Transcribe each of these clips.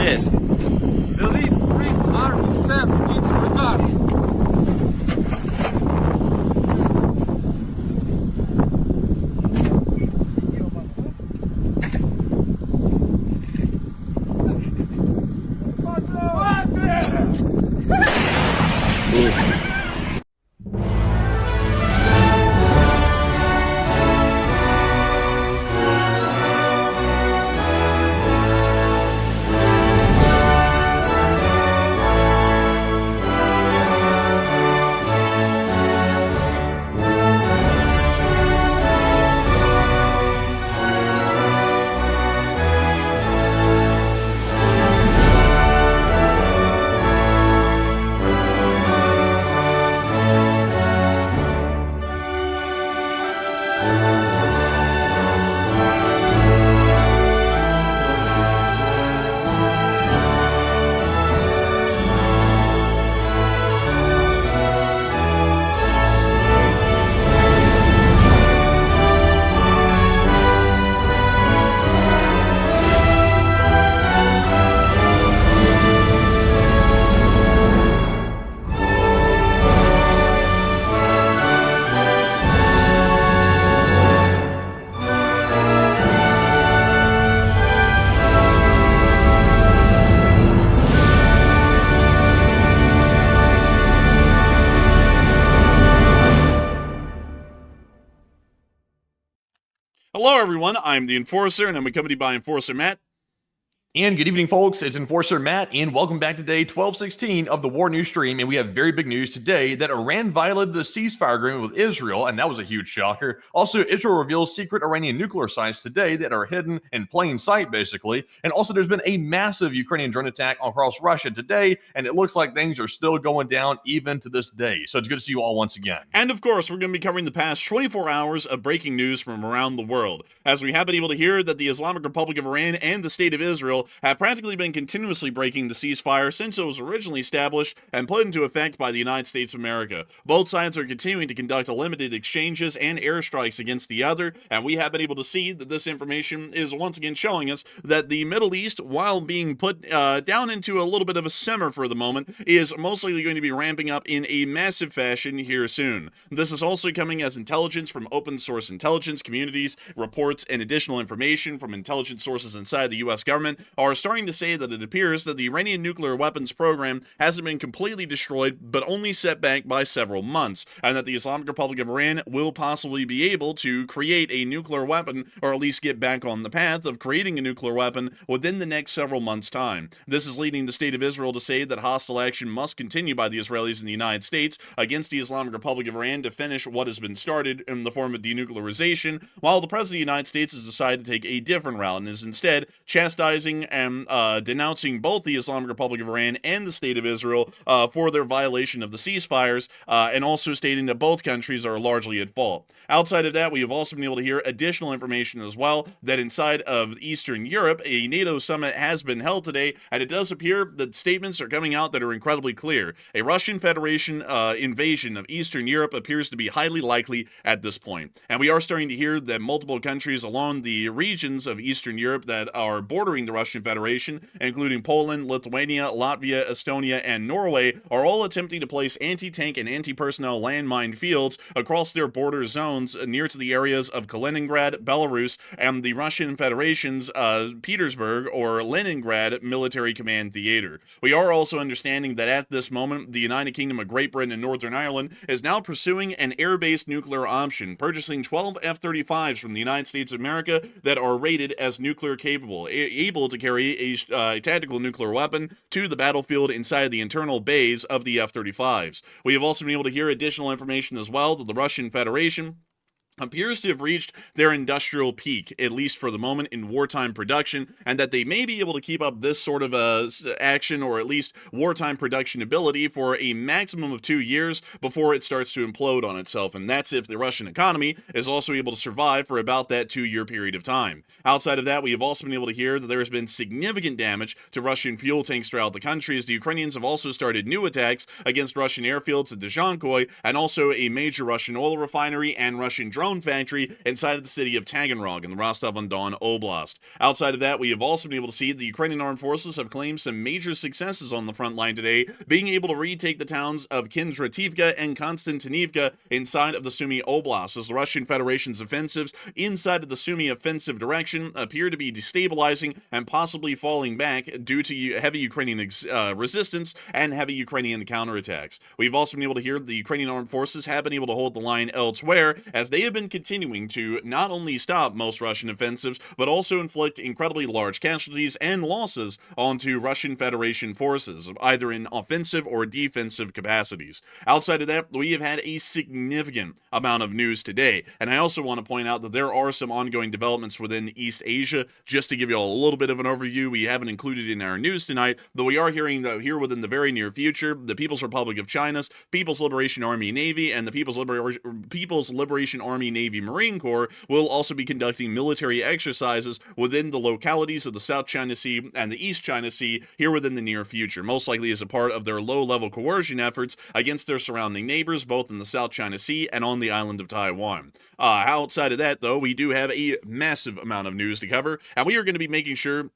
Yes. The lead Spring Army sends its regards. Hello, everyone. I'm the Enforcer, and I'm accompanied by Enforcer Matt. And good evening, folks. It's Enforcer Matt, and welcome back to day 1216 of the War News Stream. And we have very big news today that Iran violated the ceasefire agreement with Israel, and that was a huge shocker. Also, Israel reveals secret Iranian nuclear sites today that are hidden in plain sight, basically. And also, there's been a massive Ukrainian drone attack across Russia today, and it looks like things are still going down even to this day. So it's good to see you all once again. And of course, we're going to be covering the past 24 hours of breaking news from around the world, as we have been able to hear that the Islamic Republic of Iran and the State of Israel have practically been continuously breaking the ceasefire since it was originally established and put into effect by the United States of America. Both sides are continuing to conduct limited exchanges and airstrikes against the other, and we have been able to see that this information is once again showing us that the Middle East, while being put down into a little bit of a simmer for the moment, is most likely going to be ramping up in a massive fashion here soon. This is also coming as intelligence from open source intelligence communities, reports, and additional information from intelligence sources inside the U.S. government are starting to say that it appears that the Iranian nuclear weapons program hasn't been completely destroyed, but only set back by several months, and that the Islamic Republic of Iran will possibly be able to create a nuclear weapon, or at least get back on the path of creating a nuclear weapon within the next several months' time. This is leading the State of Israel to say that hostile action must continue by the Israelis and the United States against the Islamic Republic of Iran to finish what has been started in the form of denuclearization, while the President of the United States has decided to take a different route and is instead chastising and denouncing both the Islamic Republic of Iran and the State of Israel for their violation of the ceasefires, and also stating that both countries are largely at fault. Outside of that, we have also been able to hear additional information as well that inside of Eastern Europe, a NATO summit has been held today, and it does appear that statements are coming out that are incredibly clear. A Russian Federation invasion of Eastern Europe appears to be highly likely at this point. And we are starting to hear that multiple countries along the regions of Eastern Europe that are bordering the Russian Russian Federation, including Poland, Lithuania, Latvia, Estonia, and Norway, are all attempting to place anti-tank and anti-personnel landmine fields across their border zones near to the areas of Kaliningrad, Belarus, and the Russian Federation's Petersburg or Leningrad Military Command Theater. We are also understanding that at this moment, the United Kingdom of Great Britain and Northern Ireland is now pursuing an air-based nuclear option, purchasing 12 F-35s from the United States of America that are rated as nuclear capable, able to carry a tactical nuclear weapon to the battlefield inside the internal bays of the F-35s. We have also been able to hear additional information as well that the Russian Federation appears to have reached their industrial peak, at least for the moment, in wartime production, and that they may be able to keep up this sort of action, or at least wartime production ability, for a maximum of 2 years before it starts to implode on itself, and that's if the Russian economy is also able to survive for about that 2-year period of time. Outside of that, we have also been able to hear that there has been significant damage to Russian fuel tanks throughout the country, as the Ukrainians have also started new attacks against Russian airfields at Taganrog, and also a major Russian oil refinery and Russian drone factory inside of the city of Taganrog in the Rostov-on-Don Oblast. Outside of that, we have also been able to see the Ukrainian armed forces have claimed some major successes on the front line today, being able to retake the towns of Kindrativka and Konstantinivka inside of the Sumy Oblast, as the Russian Federation's offensives inside of the Sumy offensive direction appear to be destabilizing and possibly falling back due to heavy Ukrainian resistance and heavy Ukrainian counterattacks. We've also been able to hear the Ukrainian armed forces have been able to hold the line elsewhere, as they have been continuing to not only stop most Russian offensives, but also inflict incredibly large casualties and losses onto Russian Federation forces, either in offensive or defensive capacities. Outside of that, we have had a significant amount of news today, and I also want to point out that there are some ongoing developments within East Asia. Just to give you all a little bit of an overview, we haven't included in our news tonight, but we are hearing that here within the very near future, the People's Republic of China's People's Liberation Army Navy and the People's Liberation Army Navy Marine Corps will also be conducting military exercises within the localities of the South China Sea and the East China Sea here within the near future, most likely as a part of their low-level coercion efforts against their surrounding neighbors, both in the South China Sea and on the island of Taiwan. Outside of that, though, we do have a massive amount of news to cover, and we are going to be making sure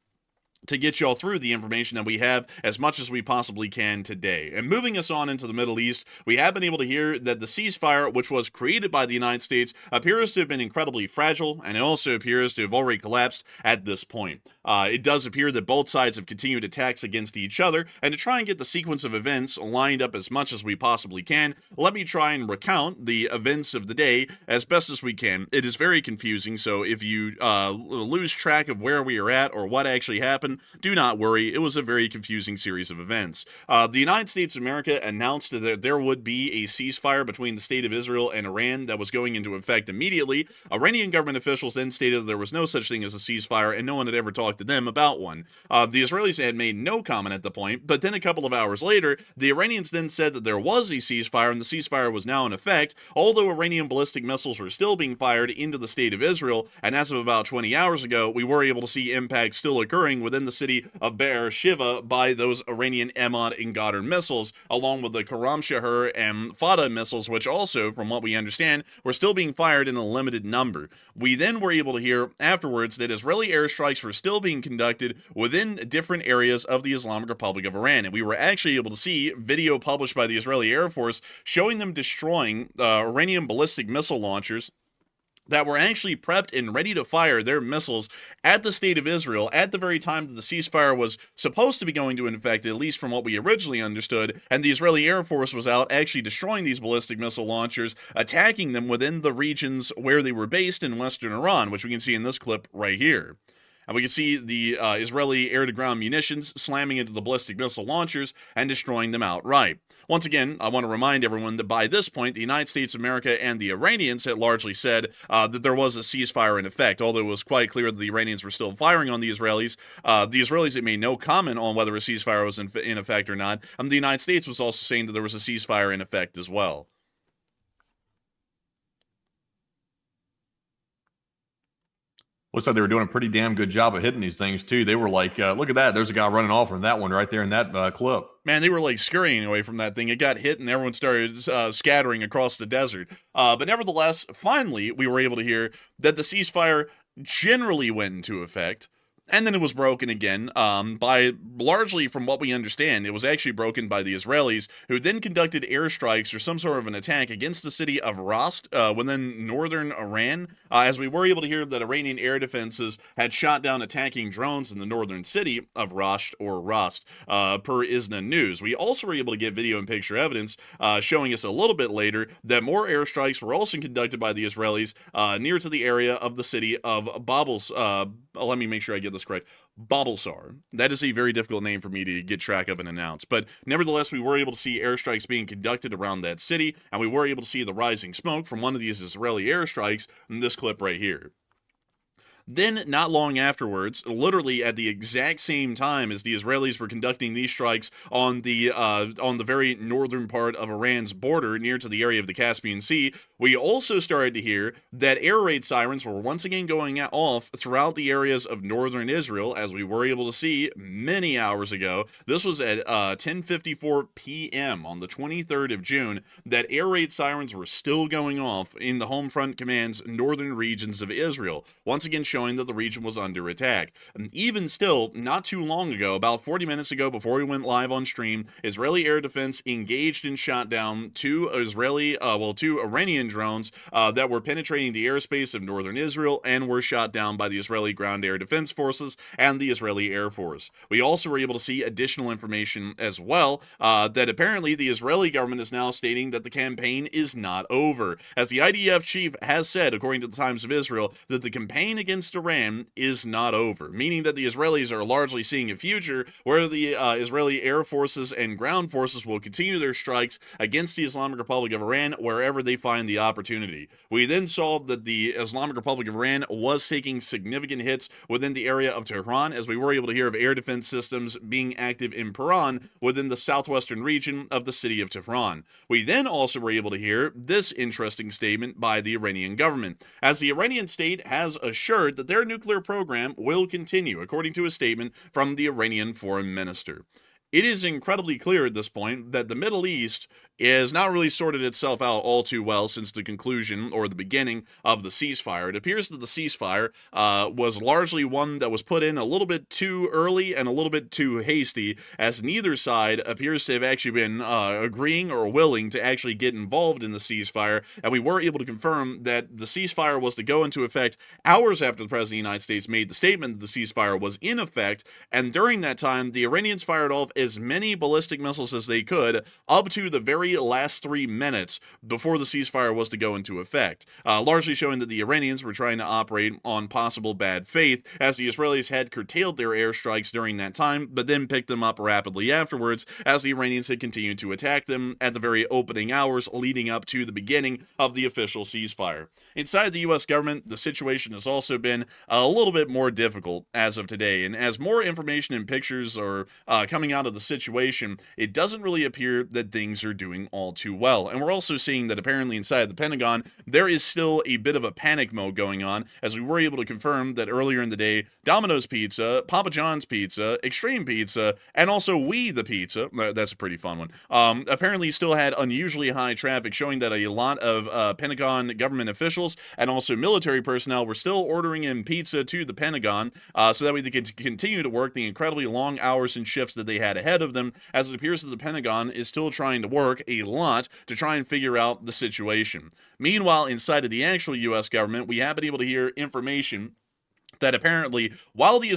to get y'all through the information that we have as much as we possibly can today. And moving us on into the Middle East, we have been able to hear that the ceasefire, which was created by the United States, appears to have been incredibly fragile, and it also appears to have already collapsed at this point. It does appear that both sides have continued attacks against each other, and to try and get the sequence of events lined up as much as we possibly can, let me try and recount the events of the day as best as we can. It is very confusing, so if you lose track of where we are at or what actually happened, do not worry, it was a very confusing series of events. The United States of America announced that there would be a ceasefire between the state of Israel and Iran that was going into effect immediately. Iranian government officials then stated that there was no such thing as a ceasefire and no one had ever talked to them about one. The Israelis had made no comment at the point, but then a couple of hours later, the Iranians then said that there was a ceasefire and the ceasefire was now in effect, although Iranian ballistic missiles were still being fired into the state of Israel, and as of about 20 hours ago, we were able to see impacts still occurring within the city of Be'er-Sheva by those Iranian Emad and Goddard missiles, along with the Karam-Shahar and Fada missiles, which also, from what we understand, were still being fired in a limited number. We then were able to hear afterwards that Israeli airstrikes were still being conducted within different areas of the Islamic Republic of Iran, and we were actually able to see video published by the Israeli Air Force showing them destroying Iranian ballistic missile launchers that were actually prepped and ready to fire their missiles at the state of Israel at the very time that the ceasefire was supposed to be going into effect, at least from what we originally understood, and the Israeli Air Force was out actually destroying these ballistic missile launchers, attacking them within the regions where they were based in western Iran, which we can see in this clip right here. And we can see the Israeli air-to-ground munitions slamming into the ballistic missile launchers and destroying them outright. Once again, I want to remind everyone that by this point, the United States of America and the Iranians had largely said that there was a ceasefire in effect, although it was quite clear that the Iranians were still firing on the Israelis. The Israelis had made no comment on whether a ceasefire was in effect or not, and the United States was also saying that there was a ceasefire in effect as well. Looks like they were doing a pretty damn good job of hitting these things, too. They were like, look at that. There's a guy running off from that one right there in that clip. Man, they were like scurrying away from that thing. It got hit and everyone started scattering across the desert. But nevertheless, finally, we were able to hear that the ceasefire generally went into effect. And then it was broken again by, largely from what we understand, it was actually broken by the Israelis, who then conducted airstrikes or some sort of an attack against the city of Rast within northern Iran, as we were able to hear that Iranian air defenses had shot down attacking drones in the northern city of Rast, per ISNA News. We also were able to get video and picture evidence showing us a little bit later that more airstrikes were also conducted by the Israelis near to the area of the city of let me make sure I get this correct. Babelsar. That is a very difficult name for me to get track of and announce. But nevertheless, we were able to see airstrikes being conducted around that city, and we were able to see the rising smoke from one of these Israeli airstrikes in this clip right here. Then, not long afterwards, literally at the exact same time as the Israelis were conducting these strikes on the very northern part of Iran's border, near to the area of the Caspian Sea, we also started to hear that air raid sirens were once again going off throughout the areas of northern Israel, as we were able to see many hours ago. This was at 10:54 p.m. on the 23rd of June, that air raid sirens were still going off in the Home Front Command's northern regions of Israel, once again showing that the region was under attack. And even still, not too long ago, about 40 minutes ago before we went live on stream, Israeli air defense engaged and shot down two Iranian drones that were penetrating the airspace of northern Israel and were shot down by the Israeli ground air defense forces and the Israeli Air Force. We also were able to see additional information as well, that apparently the Israeli government is now stating that the campaign is not over, as the IDF chief has said, according to the Times of Israel, that the campaign against Iran is not over, meaning that the Israelis are largely seeing a future where the Israeli air forces and ground forces will continue their strikes against the Islamic Republic of Iran wherever they find the opportunity. We then saw that the Islamic Republic of Iran was taking significant hits within the area of Tehran, as we were able to hear of air defense systems being active in Paran within the southwestern region of the city of Tehran. We then also were able to hear this interesting statement by the Iranian government, as the Iranian state has assured that their nuclear program will continue, according to a statement from the Iranian foreign minister. It is incredibly clear at this point that the Middle East is not really sorted itself out all too well since the conclusion or the beginning of the ceasefire. It appears that the ceasefire was largely one that was put in a little bit too early and a little bit too hasty, as neither side appears to have actually been agreeing or willing to actually get involved in the ceasefire, and we were able to confirm that the ceasefire was to go into effect hours after the President of the United States made the statement that the ceasefire was in effect, and during that time, the Iranians fired off as many ballistic missiles as they could up to the very last 3 minutes before the ceasefire was to go into effect, largely showing that the Iranians were trying to operate on possible bad faith, as the Israelis had curtailed their airstrikes during that time, but then picked them up rapidly afterwards, as the Iranians had continued to attack them at the very opening hours leading up to the beginning of the official ceasefire. Inside the U.S. government, the situation has also been a little bit more difficult as of today, and as more information and pictures are coming out of the situation, it doesn't really appear that things are doing all too well. And we're also seeing that apparently inside the Pentagon, there is still a bit of a panic mode going on, as we were able to confirm that earlier in the day, Domino's Pizza, Papa John's Pizza, Extreme Pizza, and also We the Pizza, that's a pretty fun one, apparently still had unusually high traffic, showing that a lot of Pentagon government officials and also military personnel were still ordering in pizza to the Pentagon, so that way they could continue to work the incredibly long hours and shifts that they had ahead of them, as it appears that the Pentagon is still trying to work a lot to try and figure out the situation. Meanwhile, inside of the actual U.S. government, we have been able to hear information that apparently, while the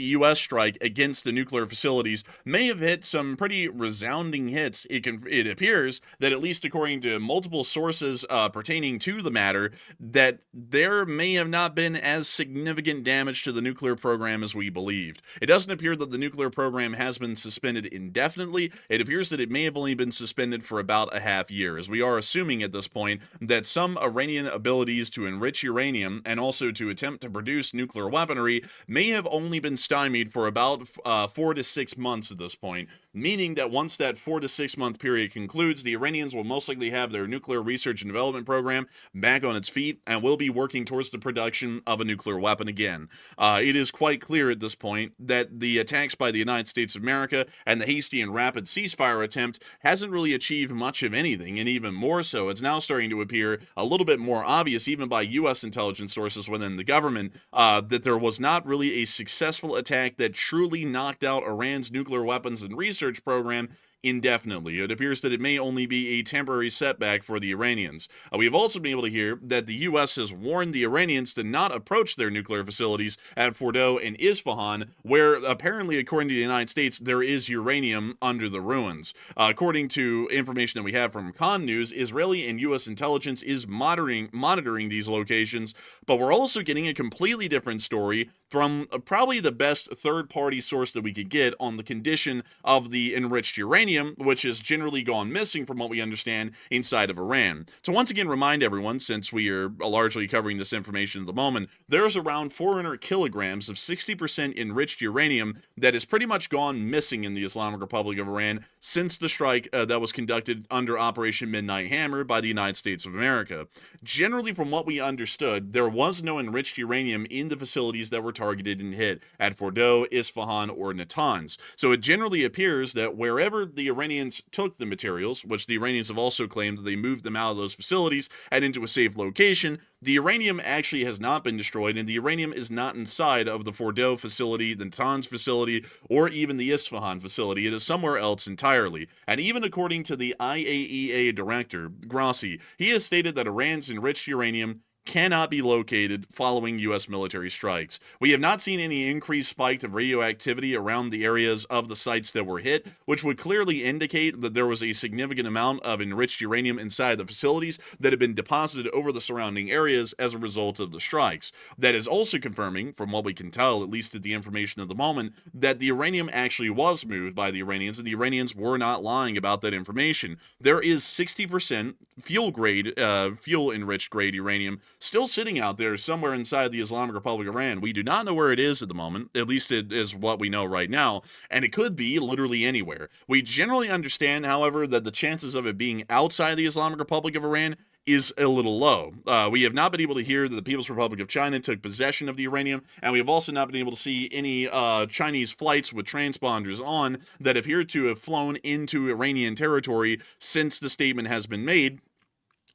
U.S. strike against the nuclear facilities may have hit some pretty resounding hits, it appears that, at least according to multiple sources pertaining to the matter, that there may have not been as significant damage to the nuclear program as we believed. It doesn't appear that the nuclear program has been suspended indefinitely. It appears that it may have only been suspended for about a half year, as we are assuming at this point that some Iranian abilities to enrich uranium and also to attempt to produce nuclear weaponry may have only been stymied for about 4 to 6 months at this point. meaning that once that 4 to 6 month period concludes, the Iranians will most likely have their nuclear research and development program back on its feet and will be working towards the production of a nuclear weapon again. It is quite clear at this point that the attacks by the United States of America and the hasty and rapid ceasefire attempt hasn't really achieved much of anything, and even more so, it's now starting to appear a little bit more obvious, even by U.S. intelligence sources within the government, that there was not really a successful attack that truly knocked out Iran's nuclear weapons and research program indefinitely. It appears that it may only be a temporary setback for the Iranians. We have also been able to hear that the U.S. has warned the Iranians to not approach their nuclear facilities at Fordow and Isfahan, where apparently, according to the United States, there is uranium under the ruins. According to information that we have from Con News, Israeli and U.S. intelligence is monitoring these locations, but we're also getting a completely different story from probably the best third-party source that we could get on the condition of the enriched uranium, which has generally gone missing from what we understand inside of Iran. To once again remind everyone, since we are largely covering this information at the moment, there's around 400 kilograms of 60% enriched uranium that has pretty much gone missing in the Islamic Republic of Iran since the strike that was conducted under Operation Midnight Hammer by the United States of America. Generally, from what we understood, there was no enriched uranium in the facilities that were targeted and hit at Fordow, Isfahan, or Natanz. So it generally appears that wherever the Iranians took the materials, which the Iranians have also claimed that they moved them out of those facilities and into a safe location, the uranium actually has not been destroyed, and the uranium is not inside of the Fordow facility, the Natanz facility, or even the Isfahan facility. It is somewhere else entirely. And even according to the IAEA director, Grossi, he has stated that Iran's enriched uranium cannot be located following U.S. military strikes. We have not seen any increased spike of radioactivity around the areas of the sites that were hit, which would clearly indicate that there was a significant amount of enriched uranium inside the facilities that had been deposited over the surrounding areas as a result of the strikes. That is also confirming, from what we can tell, at least at the information of the moment, that the uranium actually was moved by the Iranians, and the Iranians were not lying about that information. There is 60% fuel-enriched grade uranium still sitting out there somewhere inside the Islamic Republic of Iran. We do not know where it is at the moment, at least it is what we know right now, and it could be literally anywhere. We generally understand, however, that the chances of it being outside the Islamic Republic of Iran is a little low. We have not been able to hear that the People's Republic of China took possession of the uranium, and we have also not been able to see any Chinese flights with transponders on that appear to have flown into Iranian territory since the statement has been made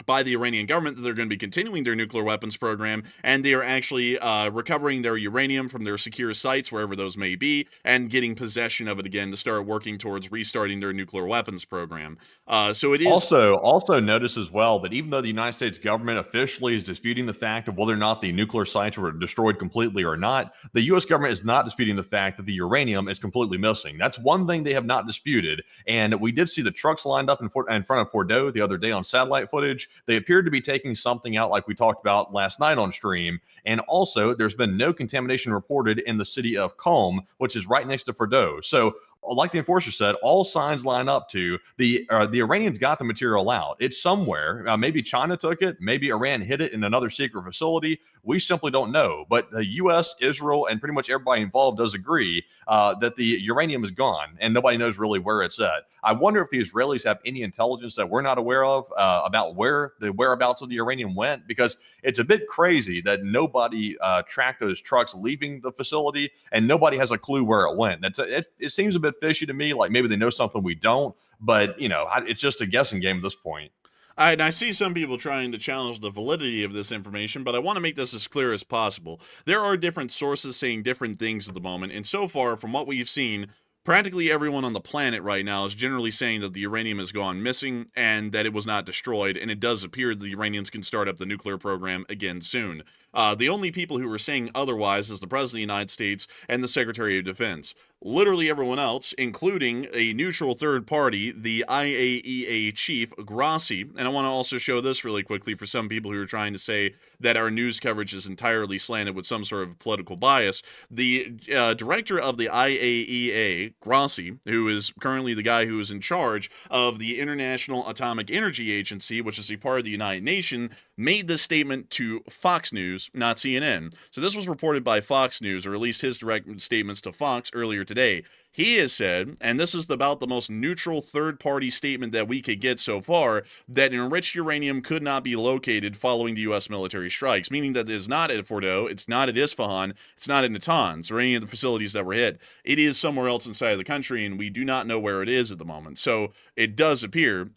by the Iranian government that they're going to be continuing their nuclear weapons program, and they are actually recovering their uranium from their secure sites, wherever those may be, and getting possession of it again to start working towards restarting their nuclear weapons program. So it is also notice as well that even though the United States government officially is disputing the fact of whether or not the nuclear sites were destroyed completely or not, the U.S. government is not disputing the fact that the uranium is completely missing. That's one thing they have not disputed, and we did see the trucks lined up in front of Fordow the other day on satellite footage. They appeared to be taking something out like we talked about last night on stream. And also, there's been no contamination reported in the city of Qom, which is right next to Fordow. So, like the enforcer said, all signs line up to the Iranians got the material out. It's somewhere. Maybe China took it. Maybe Iran hid it in another secret facility. We simply don't know. But the U.S., Israel, and pretty much everybody involved does agree that the uranium is gone, and nobody knows really where it's at. I wonder if the Israelis have any intelligence that we're not aware of about where the whereabouts of the uranium went, because it's a bit crazy that nobody tracked those trucks leaving the facility, and nobody has a clue where it went. It seems a bit fishy to me, like maybe they know something we don't, but it's just a guessing game at this point. And I see some people trying to challenge the validity of this information, but I want to make this as clear as possible. There are different sources saying different things at the moment, and so far, from what we've seen, practically everyone on the planet right now is generally saying that the uranium has gone missing and that it was not destroyed, and it does appear the Iranians can start up the nuclear program again soon. The only people who are saying otherwise is the President of the United States and the Secretary of Defense. Literally everyone else, including a neutral third party, the IAEA chief, Grossi, and I want to also show this really quickly for some people who are trying to say that our news coverage is entirely slanted with some sort of political bias. The director of the IAEA, Grossi, who is currently the guy who is in charge of the International Atomic Energy Agency, which is a part of the United Nations, made this statement to Fox News, not CNN. So this was reported by Fox News, or at least his direct statements to Fox earlier today. today. He has said, and this is about the most neutral third-party statement that we could get so far, that enriched uranium could not be located following the U.S. military strikes, meaning that it is not at Fordo, it's not at Isfahan, it's not in Natanz, or any of the facilities that were hit. It is somewhere else inside of the country, and we do not know where it is at the moment. So it does appear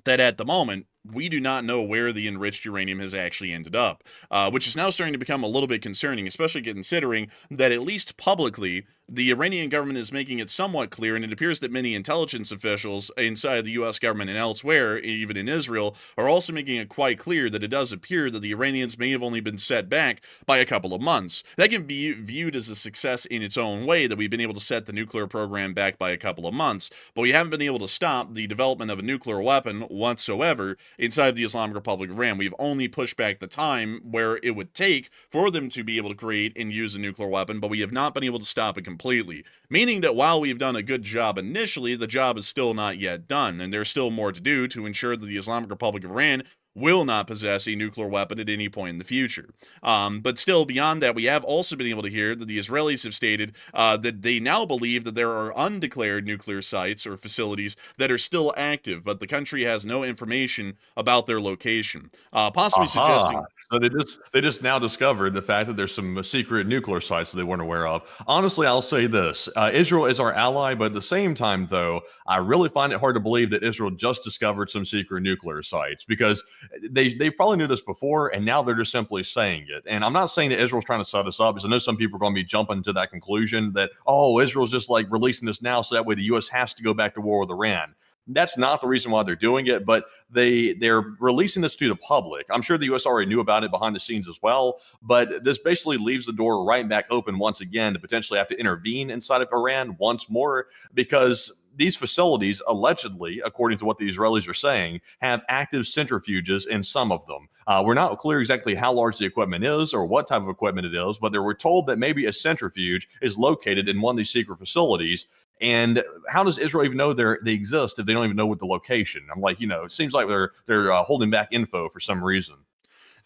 that at the moment, we do not know where the enriched uranium has actually ended up, which is now starting to become a little bit concerning, especially considering that at least publicly, the Iranian government is making it somewhat clear, and it appears that many intelligence officials inside the U.S. government and elsewhere, even in Israel, are also making it quite clear that it does appear that the Iranians may have only been set back by a couple of months. That can be viewed as a success in its own way, that we've been able to set the nuclear program back by a couple of months, but we haven't been able to stop the development of a nuclear weapon whatsoever inside of the Islamic Republic of Iran. We've only pushed back the time where it would take for them to be able to create and use a nuclear weapon, but we have not been able to stop it completely. Meaning that while we've done a good job initially, the job is still not yet done, and there's still more to do to ensure that the Islamic Republic of Iran will not possess a nuclear weapon at any point in the future. But still, beyond that, we have also been able to hear that the Israelis have stated that they now believe that there are undeclared nuclear sites or facilities that are still active, but the country has no information about their location, possibly suggesting... So they just now discovered the fact that there's some secret nuclear sites that they weren't aware of. Honestly, I'll say this. Israel is our ally, but at the same time, though, I really find it hard to believe that Israel just discovered some secret nuclear sites, because they probably knew this before, and now they're just simply saying it. And I'm not saying that Israel's trying to set us up, because I know some people are going to be jumping to that conclusion that, oh, Israel's just like releasing this now so that way the U.S. has to go back to war with Iran. That's not the reason why they're doing it, but they're releasing this to the public. I'm sure the U.S. already knew about it behind the scenes as well, but this basically leaves the door right back open once again to potentially have to intervene inside of Iran once more, because these facilities, allegedly, according to what the Israelis are saying, have active centrifuges in some of them. We're not clear exactly how large the equipment is or what type of equipment it is, but they were told that maybe a centrifuge is located in one of these secret facilities. And how does Israel even know they exist if they don't even know what the location? I'm like, it seems like they're holding back info for some reason.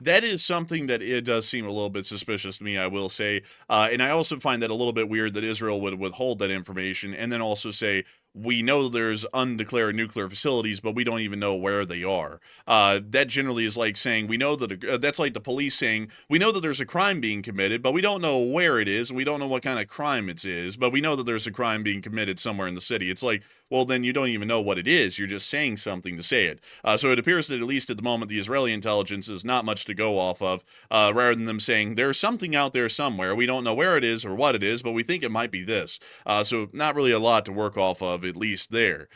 That is something that it does seem a little bit suspicious to me, I will say. And I also find that a little bit weird that Israel would withhold that information and then also say, we know there's undeclared nuclear facilities, but we don't even know where they are. That generally is like saying, we know that that's like the police saying, we know that there's a crime being committed, but we don't know where it is, and we don't know what kind of crime it is, but we know that there's a crime being committed somewhere in the city. It's like, well, then you don't even know what it is. You're just saying something to say it. So it appears that at least at the moment, the Israeli intelligence is not much to go off of, rather than them saying, there's something out there somewhere. We don't know where it is or what it is, but we think it might be this. So not really a lot to work off of, at least there.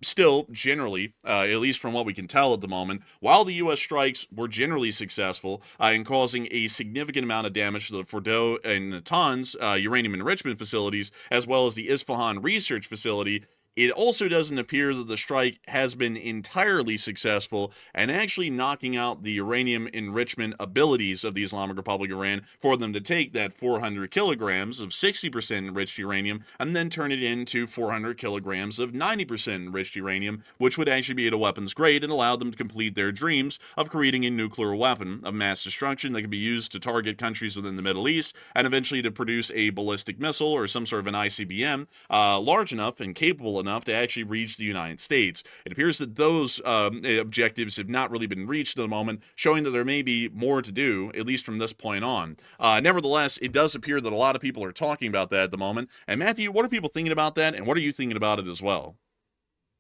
Still, generally, at least from what we can tell at the moment, while the U.S. strikes were generally successful in causing a significant amount of damage to the Fordo and Natanz uranium enrichment facilities, as well as the Isfahan research facility, it also doesn't appear that the strike has been entirely successful and actually knocking out the uranium enrichment abilities of the Islamic Republic of Iran for them to take that 400 kilograms of 60% enriched uranium and then turn it into 400 kilograms of 90% enriched uranium, which would actually be at a weapons grade and allow them to complete their dreams of creating a nuclear weapon of mass destruction that could be used to target countries within the Middle East and eventually to produce a ballistic missile or some sort of an ICBM large enough and capable enough to actually reach the United States. It appears that those objectives have not really been reached at the moment, showing that there may be more to do, at least from this point on. Nevertheless, it does appear that a lot of people are talking about that at the moment. And Matthew, what are people thinking about that, and what are you thinking about it as well?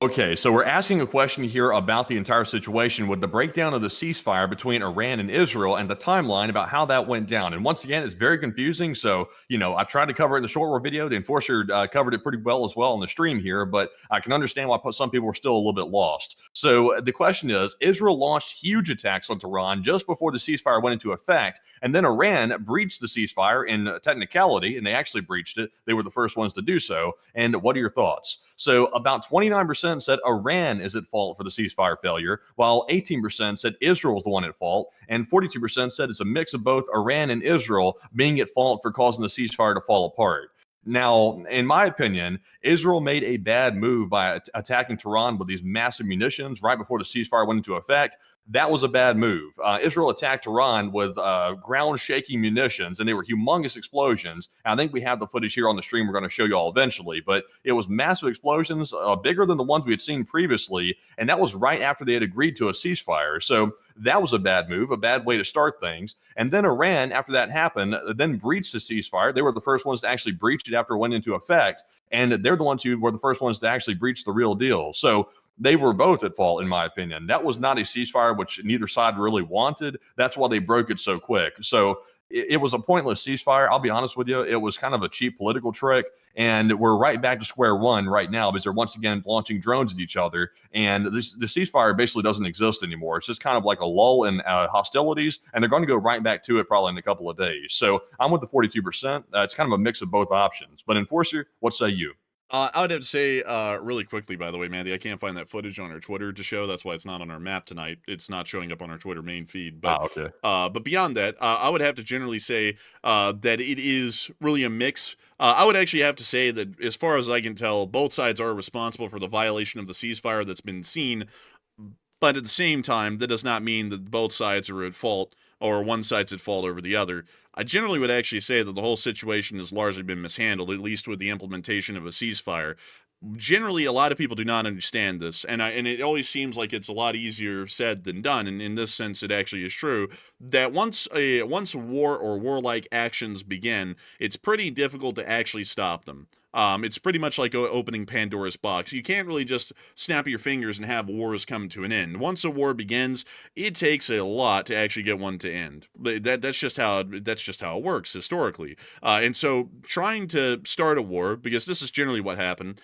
Okay, so we're asking a question here about the entire situation with the breakdown of the ceasefire between Iran and Israel and the timeline about how that went down. And once again, it's very confusing. So, I tried to cover it in the short war video. The enforcer covered it pretty well as well on the stream here, but I can understand why some people were still a little bit lost. So the question is, Israel launched huge attacks on Tehran just before the ceasefire went into effect, and then Iran breached the ceasefire in technicality, and they actually breached it. They were the first ones to do so. And what are your thoughts? So about 29% said Iran is at fault for the ceasefire failure, while 18% said Israel is the one at fault, and 42% said it's a mix of both Iran and Israel being at fault for causing the ceasefire to fall apart. Now, in my opinion, Israel made a bad move by attacking Tehran with these massive munitions right before the ceasefire went into effect. That was a bad move. Israel attacked Tehran with ground-shaking munitions, and they were humongous explosions. I think we have the footage here on the stream we're going to show you all eventually, but it was massive explosions, bigger than the ones we had seen previously, and that was right after they had agreed to a ceasefire. So that was a bad move, a bad way to start things. And then Iran, after that happened, then breached the ceasefire. They were the first ones to actually breach it after it went into effect, and they're the ones who were the first ones to actually breach the real deal. So they were both at fault, in my opinion. That was not a ceasefire, which neither side really wanted. That's why they broke it so quick. So it was a pointless ceasefire. I'll be honest with you. It was kind of a cheap political trick. And we're right back to square one right now because they're once again launching drones at each other. And the ceasefire basically doesn't exist anymore. It's just kind of like a lull in hostilities. And they're going to go right back to it probably in a couple of days. So I'm with the 42%. It's kind of a mix of both options. But Enforcer, what say you? I would have to say, really quickly, by the way, Mandy, I can't find that footage on our Twitter to show. That's why it's not on our map tonight. It's not showing up on our Twitter main feed. But, okay. But beyond that, I would have to generally say that it is really a mix. I would actually have to say that, as far as I can tell, both sides are responsible for the violation of the ceasefire that's been seen. But at the same time, that does not mean that both sides are at fault or one side's at fault over the other. I generally would actually say that the whole situation has largely been mishandled, at least with the implementation of a ceasefire. Generally, a lot of people do not understand this, and it always seems like it's a lot easier said than done. And in this sense, it actually is true that once war or warlike actions begin, it's pretty difficult to actually stop them. It's pretty much like opening Pandora's box. You can't really just snap your fingers and have wars come to an end. Once a war begins, it takes a lot to actually get one to end. That's just how it works historically. And so, trying to start a war, because this is generally what happened.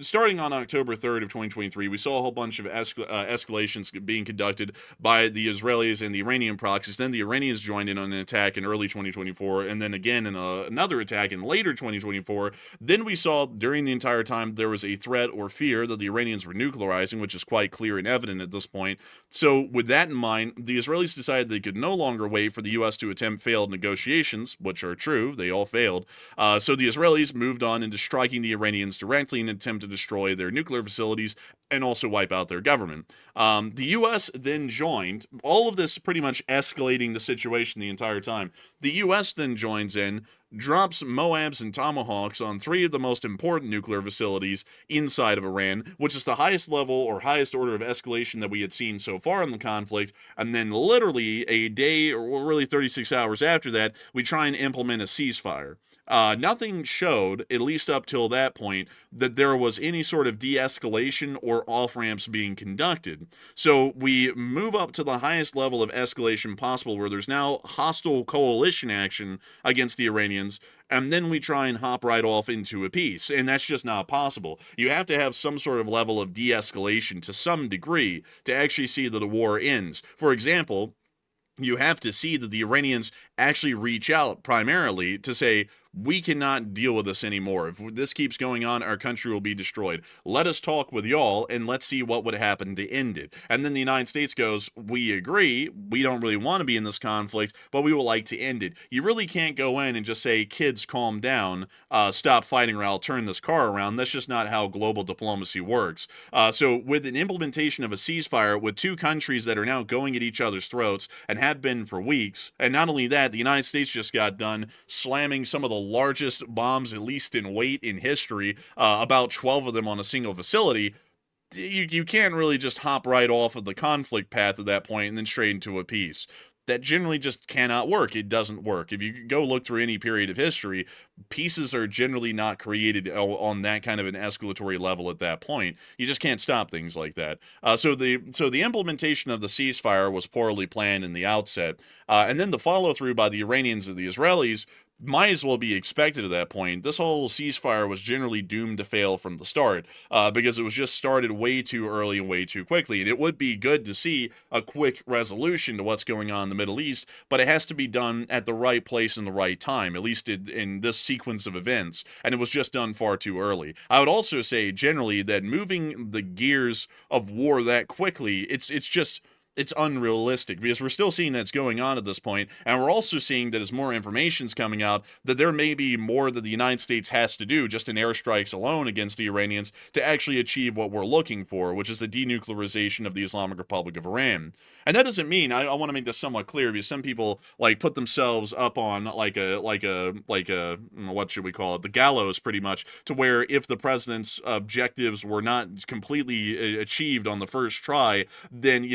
Starting on October 3rd of 2023, we saw a whole bunch of escalations being conducted by the Israelis and the Iranian proxies. Then the Iranians joined in on an attack in early 2024, and then again in another attack in later 2024. Then we saw during the entire time there was a threat or fear that the Iranians were nuclearizing, which is quite clear and evident at this point. So with that in mind, the Israelis decided they could no longer wait for the U.S. to attempt failed negotiations, which are true. They all failed. So the Israelis moved on into striking the Iranians directly in an attempt to destroy their nuclear facilities and also wipe out their government. The U.S. then joined, all of this pretty much escalating the situation the entire time. The U.S. then joins in, drops Moabs and Tomahawks on 3 of the most important nuclear facilities inside of Iran, which is the highest level or highest order of escalation that we had seen so far in the conflict. And then literally a day or really 36 hours after that, we try and implement a ceasefire. Nothing showed, at least up till that point, that there was any sort of de-escalation or off-ramps being conducted. So we move up to the highest level of escalation possible, where there's now hostile coalition action against the Iranians, and then we try and hop right off into a peace. And that's just not possible. You have to have some sort of level of de-escalation to some degree to actually see that a war ends. For example, you have to see that the Iranians actually reach out primarily to say, we cannot deal with this anymore. If this keeps going on, our country will be destroyed. Let us talk with y'all and let's see what would happen to end it. And then the United States goes, we agree, we don't really want to be in this conflict, but we would like to end it. You really can't go in and just say, kids, calm down, stop fighting or I'll turn this car around. That's just not how global diplomacy works. So with an implementation of a ceasefire with 2 countries that are now going at each other's throats and have been for weeks, and not only that, the United States just got done slamming some of the largest bombs, at least in weight, in history, about 12 of them on a single facility. You can't really just hop right off of the conflict path at that point and then straight into a peace. That generally just cannot work. It doesn't work. If you go look through any period of history, peaces are generally not created on that kind of an escalatory level at that point. You just can't stop things like that. So the implementation of the ceasefire was poorly planned in the outset, and then the follow through by the Iranians and the Israelis might as well be expected at that point. This whole ceasefire was generally doomed to fail from the start, because it was just started way too early and way too quickly. And it would be good to see a quick resolution to what's going on in the Middle East, but it has to be done at the right place and the right time, at least in this sequence of events. And it was just done far too early. I would also say generally that moving the gears of war that quickly, it's just it's unrealistic because we're still seeing that's going on at this point, and we're also seeing that as more information's coming out, that there may be more that the United States has to do just in airstrikes alone against the Iranians to actually achieve what we're looking for, which is the denuclearization of the Islamic Republic of Iran. And that doesn't mean, I want to make this somewhat clear, because some people like put themselves up on like a what should we call it, the gallows, pretty much, to where if the president's objectives were not completely achieved on the first try, then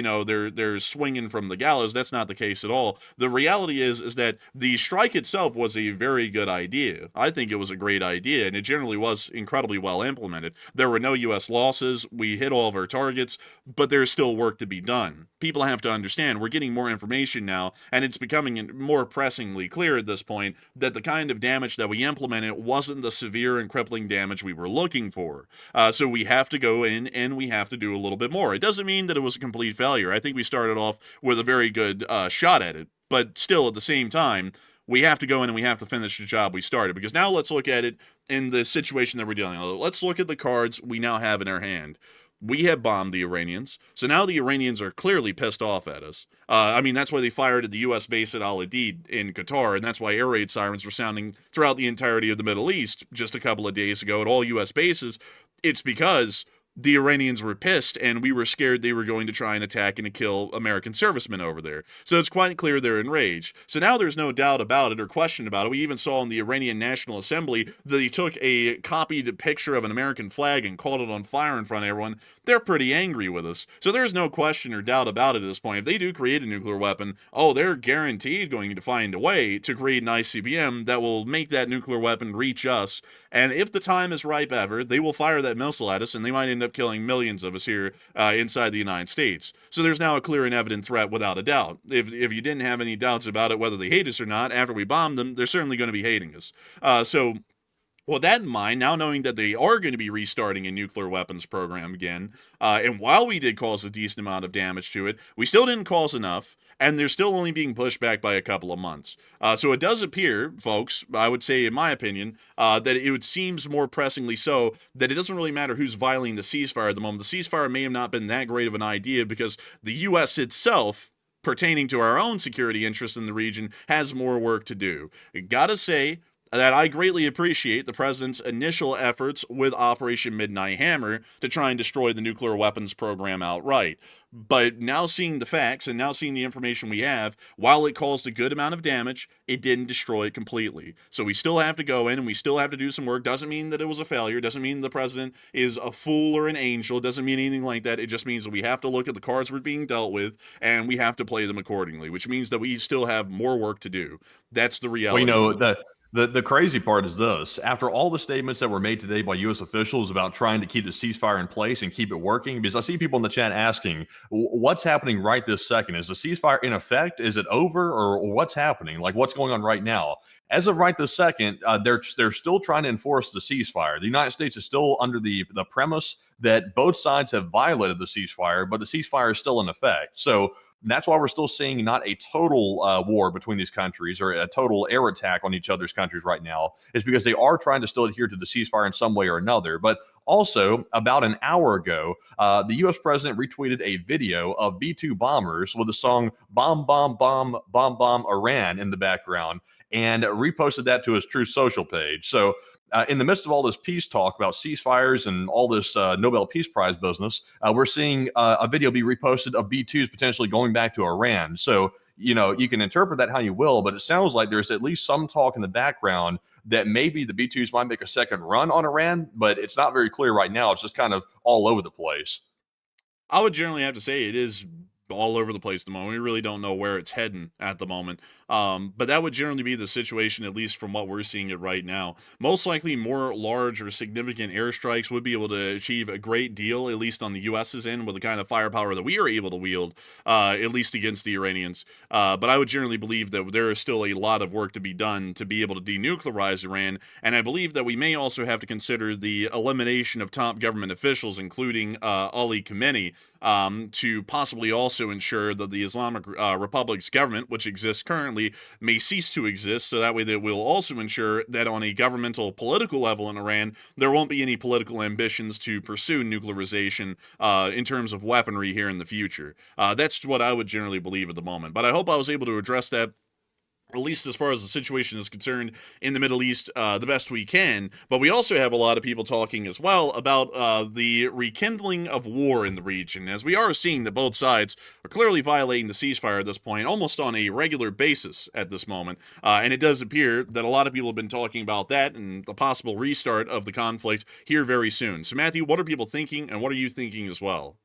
they're swinging from the gallows. That's not the case at all. The reality is that the strike itself was a very good idea. I think it was a great idea, and it generally was incredibly well implemented. There were no U.S. losses. We hit all of our targets, but there's still work to be done. People have to understand we're getting more information now, and it's becoming more pressingly clear at this point that the kind of damage that we implemented wasn't the severe and crippling damage we were looking for. So we have to go in and we have to do a little bit more. It doesn't mean that it was a complete failure. I think we started off with a very good shot at it, but still at the same time, we have to go in and we have to finish the job we started, because now let's look at it in the situation that we're dealing with. Let's look at the cards we now have in our hand. We have bombed the Iranians, so now the Iranians are clearly pissed off at us. I mean, that's why they fired at the U.S. base at Al Udeid in Qatar, and that's why air raid sirens were sounding throughout the entirety of the Middle East just a couple of days ago at all U.S. bases. It's because the Iranians were pissed, and we were scared they were going to try and attack and to kill American servicemen over there. So it's quite clear they're enraged. So now there's no doubt about it or question about it. We even saw in the Iranian National Assembly that he took a copied picture of an American flag and called it on fire in front of everyone. They're pretty angry with us. So there's no question or doubt about it at this point. If they do create a nuclear weapon, they're guaranteed going to find a way to create an ICBM that will make that nuclear weapon reach us. And if the time is ripe ever, they will fire that missile at us, and they might end up killing millions of us here inside the United States. So there's now a clear and evident threat without a doubt. If you didn't have any doubts about it, whether they hate us or not, after we bomb them, they're certainly going to be hating us. With that in mind, now knowing that they are going to be restarting a nuclear weapons program again, and while we did cause a decent amount of damage to it, we still didn't cause enough, and they're still only being pushed back by a couple of months. So it does appear, folks, I would say, in my opinion, that it seems more pressingly so that it doesn't really matter who's violating the ceasefire at the moment. The ceasefire may have not been that great of an idea because the U.S. itself, pertaining to our own security interests in the region, has more work to do. Gotta say that I greatly appreciate the president's initial efforts with Operation Midnight Hammer to try and destroy the nuclear weapons program outright. But now seeing the facts and now seeing the information we have, while it caused a good amount of damage, it didn't destroy it completely. So we still have to go in and we still have to do some work. Doesn't mean that it was a failure. Doesn't mean the president is a fool or an angel. Doesn't mean anything like that. It just means that we have to look at the cards we're being dealt with and we have to play them accordingly, which means that we still have more work to do. That's the reality. The crazy part is this. After all the statements that were made today by U.S. officials about trying to keep the ceasefire in place and keep it working, because I see people in the chat asking, what's happening right this second? Is the ceasefire in effect? Is it over? Or what's happening? Like, what's going on right now? As of right this second, they're still trying to enforce the ceasefire. The United States is still under the premise that both sides have violated the ceasefire, but the ceasefire is still in effect. So that's why we're still seeing not a total war between these countries or a total air attack on each other's countries right now, is because they are trying to still adhere to the ceasefire in some way or another. But also, about an hour ago, the U.S. president retweeted a video of B-2 bombers with the song Bomb, Bomb, Bomb, Bomb, Bomb, Iran in the background and reposted that to his True Social page. So in the midst of all this peace talk about ceasefires and all this Nobel Peace Prize business, we're seeing a video be reposted of B-2s potentially going back to Iran. So, you can interpret that how you will, but it sounds like there's at least some talk in the background that maybe the B-2s might make a second run on Iran, but it's not very clear right now. It's just kind of all over the place. I would generally have to say it is all over the place at the moment. We really don't know where it's heading at the moment. But that would generally be the situation, at least from what we're seeing it right now. Most likely more large or significant airstrikes would be able to achieve a great deal, at least on the U.S.'s end, with the kind of firepower that we are able to wield, at least against the Iranians. But I would generally believe that there is still a lot of work to be done to be able to denuclearize Iran, and I believe that we may also have to consider the elimination of top government officials, including Ali Khamenei, to possibly also ensure that the Islamic Republic's government, which exists currently, may cease to exist, so that way they will also ensure that on a governmental political level in Iran, there won't be any political ambitions to pursue nuclearization in terms of weaponry here in the future. That's what I would generally believe at the moment. But I hope I was able to address that, at least as far as the situation is concerned in the Middle East, the best we can. But we also have a lot of people talking as well about the rekindling of war in the region, as we are seeing that both sides are clearly violating the ceasefire at this point, almost on a regular basis at this moment. And it does appear that a lot of people have been talking about that and the possible restart of the conflict here very soon. So, Matthew, what are people thinking, and what are you thinking as well?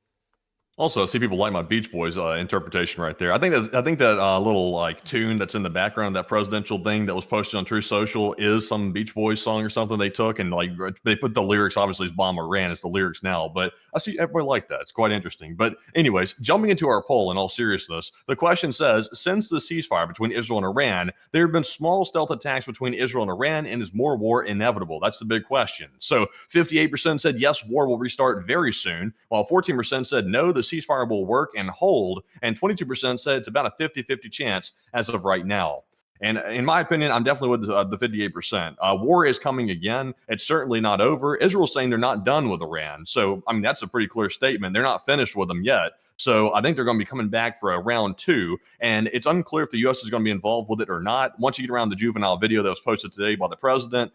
Also, I see people like my Beach Boys interpretation right there. I think that little like tune that's in the background, that presidential thing that was posted on True Social, is some Beach Boys song or something they took, and like they put the lyrics. Obviously, it's Bomb Iran. It's the lyrics now, but I see everybody like that. It's quite interesting. But anyways, jumping into our poll in all seriousness, the question says: since the ceasefire between Israel and Iran, there have been small stealth attacks between Israel and Iran, and is more war inevitable? That's the big question. So 58% said yes, war will restart very soon, while 14% said no, the ceasefire will work and hold, and 22% said it's about a 50-50 chance as of right now. And in my opinion, I'm definitely with the 58%. War is coming again. It's certainly not over. Israel's saying they're not done with Iran. So, I mean, that's a pretty clear statement. They're not finished with them yet. So I think they're going to be coming back for a round two. And it's unclear if the U.S. is going to be involved with it or not. Once you get around the juvenile video that was posted today by the president,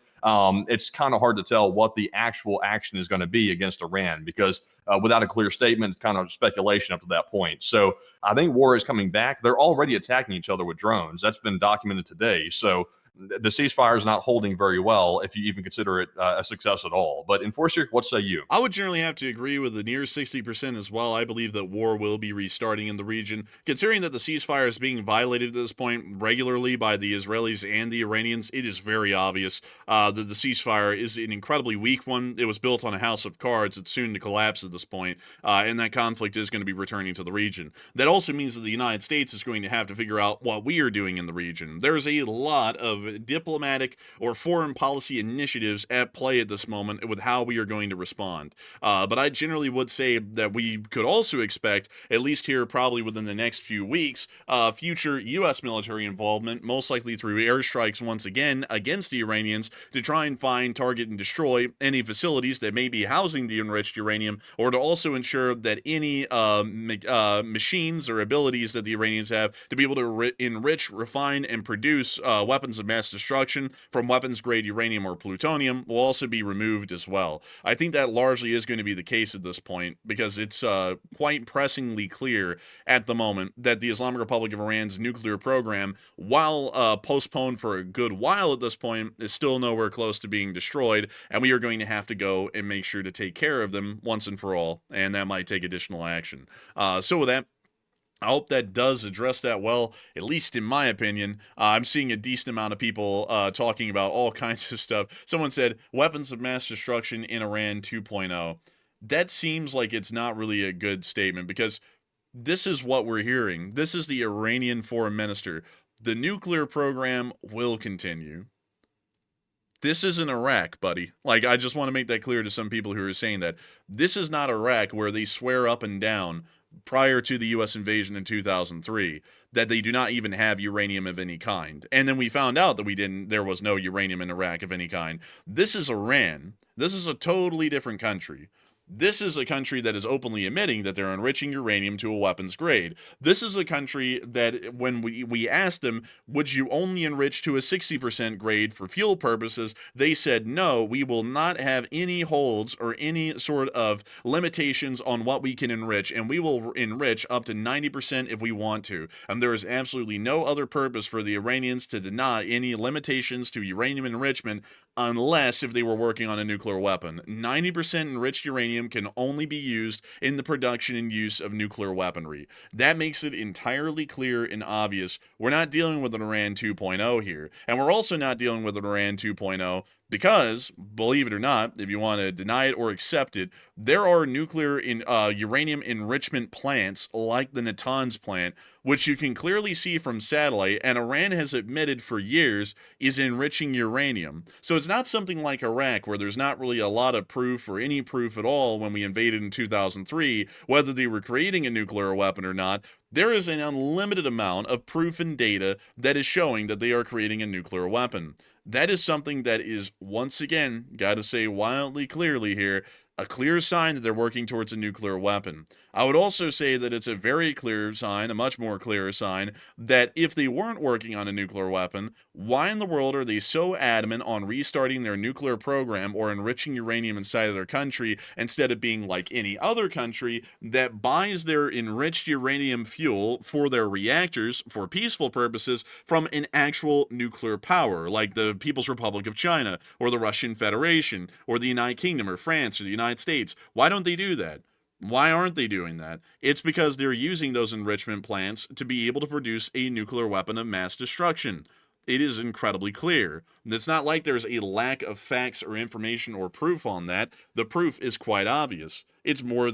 it's kind of hard to tell what the actual action is going to be against Iran, because without a clear statement, it's kind of speculation up to that point. So I think war is coming back. They're already attacking each other with drones. That's been documented today. So the ceasefire is not holding very well, if you even consider it a success at all. But Enforcer, what say you? I would generally have to agree with the near 60% as well. I believe that war will be restarting in the region, considering that the ceasefire is being violated at this point regularly by the Israelis and the Iranians. It is very obvious that the ceasefire is an incredibly weak one. It was built on a house of cards. It's soon to collapse at this point, and that conflict is going to be returning to the region. That also means that the United States is going to have to figure out what we are doing in the region. There's a lot of diplomatic or foreign policy initiatives at play at this moment with how we are going to respond. But I generally would say that we could also expect, at least here probably within the next few weeks, future U.S. military involvement, most likely through airstrikes once again against the Iranians, to try and find, target, and destroy any facilities that may be housing the enriched uranium, or to also ensure that any machines or abilities that the Iranians have to be able to enrich, refine, and produce weapons of mass destruction from weapons-grade uranium or plutonium will also be removed as well. I think that largely is going to be the case at this point, because it's quite pressingly clear at the moment that the Islamic Republic of Iran's nuclear program, while postponed for a good while at this point, is still nowhere close to being destroyed, and we are going to have to go and make sure to take care of them once and for all, and that might take additional action. So with that, I hope that does address that well, at least in my opinion. I'm seeing a decent amount of people talking about all kinds of stuff. Someone said, weapons of mass destruction in Iran 2.0. That seems like it's not really a good statement, because this is what we're hearing. This is the Iranian foreign minister. The nuclear program will continue. This isn't Iraq, buddy. Like, I just want to make that clear to some people who are saying that. This is not Iraq, where they swear up and down prior to the U.S. invasion in 2003 that they do not even have uranium of any kind. And then we found out that there was no uranium in Iraq of any kind. This is Iran. This is a totally different country. This is a country that is openly admitting that they're enriching uranium to a weapons grade. This is a country that, when we asked them, would you only enrich to a 60% grade for fuel purposes, they said, no, we will not have any holds or any sort of limitations on what we can enrich, and we will enrich up to 90% if we want to. And there is absolutely no other purpose for the Iranians to deny any limitations to uranium enrichment, unless if they were working on a nuclear weapon. 90% enriched uranium can only be used in the production and use of nuclear weaponry. That makes it entirely clear and obvious we're not dealing with an Iran 2.0 here, and we're also not dealing with an Iran 2.0 Because, believe it or not, if you want to deny it or accept it, there are uranium enrichment plants like the Natanz plant, which you can clearly see from satellite, and Iran has admitted for years is enriching uranium. So it's not something like Iraq, where there's not really a lot of proof or any proof at all when we invaded in 2003, whether they were creating a nuclear weapon or not. There is an unlimited amount of proof and data that is showing that they are creating a nuclear weapon. That is something that is, once again, gotta say wildly clearly here, a clear sign that they're working towards a nuclear weapon. I would also say that it's a very clear sign, a much more clear sign, that if they weren't working on a nuclear weapon, why in the world are they so adamant on restarting their nuclear program or enriching uranium inside of their country instead of being like any other country that buys their enriched uranium fuel for their reactors for peaceful purposes from an actual nuclear power, like the People's Republic of China or the Russian Federation or the United Kingdom or France or the United States? Why don't they do that? Why aren't they doing that? It's because they're using those enrichment plants to be able to produce a nuclear weapon of mass destruction. It is incredibly clear. It's not like there's a lack of facts or information or proof on that. The proof is quite obvious. It's more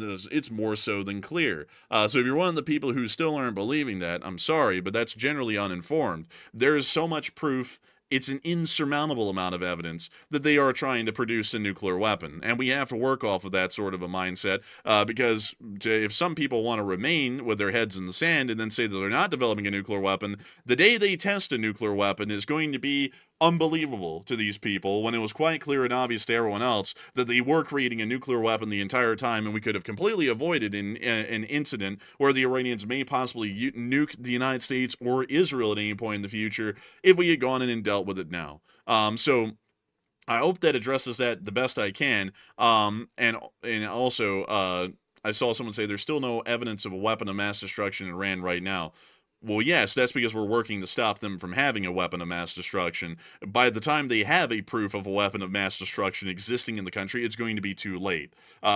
so than clear. So if you're one of the people who still aren't believing that, I'm sorry, but that's generally uninformed. There is so much proof. It's an insurmountable amount of evidence that they are trying to produce a nuclear weapon. And we have to work off of that sort of a mindset because if some people want to remain with their heads in the sand and then say that they're not developing a nuclear weapon, the day they test a nuclear weapon is going to be unbelievable to these people when it was quite clear and obvious to everyone else that they were creating a nuclear weapon the entire time, and we could have completely avoided an incident where the Iranians may possibly nuke the United States or Israel at any point in the future if we had gone in and dealt with it now. So I hope that addresses that the best I can. And also, I saw someone say there's still no evidence of a weapon of mass destruction in Iran right now. Well, yes, that's because we're working to stop them from having a weapon of mass destruction. By the time they have a proof of a weapon of mass destruction existing in the country, it's going to be too late.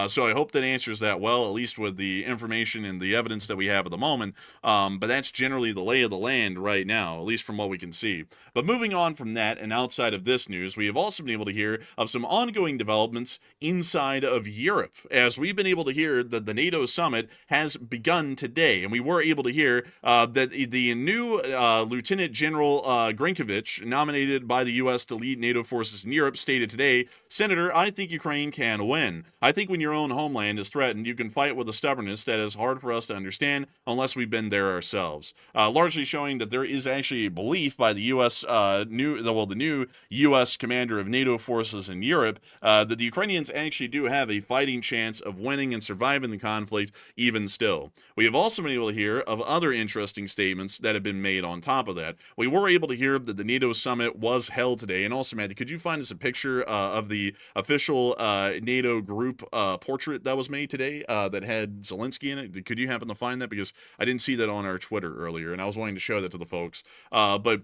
So I hope that answers that well, at least with the information and the evidence that we have at the moment. But that's generally the lay of the land right now, at least from what we can see. But moving on from that and outside of this news, we have also been able to hear of some ongoing developments inside of Europe, as we've been able to hear that the NATO summit has begun today. And we were able to hear that the new Lieutenant General Grinkovich, nominated by the U.S. to lead NATO forces in Europe, stated today, "Senator, I think Ukraine can win. I think when your own homeland is threatened, you can fight with a stubbornness that is hard for us to understand unless we've been there ourselves." Largely showing that there is actually a belief by the U.S. The new U.S. commander of NATO forces in Europe that the Ukrainians actually do have a fighting chance of winning and surviving the conflict even still. We have also been able to hear of other interesting statements that have been made on top of that. We were able to hear that the NATO summit was held today. And also, Matthew, could you find us a picture of the official NATO group portrait that was made today that had Zelensky in it? Could you happen to find that? Because I didn't see that on our Twitter earlier, and I was wanting to show that to the folks. But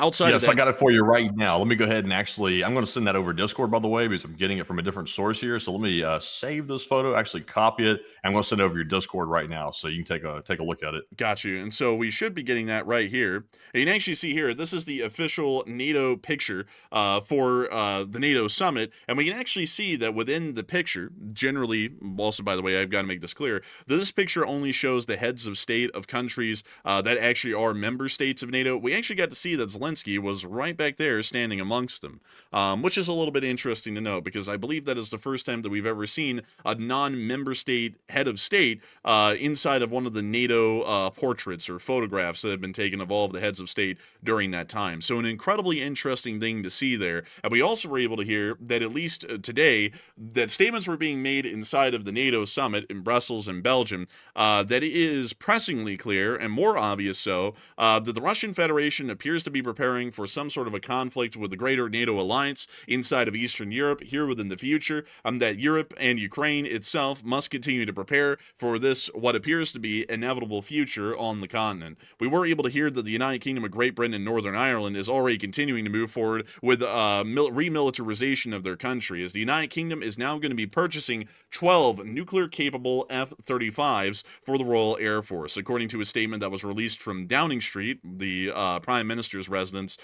outside of that, I got it for you right now. Let me go ahead and I'm going to send that over Discord, by the way, because I'm getting it from a different source here. So let me save this photo, actually copy it. I'm going to send it over your Discord right now, so you can take a look at it. Got you. And so we should be getting that right here. And you can actually see here, this is the official NATO picture for the NATO summit. And we can actually see that within the picture, generally, also, by the way, I've got to make this clear, that this picture only shows the heads of state of countries that actually are member states of NATO. We actually got to see that Zelensky was right back there standing amongst them, which is a little bit interesting to know, because I believe that is the first time that we've ever seen a non-member state head of state inside of one of the NATO portraits or photographs that have been taken of all of the heads of state during that time. So an incredibly interesting thing to see there. And we also were able to hear that at least today, that statements were being made inside of the NATO summit in Brussels and Belgium, that it is pressingly clear, and more obvious so, that the Russian Federation appears to be preparing for some sort of a conflict with the greater NATO alliance inside of Eastern Europe here within the future, that Europe and Ukraine itself must continue to prepare for this, what appears to be inevitable future on the continent. We were able to hear that the United Kingdom of Great Britain and Northern Ireland is already continuing to move forward with remilitarization of their country, as the United Kingdom is now going to be purchasing 12 nuclear-capable F-35s for the Royal Air Force, according to a statement that was released from Downing Street, the Prime Minister's residents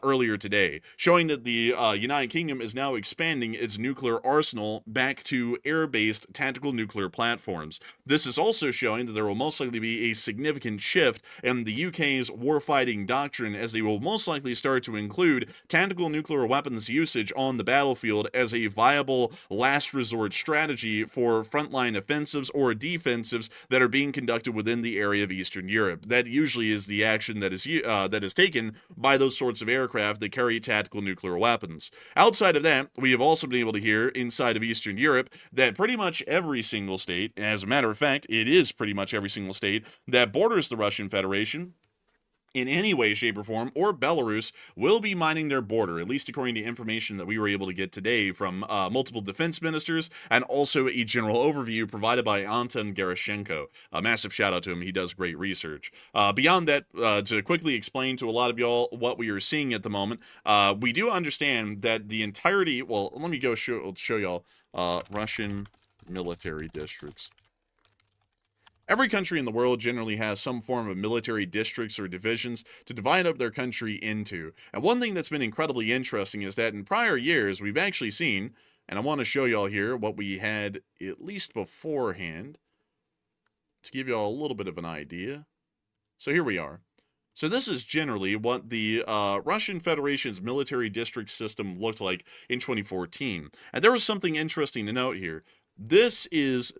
earlier today, showing that the United Kingdom is now expanding its nuclear arsenal back to air-based tactical nuclear platforms. This is also showing that there will most likely be a significant shift in the UK's warfighting doctrine, as they will most likely start to include tactical nuclear weapons usage on the battlefield as a viable last resort strategy for frontline offensives or defensives that are being conducted within the area of Eastern Europe. That usually is the action that is taken by those sorts of aircraft that carry tactical nuclear weapons. Outside of that, we have also been able to hear inside of Eastern Europe that pretty much every single state, as a matter of fact, it is pretty much every single state that borders the Russian Federation in any way, shape, or form, or Belarus, will be mining their border, at least according to information that we were able to get today from multiple defense ministers, and also a general overview provided by Anton Gerashenko. A massive shout out to him. He does great research. Beyond that, to quickly explain to a lot of y'all what we are seeing at the moment, we do understand that the entirety, well, let me go show y'all Russian military districts. Every country in the world generally has some form of military districts or divisions to divide up their country into. And one thing that's been incredibly interesting is that in prior years, we've actually seen, and I want to show y'all here what we had at least beforehand to give y'all a little bit of an idea. So here we are. So this is generally what the Russian Federation's military district system looked like in 2014. And there was something interesting to note here. This is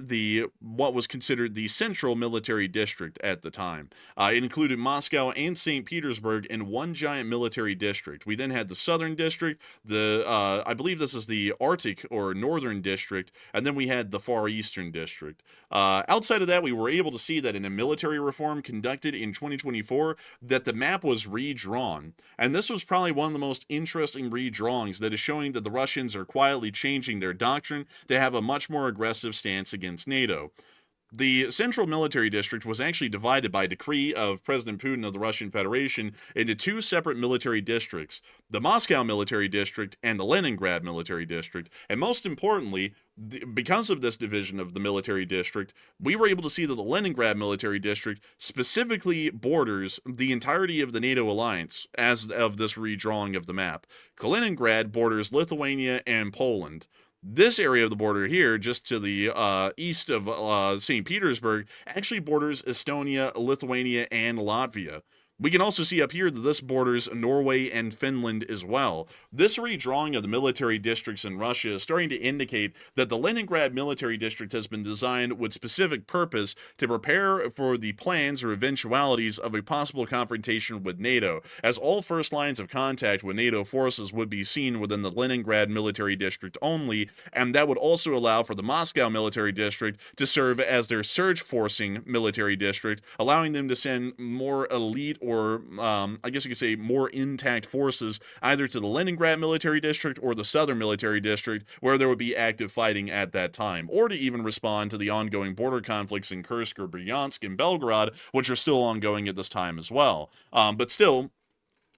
what was considered the central military district at the time. It included Moscow and St. Petersburg in one giant military district. We then had the southern district, I believe this is the Arctic or northern district, and then we had the far eastern district. Outside of that, we were able to see that in a military reform conducted in 2024, that the map was redrawn. And this was probably one of the most interesting redrawings that is showing that the Russians are quietly changing their doctrine to have a much more aggressive stance against NATO. The Central Military District was actually divided by decree of President Putin of the Russian Federation into two separate military districts, the Moscow Military District and the Leningrad Military District. And most importantly, because of this division of the military district, we were able to see that the Leningrad Military District specifically borders the entirety of the NATO alliance as of this redrawing of the map. Kaliningrad borders Lithuania and Poland. This area of the border here, just to the east of St. Petersburg, actually borders Estonia, Lithuania, and Latvia. We can also see up here that this borders Norway and Finland as well. This redrawing of the military districts in Russia is starting to indicate that the Leningrad military district has been designed with specific purpose to prepare for the plans or eventualities of a possible confrontation with NATO, as all first lines of contact with NATO forces would be seen within the Leningrad military district only, and that would also allow for the Moscow military district to serve as their surge-forcing military district, allowing them to send more elite or I guess you could say more intact forces either to the Leningrad military district or the southern military district where there would be active fighting at that time, or to even respond to the ongoing border conflicts in Kursk or Bryansk and Belgorod, which are still ongoing at this time as well. But still,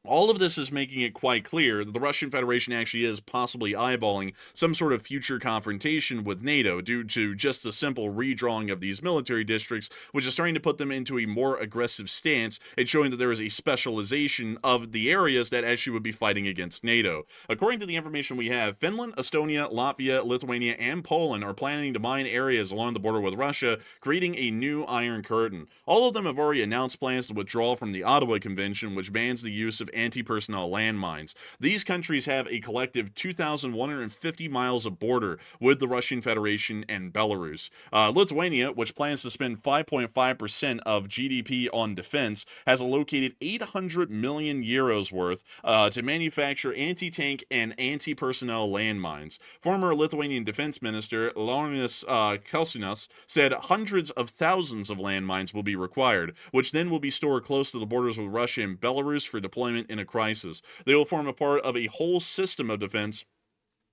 all of this is making it quite clear that the Russian Federation actually is possibly eyeballing some sort of future confrontation with NATO due to just the simple redrawing of these military districts, which is starting to put them into a more aggressive stance and showing that there is a specialization of the areas that actually would be fighting against NATO. According to the information we have, Finland, Estonia, Latvia, Lithuania, and Poland are planning to mine areas along the border with Russia, creating a new Iron Curtain. All of them have already announced plans to withdraw from the Ottawa Convention, which bans the use of anti-personnel landmines. These countries have a collective 2,150 miles of border with the Russian Federation and Belarus. Lithuania, which plans to spend 5.5% of GDP on defense, has allocated 800 million euros worth to manufacture anti-tank and anti-personnel landmines. Former Lithuanian Defense Minister Laurynas Kasčiūnas said hundreds of thousands of landmines will be required, which then will be stored close to the borders with Russia and Belarus for deployment in a crisis. They will form a part of a whole system of defense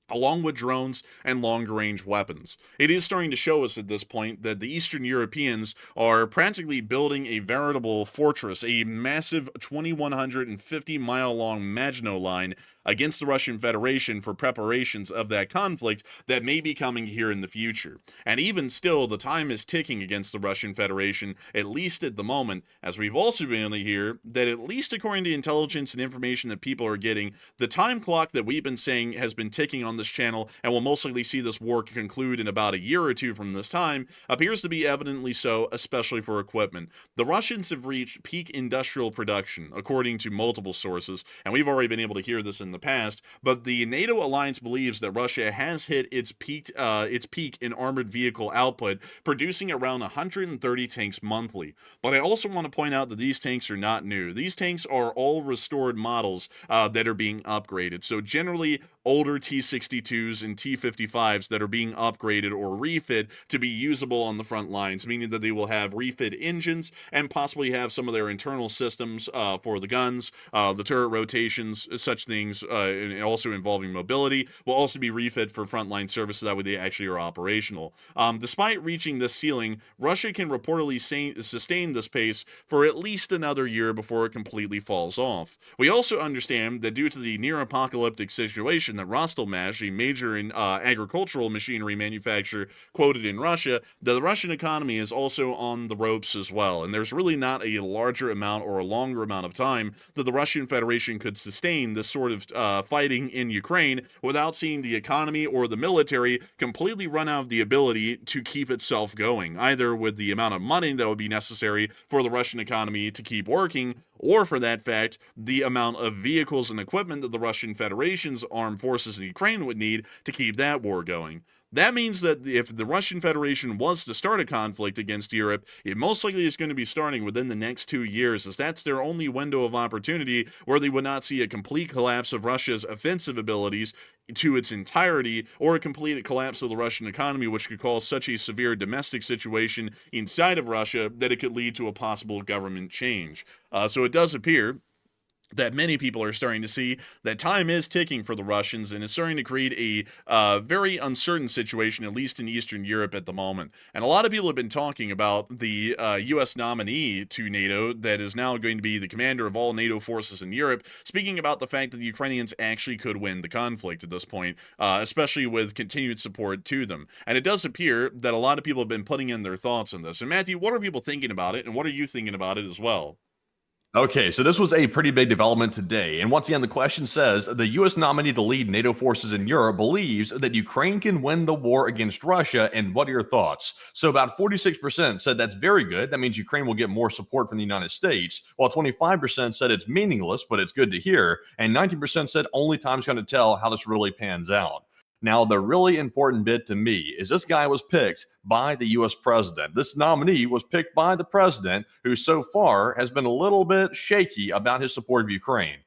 along with drones and longer-range weapons. It is starting to show us at this point that the Eastern Europeans are practically building a veritable fortress, a massive 2,150-mile-long Maginot Line against the Russian Federation for preparations of that conflict that may be coming here in the future. And even still, the time is ticking against the Russian Federation, at least at the moment, as we've also been able to hear that, at least according to intelligence and information that people are getting, the time clock that we've been saying has been ticking on this channel and will most likely see this war conclude in about a year or two from this time appears to be evidently so, especially for equipment. The Russians have reached peak industrial production, according to multiple sources, and we've already been able to hear this in the past, but the NATO alliance believes that Russia has hit its peak in armored vehicle output, producing around 130 tanks monthly. But I also want to point out that these tanks are not new. These tanks are all restored models that are being upgraded. So generally, older T-62s and T-55s that are being upgraded or refit to be usable on the front lines, meaning that they will have refit engines and possibly have some of their internal systems for the guns, the turret rotations, such things, and also involving mobility, will also be refit for frontline service, so that way they actually are operational. Despite reaching this ceiling, Russia can reportedly sustain this pace for at least another year before it completely falls off. We also understand that due to the near-apocalyptic situation that Rostelmash, a major agricultural machinery manufacturer quoted in Russia, that the Russian economy is also on the ropes as well, and there's really not a larger amount or a longer amount of time that the Russian Federation could sustain this sort of fighting in Ukraine without seeing the economy or the military completely run out of the ability to keep itself going, either with the amount of money that would be necessary for the Russian economy to keep working, or for that fact, the amount of vehicles and equipment that the Russian Federation's armed forces in Ukraine would need to keep that war going. That means that if the Russian Federation was to start a conflict against Europe, it most likely is going to be starting within the next 2 years, as that's their only window of opportunity where they would not see a complete collapse of Russia's offensive abilities to its entirety, or a complete collapse of the Russian economy, which could cause such a severe domestic situation inside of Russia that it could lead to a possible government change. So it does appear that many people are starting to see that time is ticking for the Russians, and is starting to create a very uncertain situation, at least in Eastern Europe at the moment. And a lot of people have been talking about the U.S. nominee to NATO that is now going to be the commander of all NATO forces in Europe, speaking about the fact that the Ukrainians actually could win the conflict at this point, especially with continued support to them. And it does appear that a lot of people have been putting in their thoughts on this. And Matthew, what are people thinking about it, and what are you thinking about it as well? Okay, so this was a pretty big development today. And once again, the question says the U.S. nominee to lead NATO forces in Europe believes that Ukraine can win the war against Russia. And what are your thoughts? So about 46% said that's very good. That means Ukraine will get more support from the United States, while 25% said it's meaningless, but it's good to hear. And 19% said only time's going to tell how this really pans out. Now, the really important bit to me is this guy was picked by the U.S. president. This nominee was picked by the president, who so far has been a little bit shaky about his support of Ukraine.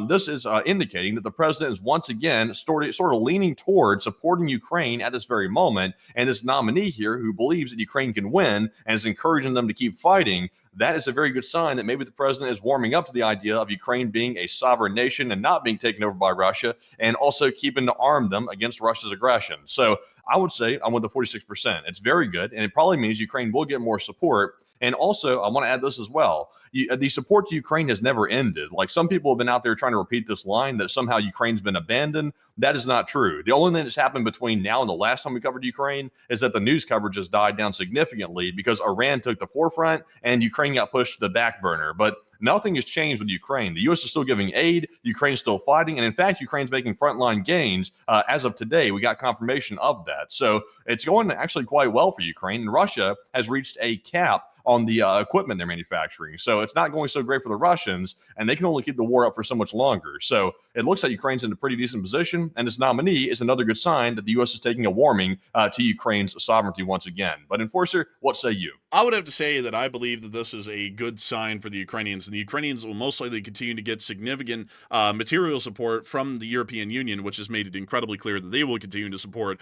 This is indicating that the president is once again sort of leaning toward supporting Ukraine at this very moment. And this nominee here, who believes that Ukraine can win and is encouraging them to keep fighting, that is a very good sign that maybe the president is warming up to the idea of Ukraine being a sovereign nation and not being taken over by Russia, and also keeping to arm them against Russia's aggression. So I would say I'm with the 46%. It's very good, and it probably means Ukraine will get more support. And also, I want to add this as well. The support to Ukraine has never ended. Like, some people have been out there trying to repeat this line that somehow Ukraine's been abandoned. That is not true. The only thing that's happened between now and the last time we covered Ukraine is that the news coverage has died down significantly because Iran took the forefront and Ukraine got pushed to the back burner. But nothing has changed with Ukraine. The U.S. is still giving aid. Ukraine's still fighting. And in fact, Ukraine's making frontline gains. As of today, we got confirmation of that. So it's going actually quite well for Ukraine. And Russia has reached a cap on the equipment they're manufacturing. So it's not going so great for the Russians, and they can only keep the war up for so much longer. So it looks like Ukraine's in a pretty decent position, and this nominee is another good sign that the U.S. is taking a warming to Ukraine's sovereignty once again. But Enforcer, what say you? I would have to say that I believe that this is a good sign for the Ukrainians, and the Ukrainians will most likely continue to get significant material support from the European Union, which has made it incredibly clear that they will continue to support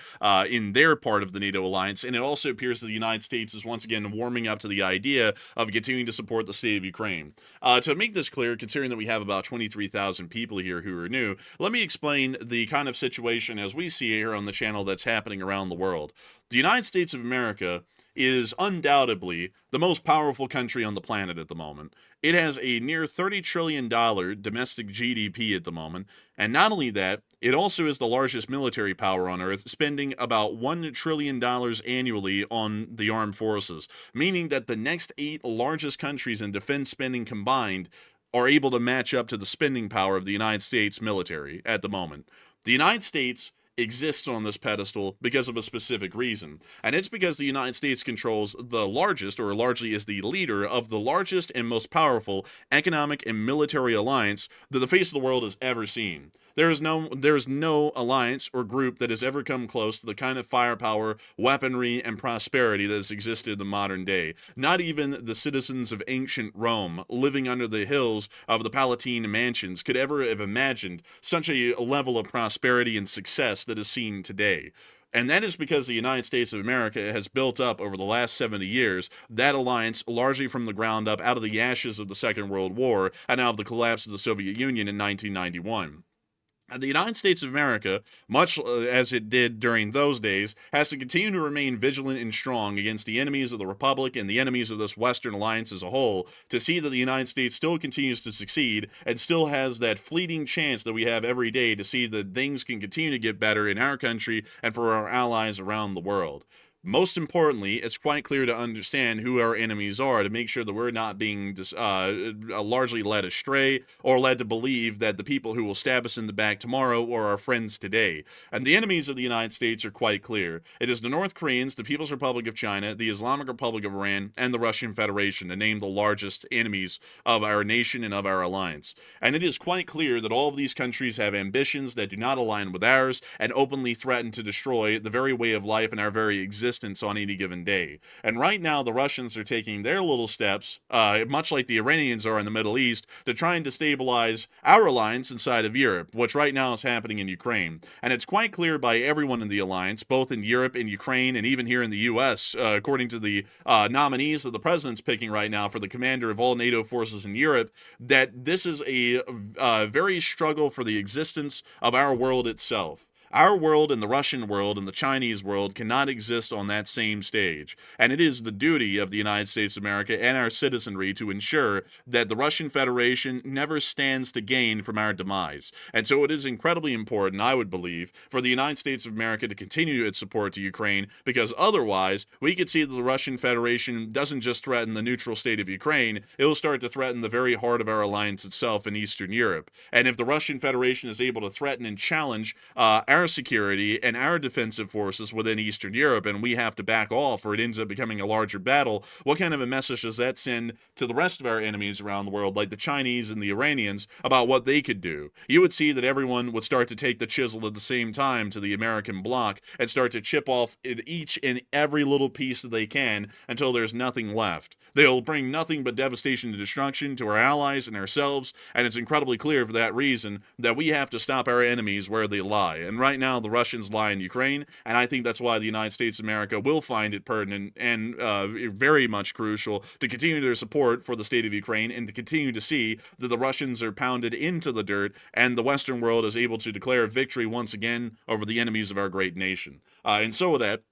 in their part of the NATO alliance. And it also appears that the United States is once again warming up to the idea of continuing to support the state of Ukraine. To make this clear, considering that we have about 23,000 people here who are new, let me explain the kind of situation as we see here on the channel that's happening around the world. The United States of America is undoubtedly the most powerful country on the planet at the moment. It has a near $30 trillion domestic GDP at the moment, and not only that, it also is the largest military power on Earth, spending about $1 trillion annually on the armed forces, meaning that the next 8 largest countries in defense spending combined are able to match up to the spending power of the United States military at the moment. The United States exists on this pedestal because of a specific reason, and it's because the United States controls the largest, or largely is the leader of the largest and most powerful economic and military alliance that the face of the world has ever seen. There is no alliance or group that has ever come close to the kind of firepower, weaponry, and prosperity that has existed in the modern day. Not even the citizens of ancient Rome, living under the hills of the Palatine mansions, could ever have imagined such a level of prosperity and success that is seen today. And that is because the United States of America has built up over the last 70 years that alliance largely from the ground up out of the ashes of the Second World War and out of the collapse of the Soviet Union in 1991. And the United States of America, much as it did during those days, has to continue to remain vigilant and strong against the enemies of the Republic and the enemies of this Western alliance as a whole to see that the United States still continues to succeed and still has that fleeting chance that we have every day to see that things can continue to get better in our country and for our allies around the world. Most importantly, it's quite clear to understand who our enemies are to make sure that we're not being largely led astray or led to believe that the people who will stab us in the back tomorrow are our friends today. And the enemies of the United States are quite clear. It is the North Koreans, the People's Republic of China, the Islamic Republic of Iran, and the Russian Federation, to name the largest enemies of our nation and of our alliance. And it is quite clear that all of these countries have ambitions that do not align with ours and openly threaten to destroy the very way of life and our very existence on any given day. And right now, the Russians are taking their little steps, much like the Iranians are in the Middle East, to try and destabilize our alliance inside of Europe, which right now is happening in Ukraine. And it's quite clear by everyone in the alliance, both in Europe and Ukraine, and even here in the U.S., according to the nominees that the president's picking right now for the commander of all NATO forces in Europe, that this is a very struggle for the existence of our world itself. Our world and the Russian world and the Chinese world cannot exist on that same stage. And it is the duty of the United States of America and our citizenry to ensure that the Russian Federation never stands to gain from our demise. And so it is incredibly important, I would believe, for the United States of America to continue its support to Ukraine, because otherwise we could see that the Russian Federation doesn't just threaten the neutral state of Ukraine, it will start to threaten the very heart of our alliance itself in Eastern Europe. And if the Russian Federation is able to threaten and challenge our security and our defensive forces within Eastern Europe, and we have to back off or it ends up becoming a larger battle, what kind of a message does that send to the rest of our enemies around the world, like the Chinese and the Iranians, about what they could do? You would see that everyone would start to take the chisel at the same time to the American bloc and start to chip off each and every little piece that they can until there's nothing left. They'll bring nothing but devastation and destruction to our allies and ourselves, and it's incredibly clear for that reason that we have to stop our enemies where they lie. And right now, the Russians lie in Ukraine, and I think that's why the United States of America will find it pertinent and very much crucial to continue their support for the state of Ukraine and to continue to see that the Russians are pounded into the dirt and the Western world is able to declare victory once again over the enemies of our great nation. And so with that,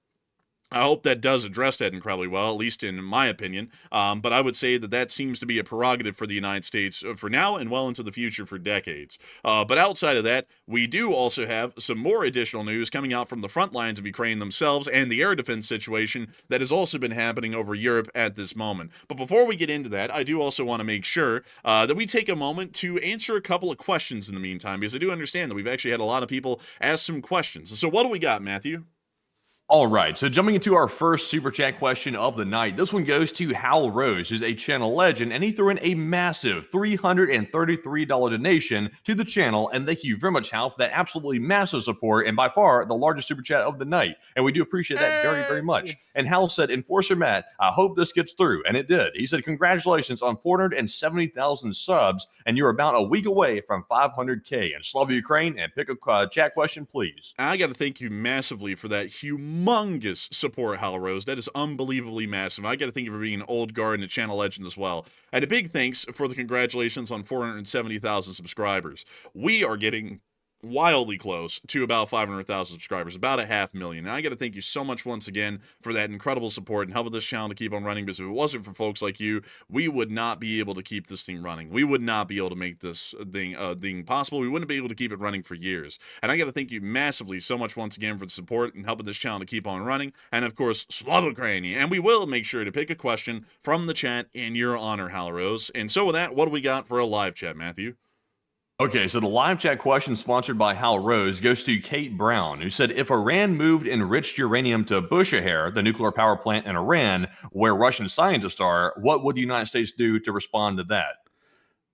I hope that does address that incredibly well, at least in my opinion. But I would say that that seems to be a prerogative for the United States for now and well into the future for decades. But outside of that, we do also have some more additional news coming out from the front lines of Ukraine themselves and the air defense situation that has also been happening over Europe at this moment. But before we get into that, I do also want to make sure that we take a moment to answer a couple of questions in the meantime, because I do understand that we've actually had a lot of people ask some questions. So what do we got, Matthew? All right, so jumping into our first super chat question of the night. This one goes to Hal Rose, who's a channel legend, and he threw in a massive $333 donation to the channel. And thank you very much, Hal, for that absolutely massive support and by far the largest super chat of the night. And we do appreciate that very, very much. And Hal said, Enforcer Matt, I hope this gets through. And it did. He said, congratulations on 470,000 subs, and you're about a week away from 500K. And Slava Ukraine, and pick a chat question, please. I got to thank you massively for that humongous humongous support, Hal Rose. That is unbelievably massive. I got to thank you for being an old guard and a channel legend as well. And a big thanks for the congratulations on 470,000 subscribers. We are getting wildly close to about 500,000 subscribers, about 500,000. And I got to thank you so much once again for that incredible support and helping this channel to keep on running, because if it wasn't for folks like you, we would not be able to keep this thing running. We would not be able to make this thing possible. We wouldn't be able to keep it running for years. And I got to thank you massively so much once again for the support and helping this channel to keep on running. And of course, Slava Ukrainian. And we will make sure to pick a question from the chat in your honor, Hal Rose. And so with that, what do we got for a live chat, Matthew? Okay, so the live chat question sponsored by Hal Rose goes to Kate Brown, who said, if Iran moved enriched uranium to Bushehr, the nuclear power plant in Iran, where Russian scientists are, what would the United States do to respond to that?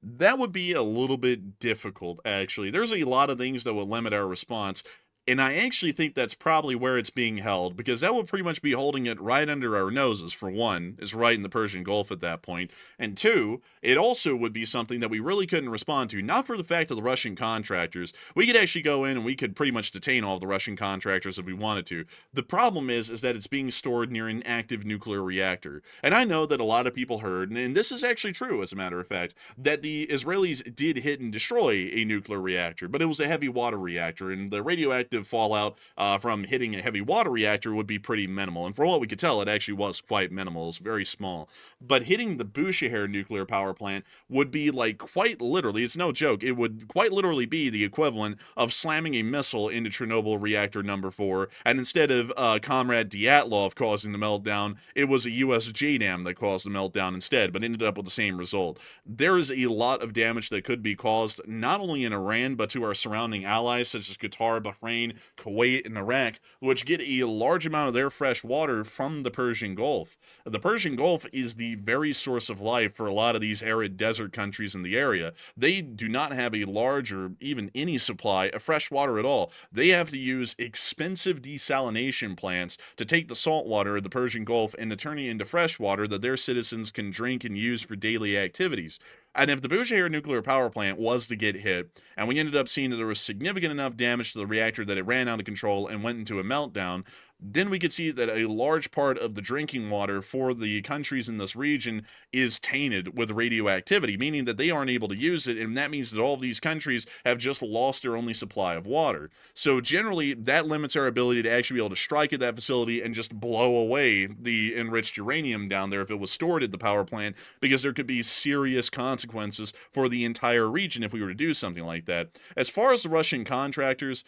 That would be a little bit difficult, actually. There's a lot of things that would limit our response. And I actually think that's probably where it's being held, because that would pretty much be holding it right under our noses, for one, is right in the Persian Gulf at that point. And two, it also would be something that we really couldn't respond to, not for the fact of the Russian contractors. We could actually go in and we could pretty much detain all of the Russian contractors if we wanted to. The problem is that it's being stored near an active nuclear reactor. And I know that a lot of people heard, and this is actually true as a matter of fact, that the Israelis did hit and destroy a nuclear reactor, but it was a heavy water reactor, and the radioactive fallout from hitting a heavy water reactor would be pretty minimal. And from what we could tell, it actually was quite minimal. It was very small. But hitting the Bushehr nuclear power plant would be like quite literally, it's no joke, it would quite literally be the equivalent of slamming a missile into Chernobyl reactor number 4. And instead of Comrade Dyatlov causing the meltdown, it was a US JDAM that caused the meltdown instead, but ended up with the same result. There is a lot of damage that could be caused, not only in Iran, but to our surrounding allies, such as Qatar, Bahrain, Kuwait, and Iraq, which get a large amount of their fresh water from the Persian Gulf. The Persian Gulf is the very source of life for a lot of these arid desert countries in the area. They do not have a large or even any supply of fresh water at all. They have to use expensive desalination plants to take the salt water of the Persian Gulf and to turn it into fresh water that their citizens can drink and use for daily activities. And if the Bushehr nuclear power plant was to get hit, and we ended up seeing that there was significant enough damage to the reactor that it ran out of control and went into a meltdown, then we could see that a large part of the drinking water for the countries in this region is tainted with radioactivity, meaning that they aren't able to use it, and that means that all of these countries have just lost their only supply of water. So generally, that limits our ability to actually be able to strike at that facility and just blow away the enriched uranium down there if it was stored at the power plant, because there could be serious consequences for the entire region if we were to do something like that. As far as the Russian contractors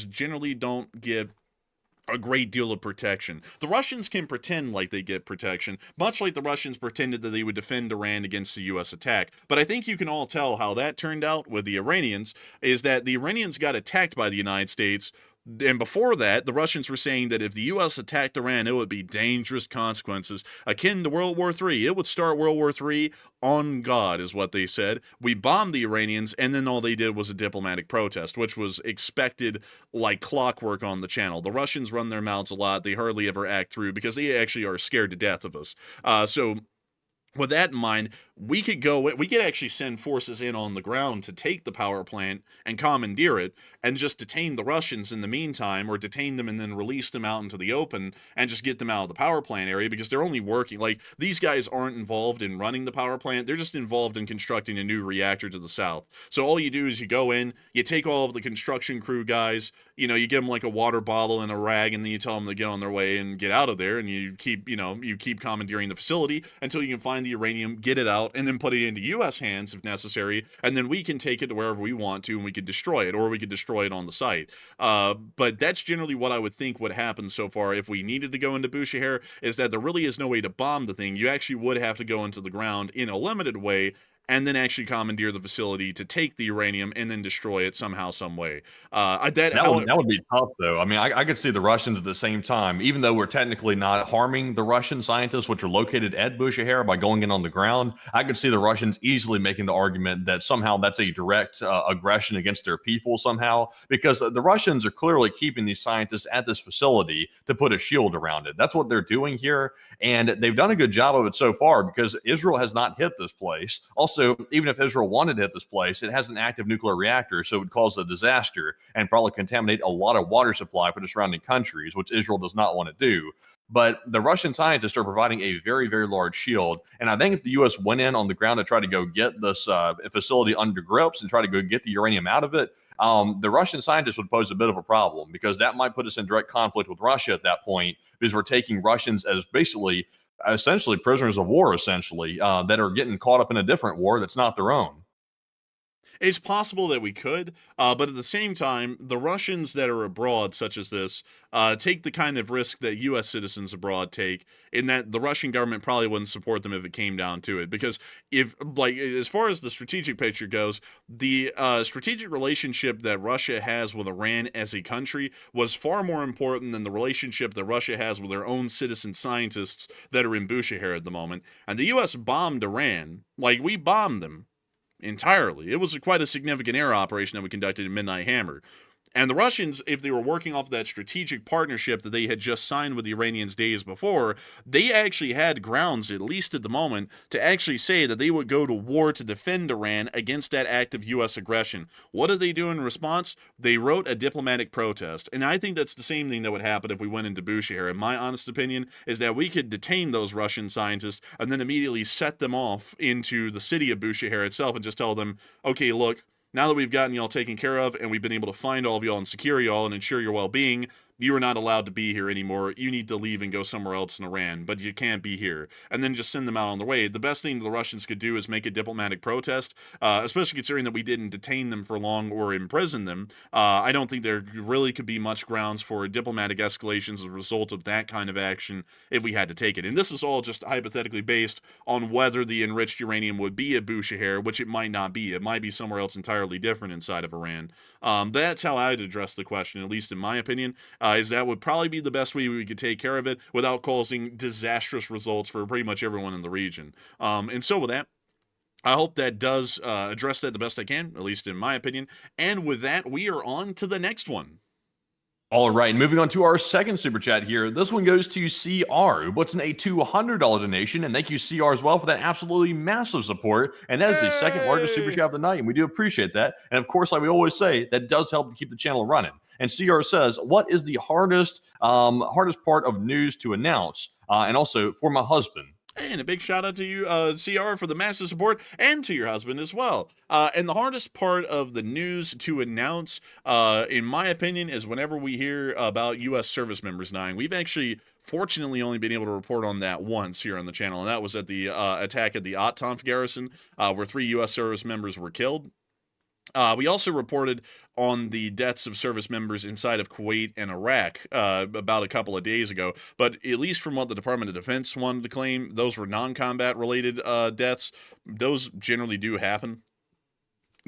generally don't get a great deal of protection. The Russians can pretend like they get protection, much like the Russians pretended that they would defend Iran against the U.S. attack. But I think you can all tell how that turned out with the Iranians, is that the Iranians got attacked by the United States. And before that, the Russians were saying that if the U.S. attacked Iran, it would be dangerous consequences, akin to World War III. It would start World War III on God, is what they said. We bombed the Iranians, and then all they did was a diplomatic protest, which was expected like clockwork on the channel. The Russians run their mouths a lot. They hardly ever act through, because they actually are scared to death of us. So with that in mind, we could actually send forces in on the ground to take the power plant and commandeer it and just detain the Russians in the meantime, or detain them and then release them out into the open and just get them out of the power plant area, because they're only working, like, these guys aren't involved in running the power plant. They're just involved in constructing a new reactor to the south. So all you do is you go in, you take all of the construction crew guys, you know, you give them like a water bottle and a rag, and then you tell them to get on their way and get out of there, and you keep commandeering the facility until you can find the uranium, get it out, and then put it into U.S. hands if necessary, and then we can take it to wherever we want to, and we could destroy it, or we could destroy it on the site. But that's generally what I would think would happen so far if we needed to go into Bushehr, is that there really is no way to bomb the thing. You actually would have to go into the ground in a limited way, and then actually commandeer the facility to take the uranium and then destroy it somehow, some way. That would be tough, though. I mean, I could see the Russians at the same time, even though we're technically not harming the Russian scientists, which are located at Bushehr, by going in on the ground. I could see the Russians easily making the argument that somehow that's a direct aggression against their people somehow, because the Russians are clearly keeping these scientists at this facility to put a shield around it. That's what they're doing here, and they've done a good job of it so far, because Israel has not hit this place. Also, also, even if Israel wanted to hit this place, it has an active nuclear reactor, so it would cause a disaster and probably contaminate a lot of water supply for the surrounding countries, which Israel does not want to do. But the Russian scientists are providing a very, very large shield. And I think if the U.S. went in on the ground to try to go get this facility under grips and try to go get the uranium out of it, the Russian scientists would pose a bit of a problem, because that might put us in direct conflict with Russia at that point, because we're taking Russians as basically, essentially prisoners of war, essentially, that are getting caught up in a different war that's not their own. It's possible that we could, but at the same time, the Russians that are abroad, such as this, take the kind of risk that U.S. citizens abroad take, in that the Russian government probably wouldn't support them if it came down to it. Because if, like, as far as the strategic picture goes, the strategic relationship that Russia has with Iran as a country was far more important than the relationship that Russia has with their own citizen scientists that are in Bushehr at the moment. And the U.S. bombed Iran. Like, we bombed them entirely. It was quite a significant air operation that we conducted in Midnight Hammer. And the Russians, if they were working off that strategic partnership that they had just signed with the Iranians days before, they actually had grounds, at least at the moment, to actually say that they would go to war to defend Iran against that act of U.S. aggression. What did they do in response? They wrote a diplomatic protest. And I think that's the same thing that would happen if we went into Bushehr. And my honest opinion is that we could detain those Russian scientists and then immediately set them off into the city of Bushehr itself and just tell them, okay, look, now that we've gotten y'all taken care of and we've been able to find all of y'all and secure y'all and ensure your well-being, you are not allowed to be here anymore. You need to leave and go somewhere else in Iran, but you can't be here. And then just send them out on their way. The best thing the Russians could do is make a diplomatic protest, especially considering that we didn't detain them for long or imprison them. I don't think there really could be much grounds for diplomatic escalations as a result of that kind of action if we had to take it. And this is all just hypothetically based on whether the enriched uranium would be at Bushehr, which it might not be. It might be somewhere else entirely different inside of Iran. That's how I'd address the question, at least in my opinion. Is that would probably be the best way we could take care of it without causing disastrous results for pretty much everyone in the region. And so with that, I hope that does address that the best I can, at least in my opinion. And with that, we are on to the next one. All right, moving on to our second super chat here. This one goes to CR, who puts in a $200 donation, and thank you, CR, as well, for that absolutely massive support. And that is the second largest super chat of the night, and we do appreciate that. And of course, like we always say, that does help to keep the channel running. And CR says, "What is the hardest part of news to announce? And also for my husband." And a big shout out to you, CR, for the massive support, and to your husband as well. And the hardest part of the news to announce, in my opinion, is whenever we hear about U.S. service members dying. We've actually, fortunately, only been able to report on that once here on the channel, and that was at the attack at the Ottomf garrison, where 3 U.S. service members were killed. We also reported on the deaths of service members inside of Kuwait and Iraq about a couple of days ago, but at least from what the Department of Defense wanted to claim, those were non-combat related deaths. Those generally do happen.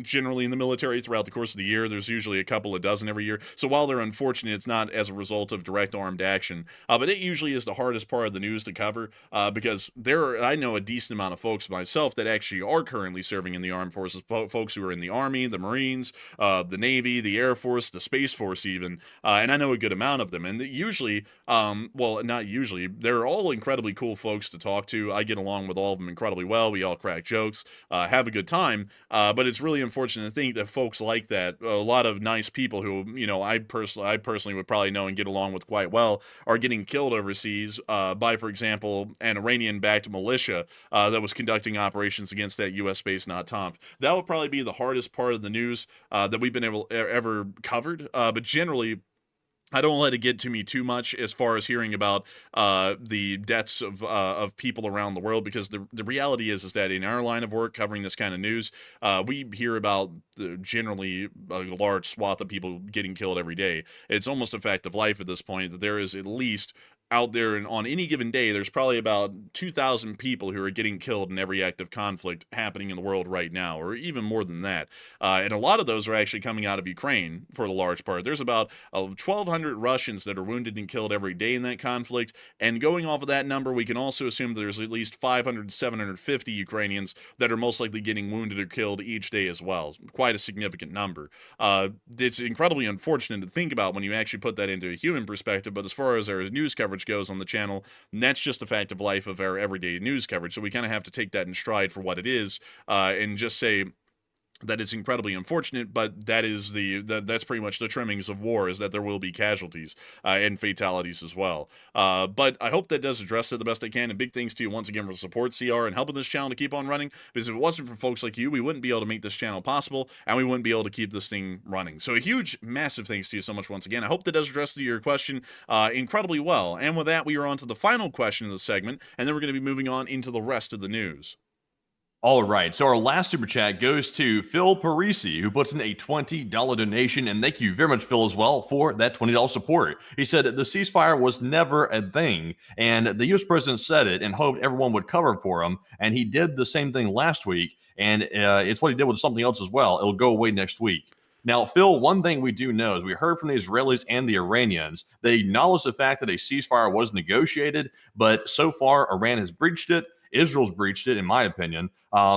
Generally in the military throughout the course of the year. There's usually a couple of dozen every year. So while they're unfortunate, it's not as a result of direct armed action. But it usually is the hardest part of the news to cover because I know a decent amount of folks myself that actually are currently serving in the armed forces, folks who are in the Army, the Marines, the Navy, the Air Force, the Space Force even, and I know a good amount of them. And usually, well, not usually, they're all incredibly cool folks to talk to. I get along with all of them incredibly well. We all crack jokes, have a good time, but it's really unfortunate to think that folks like that, a lot of nice people who, you know, I personally would probably know and get along with quite well, are getting killed overseas by, for example, an Iranian-backed militia that was conducting operations against that U.S. base in Ottomf. That would probably be the hardest part of the news that we've been able ever covered. But generally, I don't let it get to me too much as far as hearing about the deaths of people around the world, because the reality is that in our line of work covering this kind of news, we hear about generally a large swath of people getting killed every day. It's almost a fact of life at this point that there is at least out there, and on any given day, there's probably about 2,000 people who are getting killed in every act of conflict happening in the world right now, or even more than that. And a lot of those are actually coming out of Ukraine for the large part. There's about 1,200 500 Russians that are wounded and killed every day in that conflict, and going off of that number, we can also assume there's at least 500 to 750 Ukrainians that are most likely getting wounded or killed each day as well. Quite a significant number. It's incredibly unfortunate to think about when you actually put that into a human perspective, but as far as our news coverage goes on the channel, that's just a fact of life of our everyday news coverage, so we kind of have to take that in stride for what it is, and just say that it's incredibly unfortunate, but that is that's pretty much the trimmings of war, is that there will be casualties and fatalities as well. But I hope that does address it the best I can, and big thanks to you once again for the support, CR, and helping this channel to keep on running, because if it wasn't for folks like you, we wouldn't be able to make this channel possible, and we wouldn't be able to keep this thing running. So a huge, massive thanks to you so much once again. I hope that does address your question incredibly well. And with that, we are on to the final question of the segment, and then we're going to be moving on into the rest of the news. All right, so our last super chat goes to Phil Parisi, who puts in a $20 donation, and thank you very much, Phil, as well, for that $20 support. He said the ceasefire was never a thing, and the U.S. president said it and hoped everyone would cover for him, and he did the same thing last week, and it's what he did with something else as well. It'll go away next week. Now, Phil, one thing we do know is we heard from the Israelis and the Iranians. They acknowledged the fact that a ceasefire was negotiated, but so far Iran has breached it. Israel's breached it, in my opinion.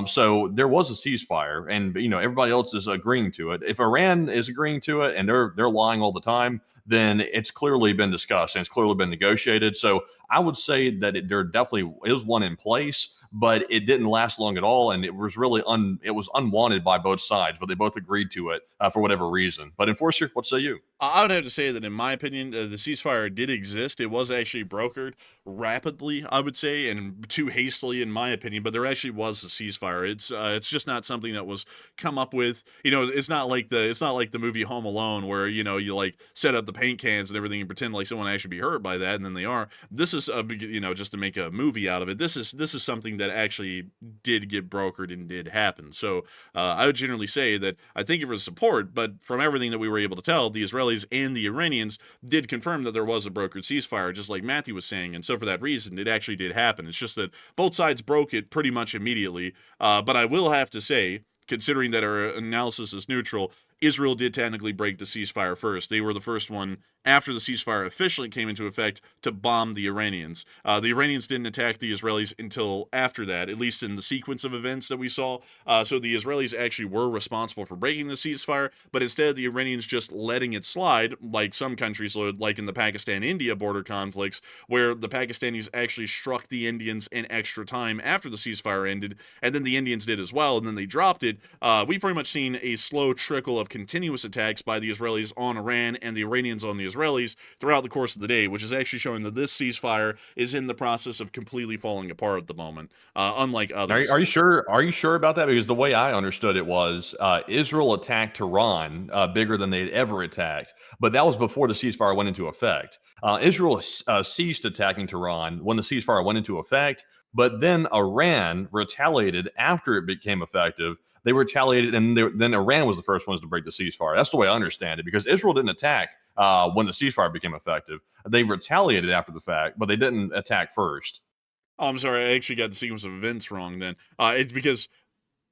So there was a ceasefire, and everybody else is agreeing to it. If Iran is agreeing to it and they're lying all the time, then it's clearly been discussed and it's clearly been negotiated. So I would say that there definitely is one in place, but it didn't last long at all, and it was really unwanted by both sides, but they both agreed to it for whatever reason. But Enforcer, what say you? I would have to say that, in my opinion, the ceasefire did exist. It was actually brokered rapidly, I would say, and too hastily, in my opinion. But there actually was a ceasefire. It's just not something that was come up with. It's not like the movie Home Alone, where you like set up the paint cans and everything and pretend like someone actually be hurt by that, and then they are. This is just to make a movie out of it. This is something that actually did get brokered and did happen. So I would generally say that I thank you for the support, but from everything that we were able to tell, the Israelis and the Iranians did confirm that there was a brokered ceasefire, just like Matthew was saying, and so for that reason, it actually did happen. It's just that both sides broke it pretty much immediately, but I will have to say, considering that our analysis is neutral, Israel did technically break the ceasefire first. They were the first one, after the ceasefire officially came into effect, to bomb the Iranians. The Iranians didn't attack the Israelis until after that, at least in the sequence of events that we saw. So the Israelis actually were responsible for breaking the ceasefire, but instead the Iranians just letting it slide, like some countries, like in the Pakistan-India border conflicts, where the Pakistanis actually struck the Indians in extra time after the ceasefire ended, and then the Indians did as well, and then they dropped it. We pretty much seen a slow trickle of continuous attacks by the Israelis on Iran and the Iranians on the Israelis throughout the course of the day, which is actually showing that this ceasefire is in the process of completely falling apart at the moment, unlike others. Are you sure? Are you sure about that? Because the way I understood it was Israel attacked Tehran bigger than they'd ever attacked, but that was before the ceasefire went into effect. Israel ceased attacking Tehran when the ceasefire went into effect, but then Iran retaliated after it became effective. They retaliated, and then Iran was the first ones to break the ceasefire. That's the way I understand it, because Israel didn't attack when the ceasefire became effective. They retaliated after the fact, but they didn't attack first. Oh, I'm sorry, I actually got the sequence of events wrong then. It's because...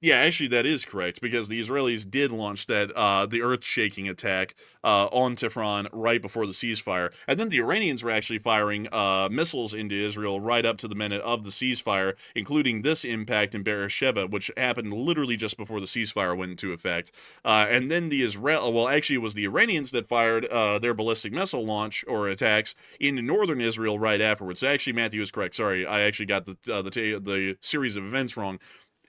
Yeah, actually, that is correct, because the Israelis did launch that the earth-shaking attack on Tehran right before the ceasefire, and then the Iranians were actually firing missiles into Israel right up to the minute of the ceasefire, including this impact in Beersheba, which happened literally just before the ceasefire went into effect. And then it was the Iranians that fired their ballistic missile launch or attacks into northern Israel right afterwards. So actually, Matthew is correct. Sorry, I actually got the series of events wrong.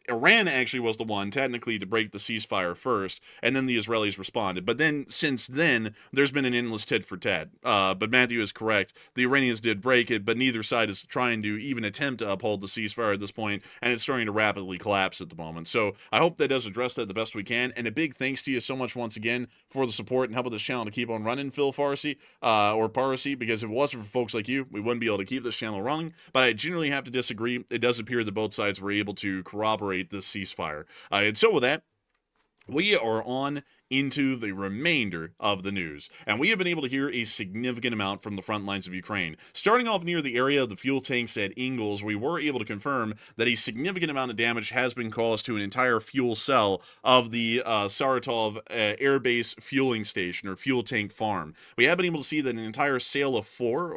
Iran actually was the one, technically, to break the ceasefire first, and then the Israelis responded. But then, since then, there's been an endless tit for tat. But Matthew is correct. The Iranians did break it, but neither side is trying to even attempt to uphold the ceasefire at this point, and it's starting to rapidly collapse at the moment. So I hope that does address that the best we can, and a big thanks to you so much once again for the support and help with this channel to keep on running, Phil Farsi, or Parsi, because if it wasn't for folks like you, we wouldn't be able to keep this channel running. But I generally have to disagree. It does appear that both sides were able to corroborate this ceasefire. And so with that, we are on into the remainder of the news. And we have been able to hear a significant amount from the front lines of Ukraine. Starting off near the area of the fuel tanks at Ingles, we were able to confirm that a significant amount of damage has been caused to an entire fuel cell of the Saratov Air Base fueling station or fuel tank farm. We have been able to see that an entire cell of four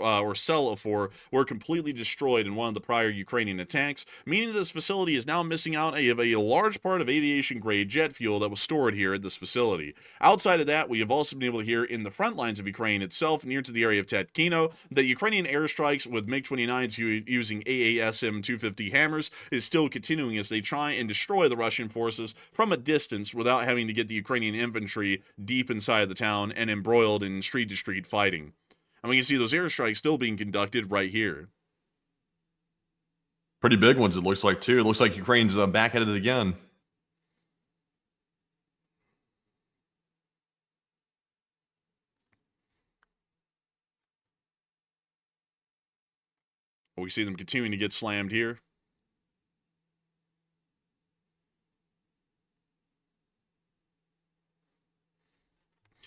were completely destroyed in one of the prior Ukrainian attacks, meaning this facility is now missing out of a large part of aviation grade jet fuel that was stored here at this facility. Outside of that, we have also been able to hear in the front lines of Ukraine itself, near to the area of Tatkino, that Ukrainian airstrikes with MiG-29s using AASM-250 hammers is still continuing as they try and destroy the Russian forces from a distance without having to get the Ukrainian infantry deep inside the town and embroiled in street-to-street fighting. And we can see those airstrikes still being conducted right here. Pretty big ones, it looks like, too. It looks like Ukraine's back at it again. We see them continuing to get slammed here.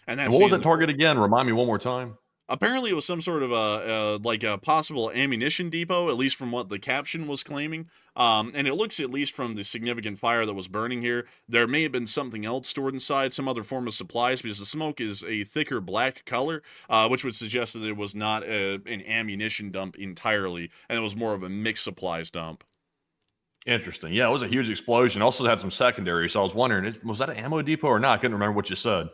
And what was that target again? Remind me one more time. Apparently, it was some sort of a possible ammunition depot, at least from what the caption was claiming. And it looks, at least from the significant fire that was burning here, there may have been something else stored inside, some other form of supplies, because the smoke is a thicker black color, which would suggest that it was not an ammunition dump entirely, and it was more of a mixed supplies dump. Interesting. Yeah, it was a huge explosion. Also had some secondary, so I was wondering, was that an ammo depot or not? I couldn't remember what you said.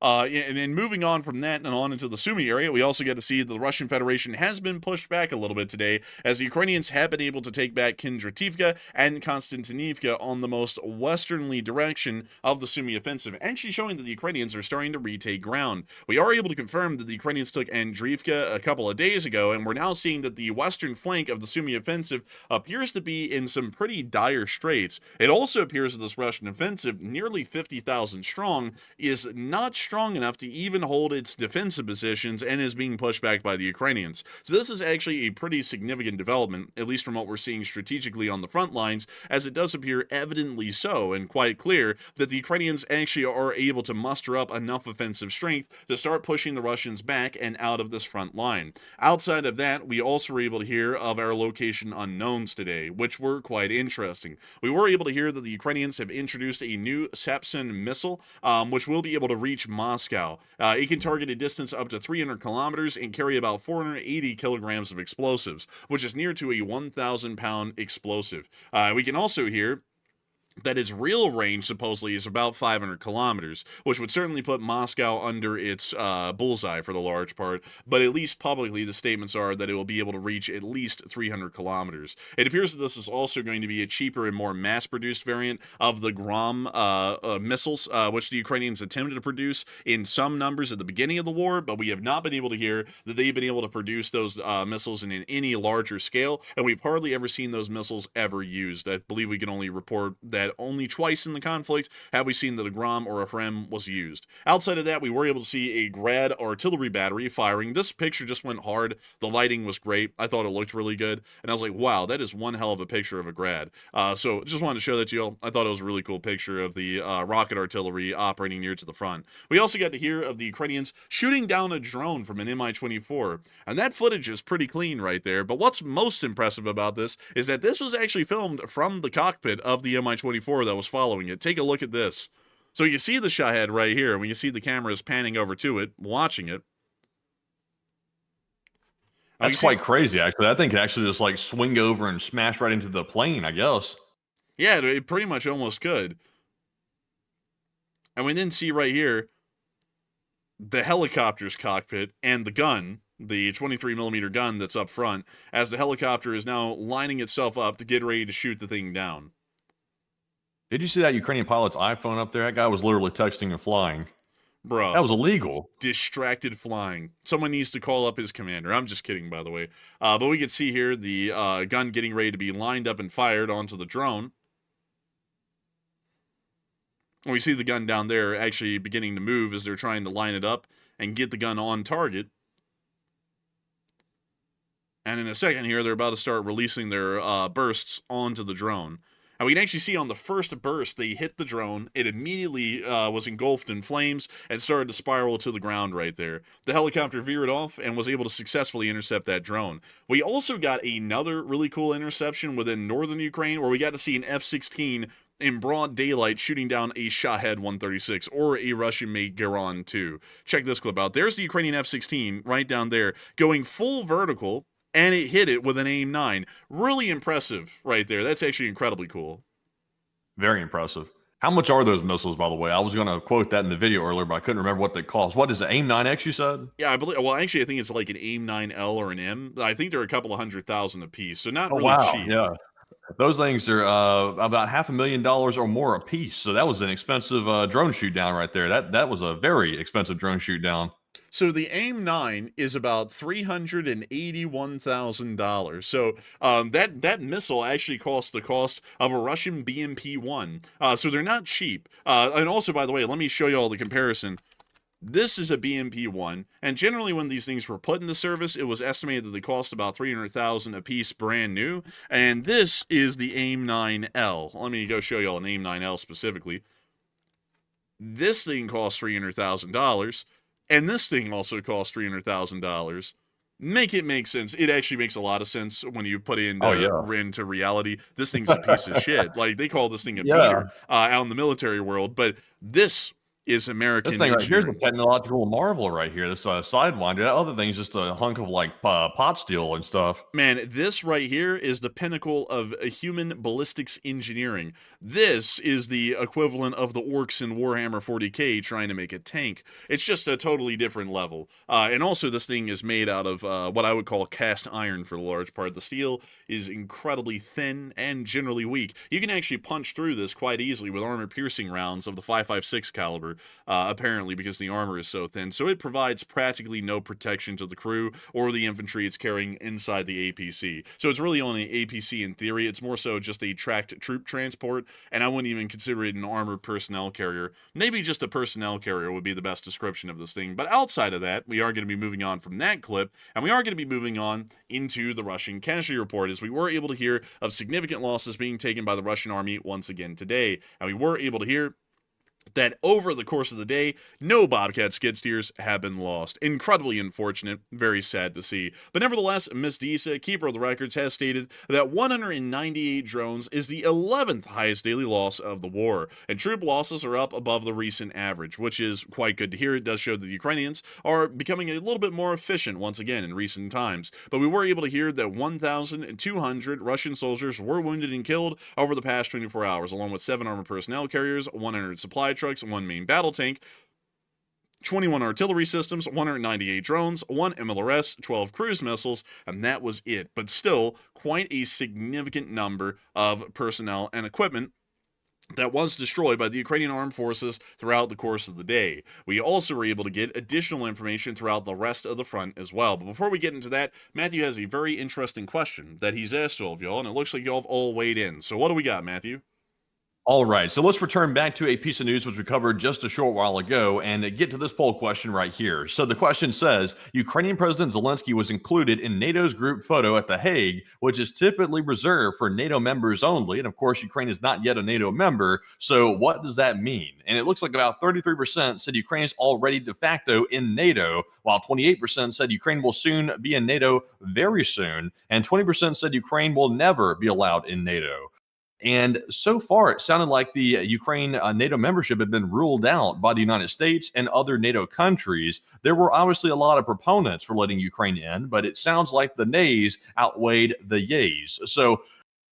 And then moving on from that and on into the Sumy area, we also get to see the Russian Federation has been pushed back a little bit today, as the Ukrainians have been able to take back Kindrativka and Konstantinivka on the most westernly direction of the Sumy offensive, actually showing that the Ukrainians are starting to retake ground. We are able to confirm that the Ukrainians took Andriivka a couple of days ago, and we're now seeing that the western flank of the Sumy offensive appears to be in some pretty dire straits. It also appears that this Russian offensive, nearly 50,000 strong, is not strong enough to even hold its defensive positions and is being pushed back by the Ukrainians. So this is actually a pretty significant development, at least from what we're seeing strategically on the front lines, as it does appear evidently so and quite clear that the Ukrainians actually are able to muster up enough offensive strength to start pushing the Russians back and out of this front line. Outside of that, we also were able to hear of our location unknowns today, which were quite interesting. We were able to hear that the Ukrainians have introduced a new Sapsin missile, which will be able to reach Moscow. It can target a distance up to 300 kilometers and carry about 480 kilograms of explosives, which is near to a 1,000-pound explosive. We can also hear that its real range supposedly is about 500 kilometers, which would certainly put Moscow under its bullseye for the large part, but at least publicly the statements are that it will be able to reach at least 300 kilometers. It appears that this is also going to be a cheaper and more mass-produced variant of the Grom missiles, which the Ukrainians attempted to produce in some numbers at the beginning of the war, but we have not been able to hear that they've been able to produce those missiles in any larger scale, and we've hardly ever seen those missiles ever used. I believe we can only report that only twice in the conflict have we seen that a Grom or a Hrem was used. Outside of that, we were able to see a Grad artillery battery firing. This picture just went hard. The lighting was great. I thought it looked really good. And I was like, wow, that is one hell of a picture of a Grad. So just wanted to show that to you all. I thought it was a really cool picture of the rocket artillery operating near to the front. We also got to hear of the Ukrainians shooting down a drone from an Mi-24. And that footage is pretty clean right there. But what's most impressive about this is that this was actually filmed from the cockpit of the Mi-24 that was following it. Take a look at this. So you see the Shahed right here, when you see the cameras panning over to it, watching it. That's quite crazy, actually. That thing could actually just like swing over and smash right into the plane, I guess. Yeah, it pretty much almost could. And we then see right here the helicopter's cockpit and the gun, the 23mm gun that's up front, as the helicopter is now lining itself up to get ready to shoot the thing down. Did you see that Ukrainian pilot's iPhone up there? That guy was literally texting and flying. Bro. That was illegal. Distracted flying. Someone needs to call up his commander. I'm just kidding, by the way. But we can see here the gun getting ready to be lined up and fired onto the drone. And we see the gun down there actually beginning to move as they're trying to line it up and get the gun on target. And in a second here, they're about to start releasing their bursts onto the drone. And we can actually see on the first burst, they hit the drone. It immediately was engulfed in flames and started to spiral to the ground right there. The helicopter veered off and was able to successfully intercept that drone. We also got another really cool interception within northern Ukraine where we got to see an F-16 in broad daylight shooting down a Shahed 136 or a Russian-made Garan 2. Check this clip out. There's the Ukrainian F-16 right down there going full vertical, and it hit it with an AIM-9. Really impressive right there. That's actually incredibly cool. Very impressive. How much are those missiles, by the way? I was going to quote that in the video earlier, but I couldn't remember what they cost. What is it, AIM-9X you said? Yeah, I believe. Well, actually, I think it's like an AIM-9L or an M. I think they're a couple of $100,000 a piece, so not really cheap. Yeah. Those things are about $500,000 or more a piece. So that was an expensive drone shoot down right there. That was a very expensive drone shoot down. So the AIM-9 is about $381,000. So that missile actually cost the cost of a Russian BMP-1. So they're not cheap. And also, by the way, let me show you all the comparison. This is a BMP-1, and generally when these things were put into service, it was estimated that they cost about $300,000 a piece brand new. And this is the AIM-9L. Let me go show you all an AIM-9L specifically. This thing costs $300,000. And this thing also costs $300,000. Make it make sense. It actually makes a lot of sense when you put it into reality. This thing's a piece of shit. Like, they call this thing a beater out in the military world, but this is American. This thing right here's a technological marvel right here. This Sidewinder. That other thing's just a hunk of like pot steel and stuff. Man, this right here is the pinnacle of human ballistics engineering. This is the equivalent of the orcs in Warhammer 40k trying to make a tank. It's just a totally different level. And also, this thing is made out of what I would call cast iron for the large part. The steel is incredibly thin and generally weak. You can actually punch through this quite easily with armor-piercing rounds of the 5.56 caliber. Apparently because the armor is so thin. So it provides practically no protection to the crew or the infantry it's carrying inside the APC. So it's really only APC in theory. It's more so just a tracked troop transport, and I wouldn't even consider it an armored personnel carrier. Maybe just a personnel carrier would be the best description of this thing. But outside of that, we are going to be moving on from that clip, and we are going to be moving on into the Russian casualty report, as we were able to hear of significant losses being taken by the Russian army once again today. And we were able to hear that over the course of the day, no Bobcat skid steers have been lost. Incredibly unfortunate, very sad to see. But nevertheless, Ms. Disa, keeper of the records, has stated that 198 drones is the 11th highest daily loss of the war, and troop losses are up above the recent average, which is quite good to hear. It does show that the Ukrainians are becoming a little bit more efficient once again in recent times. But we were able to hear that 1,200 Russian soldiers were wounded and killed over the past 24 hours, along with 7 armored personnel carriers, 100 supply trucks, 1 main battle tank, 21 artillery systems, 198 drones, 1 MLRS, 12 cruise missiles, and that was it. But still, quite a significant number of personnel and equipment that was destroyed by the Ukrainian armed forces throughout the course of the day. We also were able to get additional information throughout the rest of the front as well. But before we get into that, Matthew has a very interesting question that he's asked all of y'all, and it looks like y'all have all weighed in. So what do we got, Matthew? All right, so let's return back to a piece of news which we covered just a short while ago and get to this poll question right here. So the question says, Ukrainian President Zelensky was included in NATO's group photo at The Hague, which is typically reserved for NATO members only. And of course, Ukraine is not yet a NATO member. So what does that mean? And it looks like about 33% said Ukraine is already de facto in NATO, while 28% said Ukraine will soon be in NATO very soon, and 20% said Ukraine will never be allowed in NATO. And so far, it sounded like the Ukraine NATO membership had been ruled out by the United States and other NATO countries. There were obviously a lot of proponents for letting Ukraine in, but it sounds like the nays outweighed the yays. So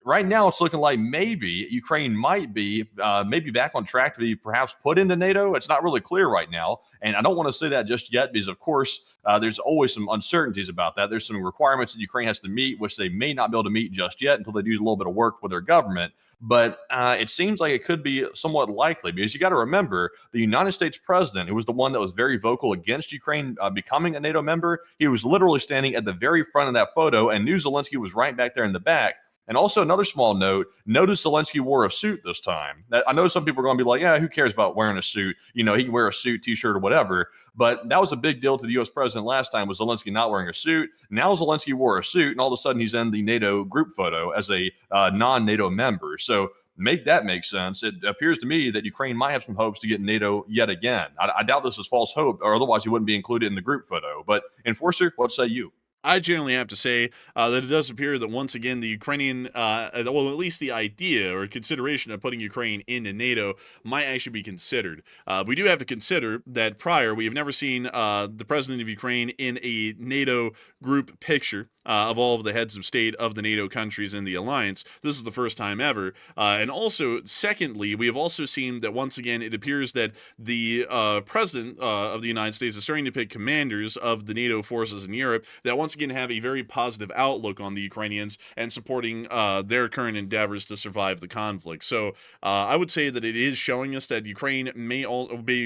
right now, it's looking like maybe Ukraine might be maybe back on track to be perhaps put into NATO. It's not really clear right now. And I don't want to say that just yet because, of course, there's always some uncertainties about that. There's some requirements that Ukraine has to meet, which they may not be able to meet just yet until they do a little bit of work with their government. But it seems like it could be somewhat likely because you got to remember the United States president, who was the one that was very vocal against Ukraine becoming a NATO member, he was literally standing at the very front of that photo and knew Zelensky was right back there in the back. And also another small note, notice Zelensky wore a suit this time. I know some people are going to be like, yeah, who cares about wearing a suit? You know, he can wear a suit, t-shirt, or whatever. But that was a big deal to the U.S. president last time was Zelensky not wearing a suit. Now Zelensky wore a suit, and all of a sudden he's in the NATO group photo as a non-NATO member. So make that make sense, it appears to me that Ukraine might have some hopes to get NATO yet again. I doubt this is false hope, or otherwise he wouldn't be included in the group photo. But Enforcer, what say you? I generally have to say that it does appear that once again the Ukrainian, well, at least the idea or consideration of putting Ukraine into NATO might actually be considered. We do have to consider that prior, we have never seen the president of Ukraine in a NATO group picture. Of all of the heads of state of the NATO countries in the alliance. This is the first time ever. And also, secondly, we have also seen that once again, it appears that the president of the United States is starting to pick commanders of the NATO forces in Europe that once again have a very positive outlook on the Ukrainians and supporting their current endeavors to survive the conflict. So I would say that it is showing us that Ukraine may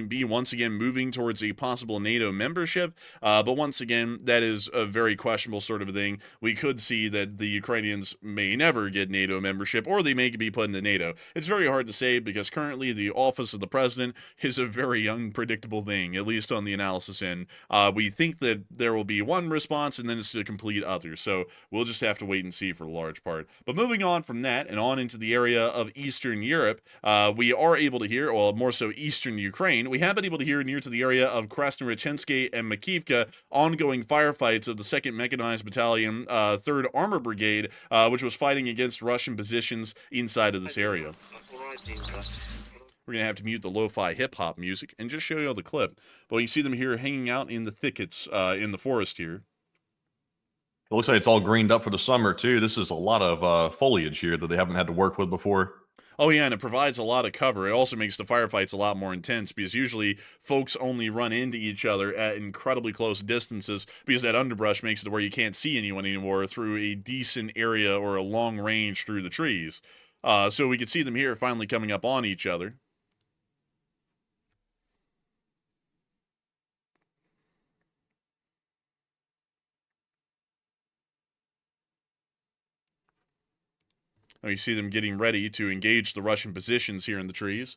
be once again moving towards a possible NATO membership. But once again, that is a very questionable sort of thing. We could see that the Ukrainians may never get NATO membership, or they may be put into NATO. It's very hard to say because currently the office of the president is a very unpredictable thing, at least on the analysis end. We think that there will be one response and then it's a complete other. So we'll just have to wait and see for the large part. But moving on from that and on into the area of Eastern Europe, we are able to hear, well, more so Eastern Ukraine, we have been able to hear near to the area of Krasnoyarsk and Makivka ongoing firefights of the 2nd Mechanized Battalion, 3rd Armor Brigade, which was fighting against Russian positions inside of this area. We're going to have to mute the lo-fi hip-hop music and just show you all the clip. But you see them here hanging out in the thickets in the forest here. It looks like it's all greened up for the summer, too. This is a lot of foliage here that they haven't had to work with before. Oh, yeah, and it provides a lot of cover. It also makes the firefights a lot more intense because usually folks only run into each other at incredibly close distances because that underbrush makes it where you can't see anyone anymore through a decent area or a long range through the trees. So we can see them here finally coming up on each other. You see them getting ready to engage the Russian positions here in the trees.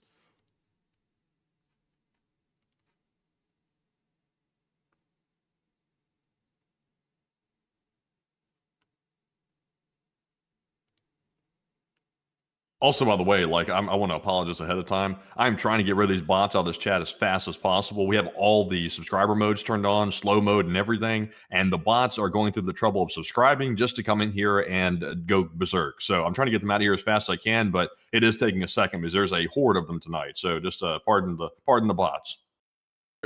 Also, by the way, like I want to apologize ahead of time. I'm trying to get rid of these bots out of this chat as fast as possible. We have all the subscriber modes turned on, slow mode and everything, and the bots are going through the trouble of subscribing just to come in here and go berserk. So I'm trying to get them out of here as fast as I can, but it is taking a second because there's a horde of them tonight. So just pardon the bots.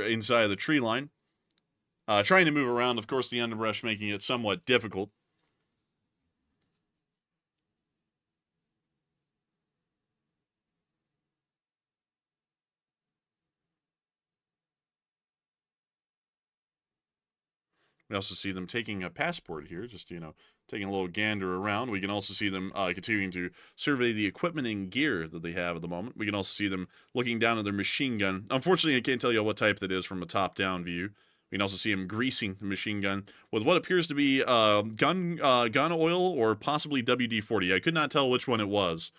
Inside of the tree line, trying to move around. Of course, the underbrush making it somewhat difficult. We also see them taking a passport here, just, taking a little gander around. We can also see them continuing to survey the equipment and gear that they have at the moment. We can also see them looking down at their machine gun. Unfortunately, I can't tell you what type that is from a top-down view. We can also see them greasing the machine gun with what appears to be gun oil or possibly WD-40. I could not tell which one it was.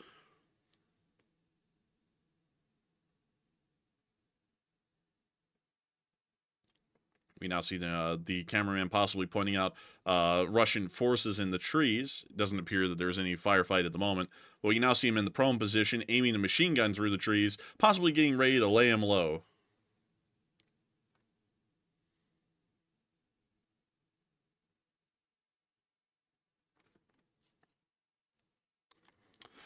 We now see the cameraman possibly pointing out Russian forces in the trees. It doesn't appear that there's any firefight at the moment. But you now see him in the prone position, aiming a machine gun through the trees, possibly getting ready to lay him low.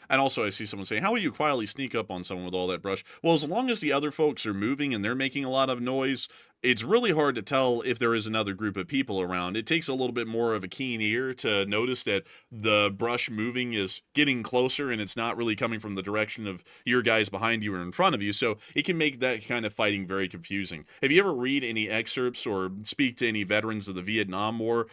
And also, I see someone saying, how will you quietly sneak up on someone with all that brush? Well, as long as the other folks are moving and they're making a lot of noise, it's really hard to tell if there is another group of people around. It takes a little bit more of a keen ear to notice that the brush moving is getting closer and it's not really coming from the direction of your guys behind you or in front of you. So it can make that kind of fighting very confusing. If you ever read any excerpts or speak to any veterans of the Vietnam War,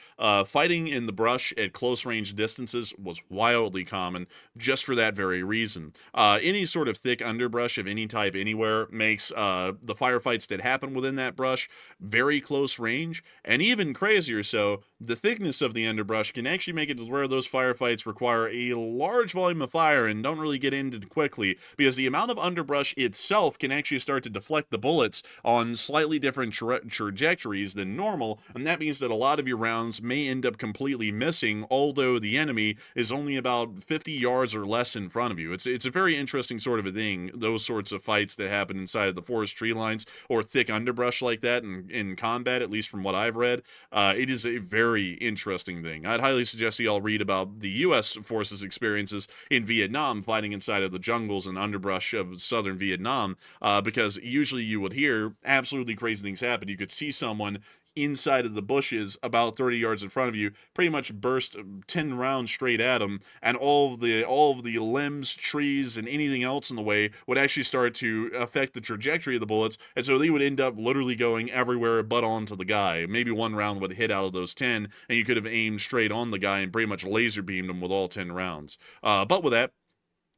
fighting in the brush at close range distances was wildly common just for that very reason. Any sort of thick underbrush of any type anywhere makes the firefights that happen within that brush underbrush, very close range, and even crazier so, the thickness of the underbrush can actually make it to where those firefights require a large volume of fire and don't really get ended quickly, because the amount of underbrush itself can actually start to deflect the bullets on slightly different trajectories than normal, and that means that a lot of your rounds may end up completely missing, although the enemy is only about 50 yards or less in front of you. It's a very interesting sort of a thing, those sorts of fights that happen inside of the forest tree lines or thick underbrush like that in combat, at least from what I've read. It is a very interesting thing. I'd highly suggest you all read about the U.S. forces' experiences in Vietnam fighting inside of the jungles and underbrush of southern Vietnam, because usually you would hear absolutely crazy things happen. You could see someone inside of the bushes about 30 yards in front of you pretty much burst 10 rounds straight at them, and all of the limbs, trees, and anything else in the way would actually start to affect the trajectory of the bullets, and so they would end up literally going everywhere but onto the guy. Maybe one round would hit out of those 10, and you could have aimed straight on the guy and pretty much laser beamed him with all 10 rounds. But with that,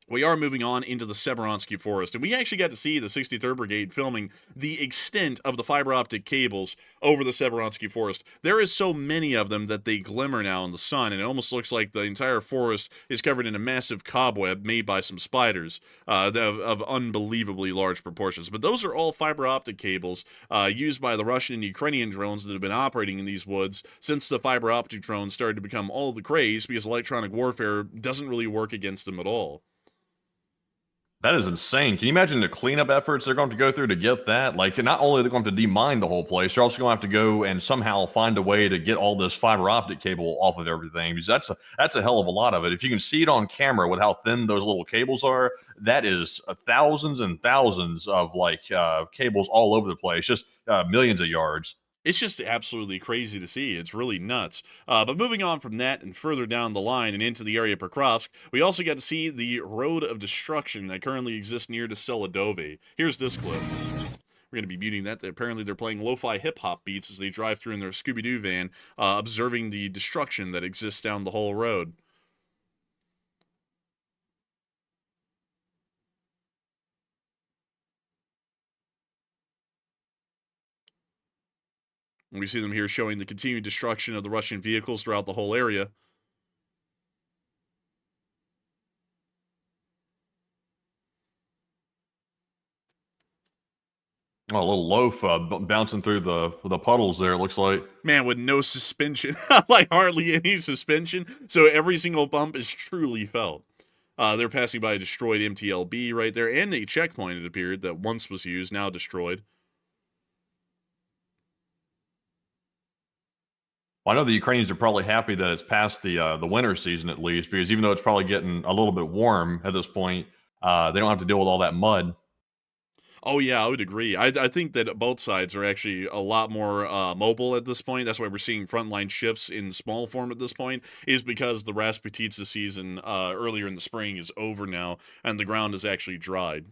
we are moving on into the Severonsky Forest, and we actually got to see the 63rd Brigade filming the extent of the fiber optic cables over the Severonsky Forest. There is so many of them that they glimmer now in the sun, and it almost looks like the entire forest is covered in a massive cobweb made by some spiders of unbelievably large proportions. But those are all fiber optic cables used by the Russian and Ukrainian drones that have been operating in these woods since the fiber optic drones started to become all the craze, because electronic warfare doesn't really work against them at all. That is insane. Can you imagine the cleanup efforts they're going to go through to get that? Like, not only are they going to demine the whole place, they're also going to have to go and somehow find a way to get all this fiber optic cable off of everything, because that's a hell of a lot of it. If you can see it on camera with how thin those little cables are, that is thousands and thousands of cables all over the place, just millions of yards. It's just absolutely crazy to see. It's really nuts. But moving on from that and further down the line and into the area of Pokrovsk, we also got to see the road of destruction that currently exists near to Seladove. Here's this clip. We're going to be muting that. Apparently, they're playing lo-fi hip-hop beats as they drive through in their Scooby-Doo van, observing the destruction that exists down the whole road. And we see them here showing the continued destruction of the Russian vehicles throughout the whole area. Oh, a little loaf bouncing through the puddles there, it looks like. Man, with no suspension, like hardly any suspension, so every single bump is truly felt. They're passing by a destroyed MTLB right there, and a checkpoint, it appeared, that once was used, now destroyed. Well, I know the Ukrainians are probably happy that it's past the winter season at least, because even though it's probably getting a little bit warm at this point, they don't have to deal with all that mud. Oh yeah, I would agree. I think that both sides are actually a lot more mobile at this point. That's why we're seeing frontline shifts in small form at this point, is because the Rasputitsa season earlier in the spring is over now, and the ground is actually dried.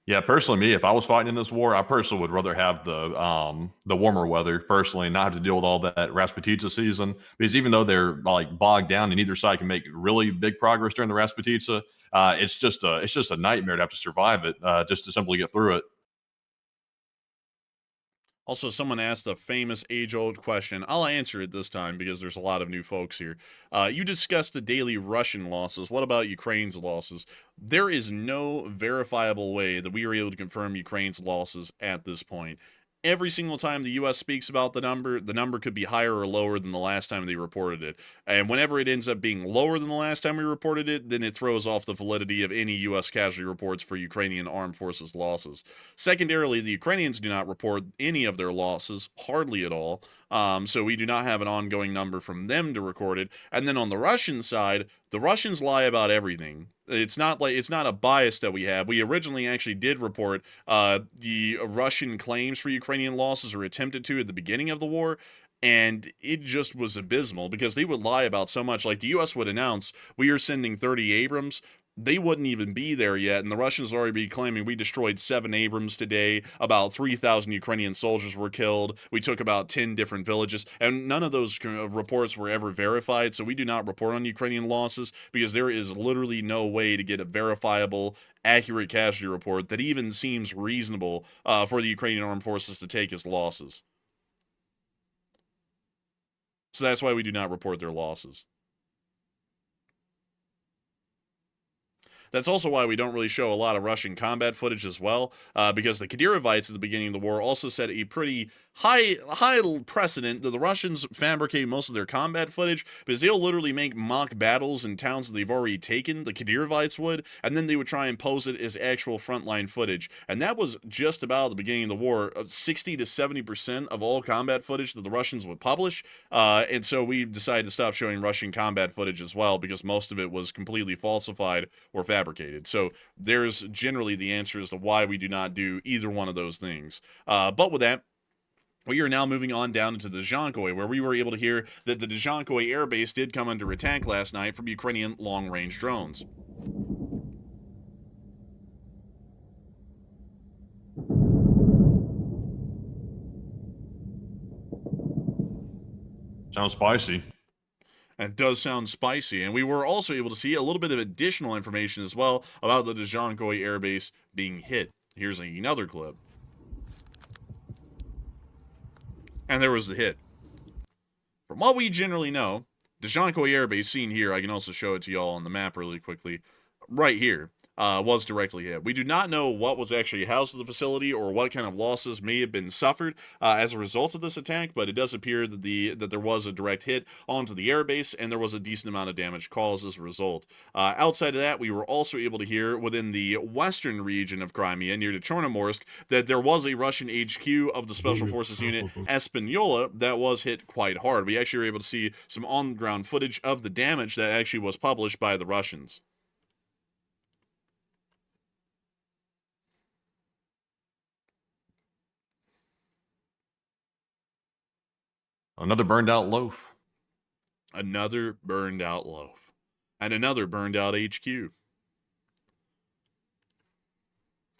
Yeah, personally, me, if I was fighting in this war, I personally would rather have the warmer weather, personally, and not have to deal with all that Rasputitsa season. Because even though they're like bogged down, and either side can make really big progress during the Rasputitsa, it's just a nightmare to have to survive it, just to simply get through it. Also, someone asked a famous age-old question. I'll answer it this time because there's a lot of new folks here. You discussed the daily Russian losses. What about Ukraine's losses? There is no verifiable way that we are able to confirm Ukraine's losses at this point. Every single time the U.S. speaks about the number could be higher or lower than the last time they reported it. And whenever it ends up being lower than the last time we reported it, then it throws off the validity of any U.S. casualty reports for Ukrainian armed forces losses. Secondarily, the Ukrainians do not report any of their losses, hardly at all. So we do not have an ongoing number from them to record it. And then on the Russian side, the Russians lie about everything. It's not a bias that we have. We originally actually did report the Russian claims for Ukrainian losses, or attempted to, at the beginning of the war, and it just was abysmal because they would lie about so much. Like, the U.S. would announce, we are sending 30 Abrams. they wouldn't even be there yet, and the Russians already be claiming we destroyed 7 Abrams today, about 3,000 Ukrainian soldiers were killed, we took about 10 different villages, and none of those reports were ever verified, so we do not report on Ukrainian losses, because there is literally no way to get a verifiable, accurate casualty report that even seems reasonable for the Ukrainian armed forces to take as losses. So that's why we do not report their losses. That's also why we don't really show a lot of Russian combat footage as well, because the Kadyrovites at the beginning of the war also set a pretty high precedent that the Russians fabricate most of their combat footage, because they'll literally make mock battles in towns that they've already taken, the Kadyrovites would, and then they would try and pose it as actual frontline footage. And that was just about the beginning of the war, 60 to 70% of all combat footage that the Russians would publish, and so we decided to stop showing Russian combat footage as well, because most of it was completely falsified or fabricated. So there's generally the answer as to why we do not do either one of those things. But with that, we are now moving on down into the Dzhankoy, where we were able to hear that the Dzhankoy air base did come under attack last night from Ukrainian long-range drones. Sounds spicy. That does sound spicy, and we were also able to see a little bit of additional information as well about the Dzhankoy air base being hit. Here's another clip. And there was the hit. From what we generally know, the Dzhankoy air base seen here, I can also show it to y'all on the map really quickly, right here, was directly hit. We do not know what was actually housed at the facility or what kind of losses may have been suffered as a result of this attack, but it does appear that there was a direct hit onto the airbase, and there was a decent amount of damage caused as a result. Outside of that, we were also able to hear within the western region of Crimea, near to Chornomorsk, that there was a Russian HQ of the Special Forces unit Espanola that was hit quite hard. We actually were able to see some on-ground footage of the damage that actually was published by the Russians. Another burned out loaf. Another burned out loaf. And another burned out HQ.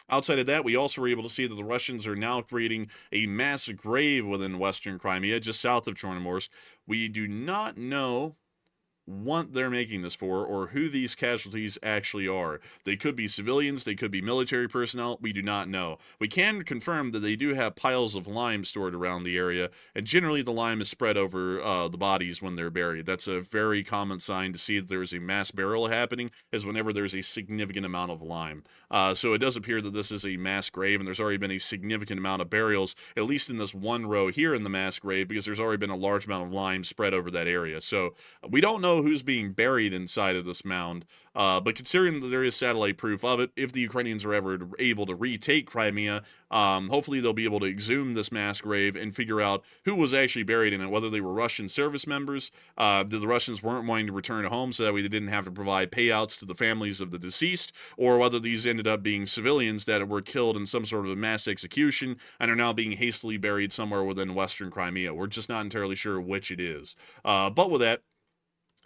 Outside of that, we also were able to see that the Russians are now creating a mass grave within western Crimea, just south of Chornomorsk. We do not know what they're making this for or who these casualties actually are. They could be civilians, they could be military personnel, we do not know. We can confirm that they do have piles of lime stored around the area, and generally the lime is spread over the bodies when they're buried. That's a very common sign to see that there is a mass burial happening, is whenever there's a significant amount of lime. So it does appear that this is a mass grave, and there's already been a significant amount of burials, at least in this one row here in the mass grave, because there's already been a large amount of lime spread over that area. So we don't know who's being buried inside of this mound, but considering that there is satellite proof of it, if the Ukrainians are ever able to retake Crimea, hopefully they'll be able to exhume this mass grave and figure out who was actually buried in it, whether they were Russian service members, that the Russians weren't wanting to return home so that way they didn't have to provide payouts to the families of the deceased, or whether these ended up being civilians that were killed in some sort of a mass execution and are now being hastily buried somewhere within western Crimea. We're just not entirely sure which it is. But with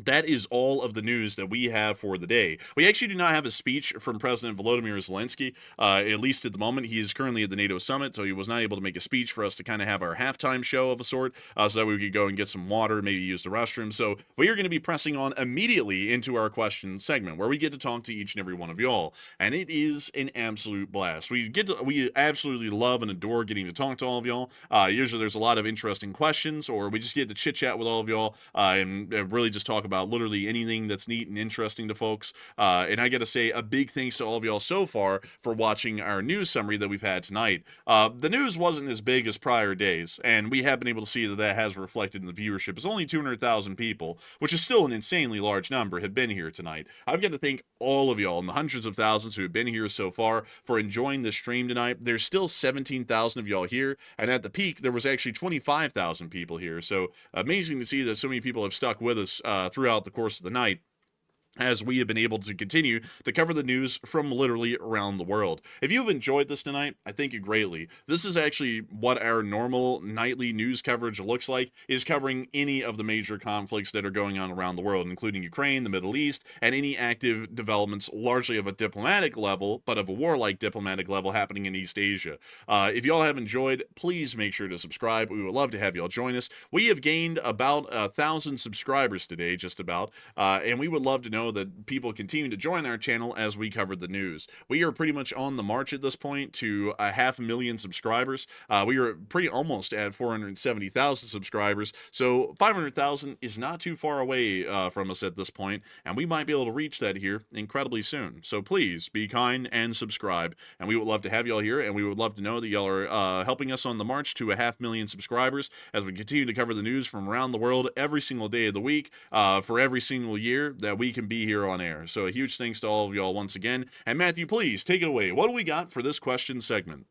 that is all of the news that we have for the day. We actually do not have a speech from President Volodymyr Zelensky, at least at the moment. He is currently at the NATO summit, so he was not able to make a speech for us to kind of have our halftime show of a sort, so that we could go and get some water, maybe use the restroom. So we are going to be pressing on immediately into our question segment, where we get to talk to each and every one of y'all, and it is an absolute blast. We absolutely love and adore getting to talk to all of y'all. Usually there's a lot of interesting questions, or we just get to chit-chat with all of y'all, and really just talk about literally anything that's neat and interesting to folks. And I gotta say a big thanks to all of y'all so far for watching our news summary that we've had tonight. The news wasn't as big as prior days, and we have been able to see that has reflected in the viewership. It's only 200,000 people, which is still an insanely large number, have been here tonight. I've got to thank all of y'all and the hundreds of thousands who have been here so far for enjoying this stream tonight. There's still 17,000 of y'all here, and at the peak there was actually 25,000 people here. So amazing to see that so many people have stuck with us throughout the course of the night. as we have been able to continue to cover the news from literally around the world. If you've enjoyed this tonight, I thank you greatly. This is actually what our normal nightly news coverage looks like, is covering any of the major conflicts that are going on around the world, including Ukraine, the Middle East, and any active developments largely of a diplomatic level, but of a warlike diplomatic level happening in East Asia. If y'all have enjoyed, please make sure to subscribe. We would love to have y'all join us. We have gained about 1,000 subscribers today, just about, and we would love to know that people continue to join our channel as we cover the news. We are pretty much on the march at this point to 500,000 subscribers. We are pretty almost at 470,000 subscribers, so 500,000 is not too far away from us at this point, and we might be able to reach that here incredibly soon. So please be kind and subscribe, and we would love to have y'all here, and we would love to know that y'all are helping us on the march to 500,000 subscribers as we continue to cover the news from around the world every single day of the week for every single year that we can be here on air. So a huge thanks to all of y'all once again. And Matthew, please take it away. What do we got for this question segment?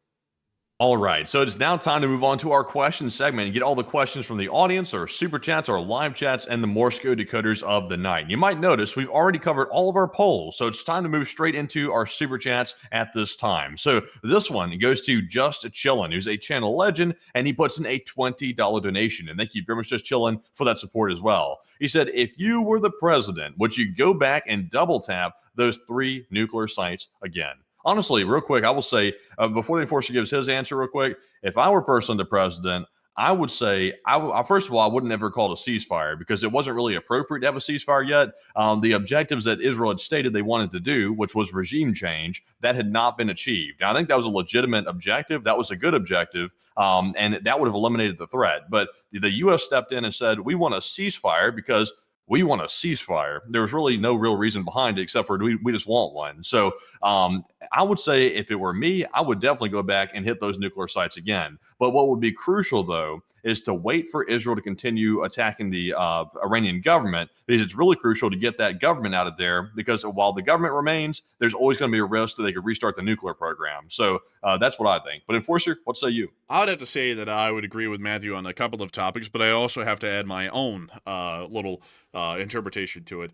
All right, so it's now time to move on to our question segment and get all the questions from the audience, or super chats, or live chats, and the Morse code decoders of the night. You might notice we've already covered all of our polls, so it's time to move straight into our super chats at this time. So this one goes to Just Chillin', who's a channel legend, and he puts in a $20 donation. And thank you very much, Just Chillin', for that support as well. He said, if you were the president, would you go back and double tap those 3 nuclear sites again? Honestly, real quick, I will say, before the enforcer gives his answer real quick, if I were personally the president, I would say, first of all, I would never call it a ceasefire because it wasn't really appropriate to have a ceasefire yet. The objectives that Israel had stated they wanted to do, which was regime change, that had not been achieved. Now, I think that was a legitimate objective. That was a good objective, and that would have eliminated the threat. But the U.S. stepped in and said, we want a ceasefire because we want a ceasefire. There was really no real reason behind it except for we just want one. So I would say if it were me, I would definitely go back and hit those nuclear sites again. But what would be crucial, though, is to wait for Israel to continue attacking the Iranian government, because it's really crucial to get that government out of there, because while the government remains, there's always going to be a risk that they could restart the nuclear program. So that's what I think. But Enforcer, what say you? I would have to say that I would agree with Matthew on a couple of topics, but I also have to add my own little interpretation to it.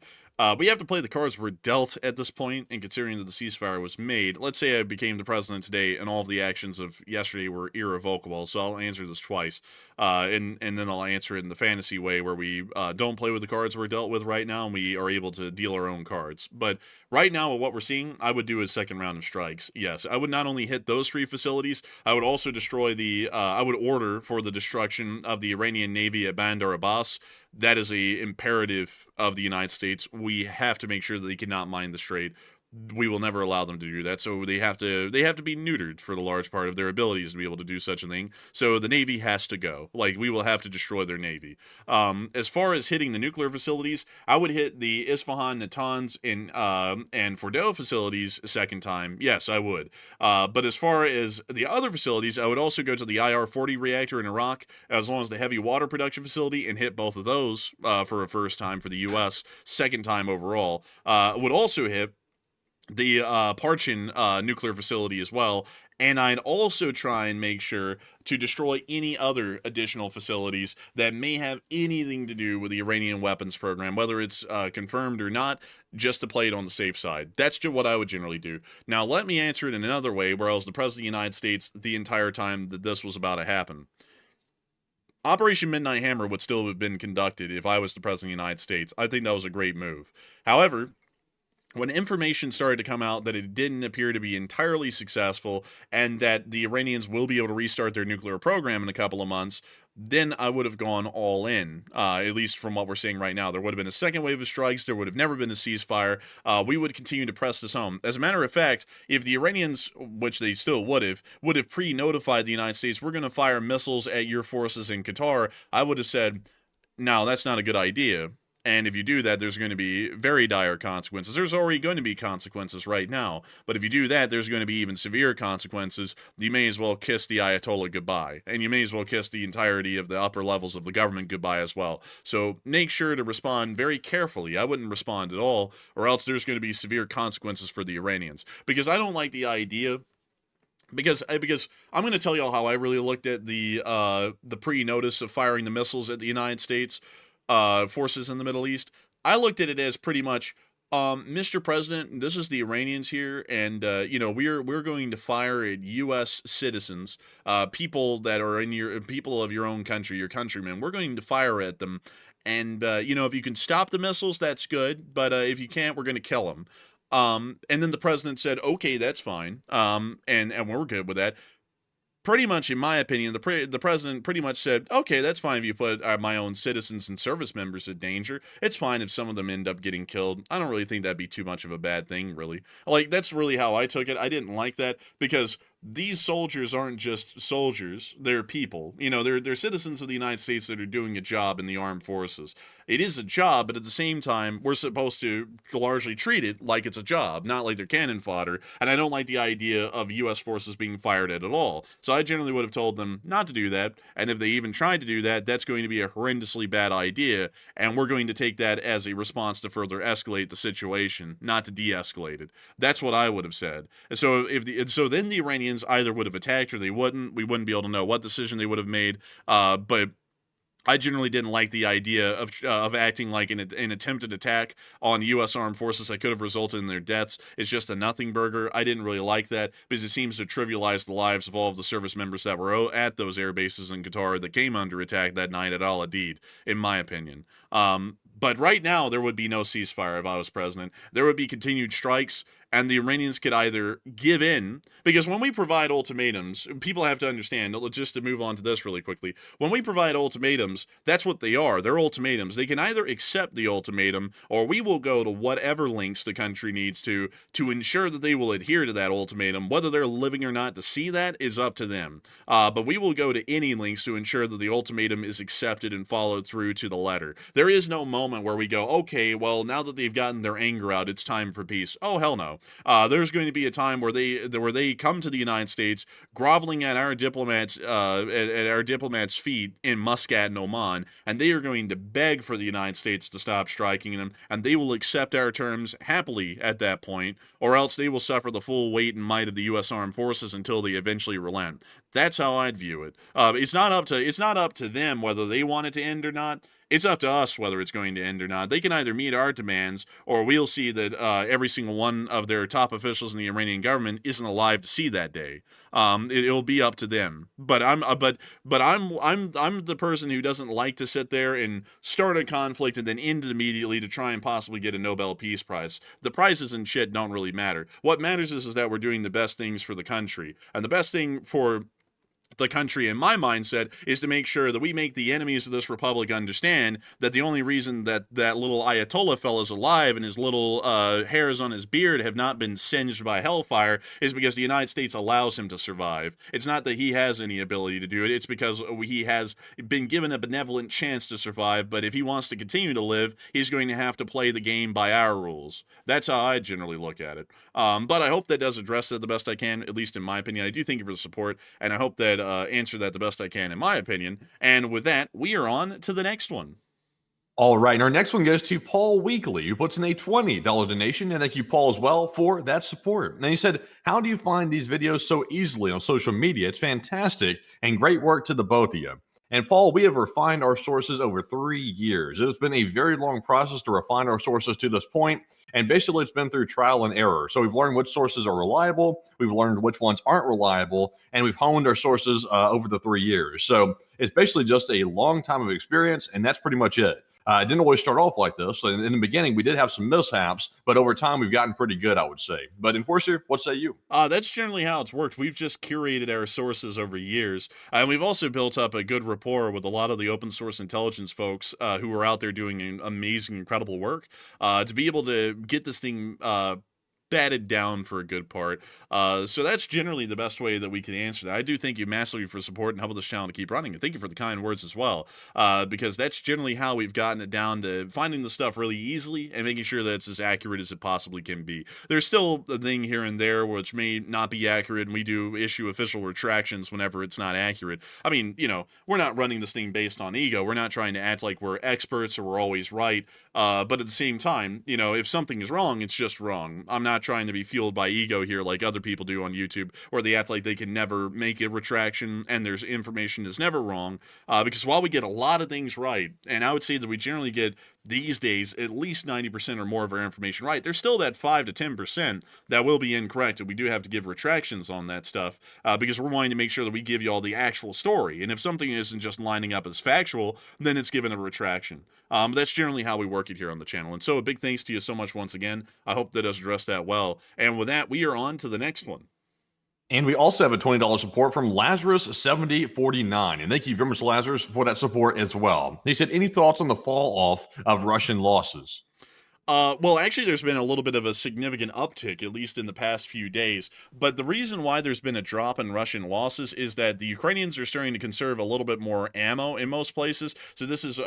We have to play the cards we're dealt at this point, and considering that the ceasefire was made, let's say I became the president today and all of the actions of yesterday were irrevocable, so I'll answer this twice, and then I'll answer it in the fantasy way where we don't play with the cards we're dealt with right now, and we are able to deal our own cards. But right now, with what we're seeing, I would do a second round of strikes. Yes, I would not only hit those 3 facilities, I would also destroy I would order for the destruction of the Iranian Navy at Bandar Abbas. That is a imperative of the United States. We have to make sure that they cannot mine the strait. We will never allow them to do that. So they have to be neutered for the large part of their abilities to be able to do such a thing. So the Navy has to go. Like, we will have to destroy their Navy. As far as hitting the nuclear facilities, I would hit the Isfahan, Natanz, and Fordow facilities a second time. Yes, I would. But as far as the other facilities, I would also go to the IR-40 reactor in Iraq, as long as the heavy water production facility, and hit both of those for a first time for the U.S., second time overall. Would also hit the Parchin nuclear facility as well, and I'd also try and make sure to destroy any other additional facilities that may have anything to do with the Iranian weapons program, whether it's confirmed or not, just to play it on the safe side. That's just what I would generally do. Now, let me answer it in another way, where I was the President of the United States the entire time that this was about to happen. Operation Midnight Hammer would still have been conducted if I was the President of the United States. I think that was a great move. However, when information started to come out that it didn't appear to be entirely successful and that the Iranians will be able to restart their nuclear program in a couple of months, then I would have gone all in, at least from what we're seeing right now. There would have been a second wave of strikes. There would have never been a ceasefire. We would continue to press this home. As a matter of fact, if the Iranians, which they still would have pre-notified the United States, we're going to fire missiles at your forces in Qatar, I would have said, no, that's not a good idea. And if you do that, there's going to be very dire consequences. There's already going to be consequences right now. But if you do that, there's going to be even severe consequences. You may as well kiss the Ayatollah goodbye. And you may as well kiss the entirety of the upper levels of the government goodbye as well. So make sure to respond very carefully. I wouldn't respond at all, or else there's going to be severe consequences for the Iranians. Because I don't like the idea... Because I'm going to tell y'all how I really looked at the pre-notice of firing the missiles at the United States forces in the Middle East. I looked at it as pretty much, Mr. President, this is the Iranians here, and we're going to fire at U.S. citizens, people that are in your people of your own country, your countrymen. We're going to fire at them, and if you can stop the missiles, that's good. But if you can't, we're going to kill them. And then the president said, "Okay, that's fine." And we're good with that. Pretty much, in my opinion, the president pretty much said, "Okay, that's fine if you put my own citizens and service members in danger. It's fine if some of them end up getting killed. I don't really think that'd be too much of a bad thing, really." Like, that's really how I took it. I didn't like that because these soldiers aren't just soldiers; they're people. They're citizens of the United States that are doing a job in the armed forces. It is a job, but at the same time, we're supposed to largely treat it like it's a job, not like they're cannon fodder. And I don't like the idea of U.S. forces being fired at all. So I generally would have told them not to do that. And if they even tried to do that, that's going to be a horrendously bad idea. And we're going to take that as a response to further escalate the situation, not to de-escalate it. That's what I would have said. And so then the Iranians either would have attacked or they wouldn't. We wouldn't be able to know what decision they would have made. But I generally didn't like the idea of acting like an attempted attack on U.S. armed forces that could have resulted in their deaths. It's just a nothing burger. I didn't really like that because it seems to trivialize the lives of all of the service members that were at those air bases in Qatar that came under attack that night at Al Adid, in my opinion. But right now, there would be no ceasefire if I was president. There would be continued strikes, and the Iranians could either give in, because when we provide ultimatums, people have to understand, just to move on to this really quickly, when we provide ultimatums, that's what they are. They're ultimatums. They can either accept the ultimatum, or we will go to whatever lengths the country needs to ensure that they will adhere to that ultimatum. Whether they're living or not to see that is up to them. But we will go to any lengths to ensure that the ultimatum is accepted and followed through to the letter. There is no moment where we go, okay, well, now that they've gotten their anger out, it's time for peace. Oh, hell no. There's going to be a time where they come to the United States, groveling at our diplomats at our diplomats' feet in Muscat and Oman, and they are going to beg for the United States to stop striking them, and they will accept our terms happily at that point, or else they will suffer the full weight and might of the U.S. Armed Forces until they eventually relent. That's how I'd view it. It's not up to them whether they want it to end or not. It's up to us whether it's going to end or not. They can either meet our demands, or we'll see that every single one of their top officials in the Iranian government isn't alive to see that day. It'll be up to them. But I'm the person who doesn't like to sit there and start a conflict and then end it immediately to try and possibly get a Nobel Peace Prize. The prizes and shit don't really matter. What matters is that we're doing the best things for the country, and the best thing for the country, in my mindset, is to make sure that we make the enemies of this republic understand that the only reason that little Ayatollah fella's alive and his little hairs on his beard have not been singed by hellfire is because the United States allows him to survive. It's not that he has any ability to do it. It's because he has been given a benevolent chance to survive, but if he wants to continue to live, he's going to have to play the game by our rules. That's how I generally look at it. But I hope that does address it the best I can, at least in my opinion. I do thank you for the support, and I hope that answer that the best I can, in my opinion. And with that, we are on to the next one. All right, and our next one goes to Paul Weekly, who puts in a $20 donation, and thank you, Paul, as well, for that support. And he said, how do you find these videos so easily on social media? It's fantastic, and great work to the both of you. And Paul, we have refined our sources over 3 years. It's been a very long process to refine our sources to this point, and basically it's been through trial and error. So we've learned which sources are reliable, we've learned which ones aren't reliable, and we've honed our sources over the 3 years. So it's basically just a long time of experience, and that's pretty much it. It didn't always start off like this. So in the beginning, we did have some mishaps, but over time, we've gotten pretty good, I would say. But Enforcer, what say you? That's generally how it's worked. We've just curated our sources over years. And we've also built up a good rapport with a lot of the open source intelligence folks who are out there doing amazing, incredible work to be able to get this thing batted down for a good part. So that's generally the best way that we can answer that. I do thank you massively for support and helping this channel to keep running. And thank you for the kind words as well, because that's generally how we've gotten it down to finding the stuff really easily and making sure that it's as accurate as it possibly can be. There's still a thing here and there which may not be accurate, and we do issue official retractions whenever it's not accurate. I mean, we're not running this thing based on ego. We're not trying to act like we're experts or we're always right. But at the same time, if something is wrong, it's just wrong. I'm not trying to be fueled by ego here like other people do on YouTube, where they act like they can never make a retraction and there's information is never wrong. Because while we get a lot of things right, and I would say that we generally get these days at least 90% or more of our information right. There's still that 5 to 10% that will be incorrect, and we do have to give retractions on that stuff because we're wanting to make sure that we give you all the actual story. And if something isn't just lining up as factual, then it's given a retraction. That's generally how we work it here on the channel. And so a big thanks to you so much once again. I hope that does address that well. And with that, we are on to the next one. And we also have a $20 support from Lazarus7049. And thank you very much, Lazarus, for that support as well. He said, any thoughts on the fall off of Russian losses? Well, actually, there's been a little bit of a significant uptick, at least in the past few days. But the reason why there's been a drop in Russian losses is that the Ukrainians are starting to conserve a little bit more ammo in most places. So this is